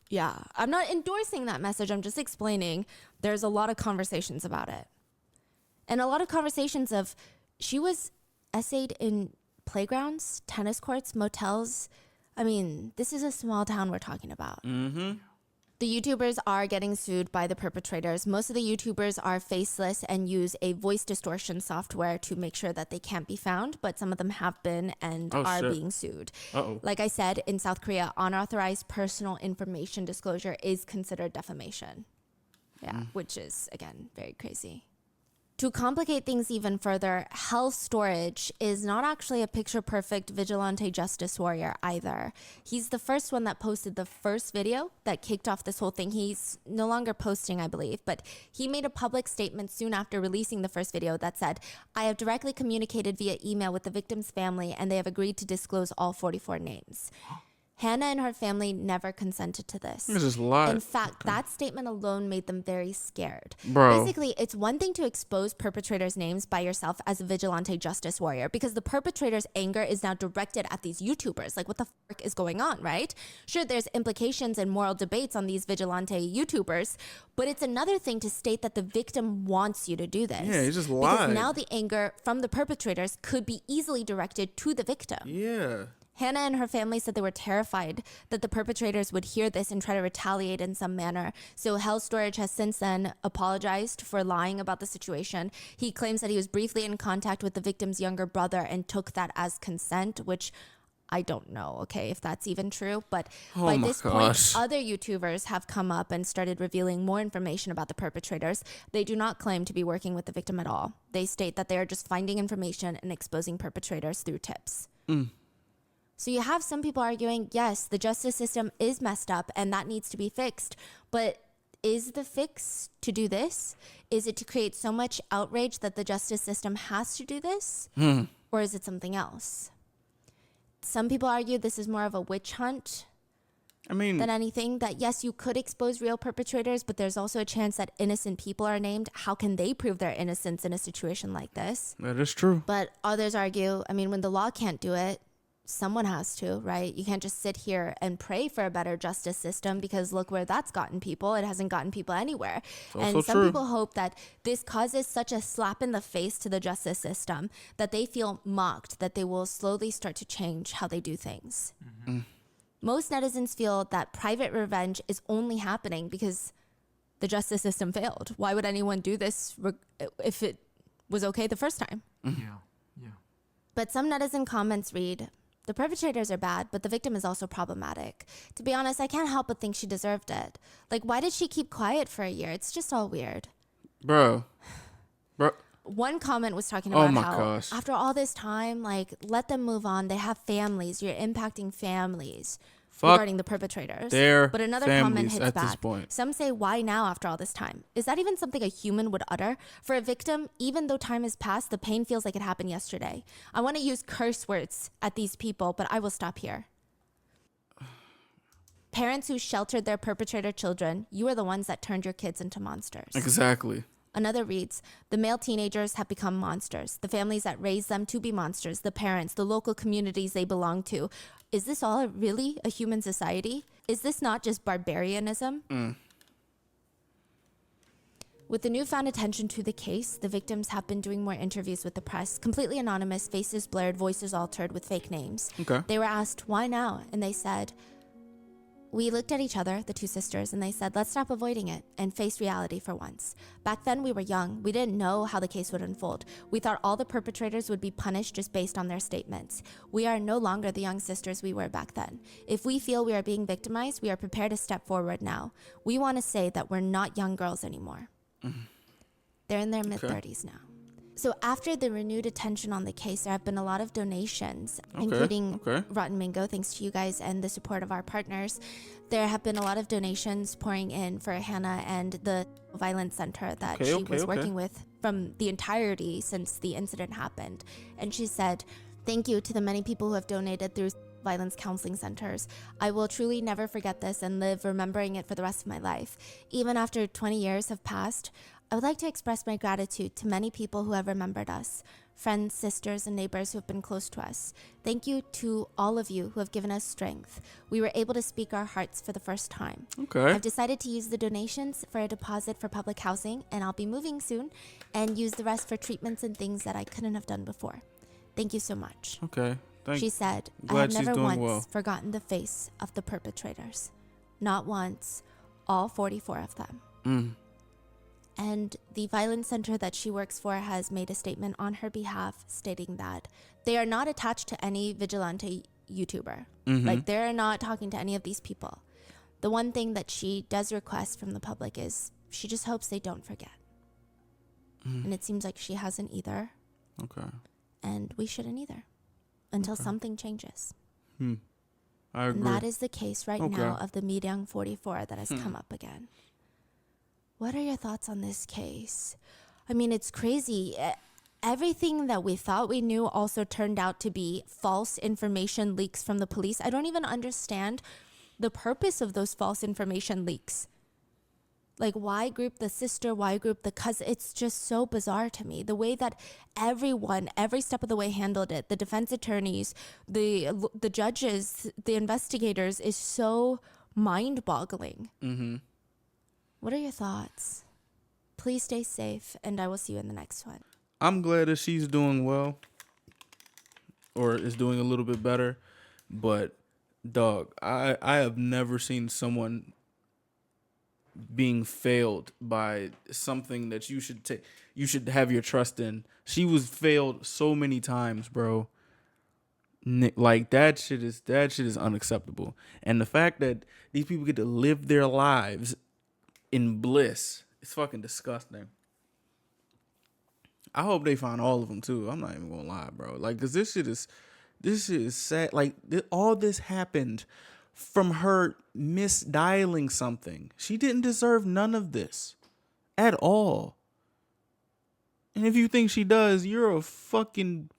Yeah. I'm not endorsing that message. I'm just explaining there's a lot of conversations about it. And a lot of conversations of, she was essayed in playgrounds, tennis courts, motels. I mean, this is a small town we're talking about. Mm-hmm. The YouTubers are getting sued by the perpetrators. Most of the YouTubers are faceless and use a voice distortion software to make sure that they can't be found, but some of them have been and are being sued. Uh-oh. Like I said, in South Korea, unauthorized personal information disclosure is considered defamation. Yeah, which is, again, very crazy. To complicate things even further, Hell Storage is not actually a picture-perfect vigilante justice warrior either. He's the first one that posted the first video that kicked off this whole thing. He's no longer posting, I believe, but he made a public statement soon after releasing the first video that said, "I have directly communicated via email with the victim's family and they have agreed to disclose all 44 names." Hannah and her family never consented to this. This is lies. In fact, that statement alone made them very scared. Bro. Basically, it's one thing to expose perpetrators' names by yourself as a vigilante justice warrior, because the perpetrator's anger is now directed at these YouTubers. Like, what the fuck is going on, right? Sure, there's implications and moral debates on these vigilante YouTubers, but it's another thing to state that the victim wants you to do this. Yeah, he just lied. Because now the anger from the perpetrators could be easily directed to the victim. Yeah. Hannah and her family said they were terrified that the perpetrators would hear this and try to retaliate in some manner. So Hell Storage has since then apologized for lying about the situation. He claims that he was briefly in contact with the victim's younger brother and took that as consent, which I don't know, okay, if that's even true. But by this point, other YouTubers have come up and started revealing more information about the perpetrators. They do not claim to be working with the victim at all. They state that they are just finding information and exposing perpetrators through tips. So you have some people arguing, yes, the justice system is messed up and that needs to be fixed. But is the fix to do this? Is it to create so much outrage that the justice system has to do this? Or is it something else? Some people argue this is more of a witch hunt than anything. That yes, you could expose real perpetrators, but there's also a chance that innocent people are named. How can they prove their innocence in a situation like this? That is true. But others argue, when the law can't do it, someone has to, right? You can't just sit here and pray for a better justice system, because look where that's gotten people. It hasn't gotten people anywhere. And some people hope that this causes such a slap in the face to the justice system that they feel mocked, that they will slowly start to change how they do things. Most netizens feel that private revenge is only happening because the justice system failed. Why would anyone do this if it was okay the first time? Yeah. But some netizen comments read, "The perpetrators are bad, but the victim is also problematic. To be honest, I can't help but think she deserved it. Like, why did she keep quiet for a year? It's just all weird." Bro. One comment was talking about how gosh. after all this time, like, let them move on. They have families. You're impacting families regarding the perpetrators. But another comment hits back. Some say, why now after all this time? Is that even something a human would utter? For a victim, even though time has passed, the pain feels like it happened yesterday. I want to use curse words at these people, but I will stop here. Parents who sheltered their perpetrator children, you are the ones that turned your kids into monsters. Exactly. Another reads, "The male teenagers have become monsters. The families that raised them to be monsters, the parents, the local communities they belong to. Is this all really a human society? Is this not just barbarianism?" With the newfound attention to the case, the victims have been doing more interviews with the press, completely anonymous, faces blurred, voices altered with fake names. They were asked, why now? And they said, "We looked at each other, the two sisters, and they said, let's stop avoiding it and face reality for once. Back then we were young. We didn't know how the case would unfold. We thought all the perpetrators would be punished just based on their statements. We are no longer the young sisters we were back then. If we feel we are being victimized, we are prepared to step forward now. We want to say that we're not young girls anymore." They're in their mid-30s now. So after the renewed attention on the case, there have been a lot of donations, including Rotten Mango, thanks to you guys and the support of our partners. There have been a lot of donations pouring in for Hannah and the violence center that she was working with from the entirety since the incident happened. And she said, "Thank you to the many people who have donated through violence counseling centers. I will truly never forget this and live remembering it for the rest of my life. Even after 20 years have passed, I would like to express my gratitude to many people who have remembered us, friends, sisters, and neighbors who have been close to us. Thank you to all of you who have given us strength. We were able to speak our hearts for the first time. Okay. I've decided to use the donations for a deposit for public housing, and I'll be moving soon, and use the rest for treatments and things that I couldn't have done before. Thank you so much. Okay. She said, I have never once forgotten the face of the perpetrators. Not once, all 44 of them. And the violence center that she works for has made a statement on her behalf stating that they are not attached to any vigilante YouTuber. Like, they're not talking to any of these people. The one thing that she does request from the public is she just hopes they don't forget. And it seems like she hasn't either. Okay. And we shouldn't either until something changes. I agree. And that is the case right now of the Miryang 44 that has come up again. What are your thoughts on this case? I mean, it's crazy. Everything that we thought we knew also turned out to be false information leaks from the police. I don't even understand the purpose of those false information leaks. Like, why group the sister? Why group the cousin? It's just so bizarre to me. The way that everyone, every step of the way handled it, the defense attorneys, the judges, the investigators, is so mind-boggling. What are your thoughts? Please stay safe, and I will see you in the next one. I'm glad that she's doing well, or is doing a little bit better. But, dog, I have never seen someone being failed by something that you should have your trust in. She was failed so many times, bro. Like, that shit is unacceptable. And the fact that these people get to live their lives in bliss, it's fucking disgusting. I hope they find all of them too. I'm not even gonna lie, bro. Like, cause this shit is sad. Like, all this happened from her misdialing something. She didn't deserve none of this at all. And if you think she does, you're a fucking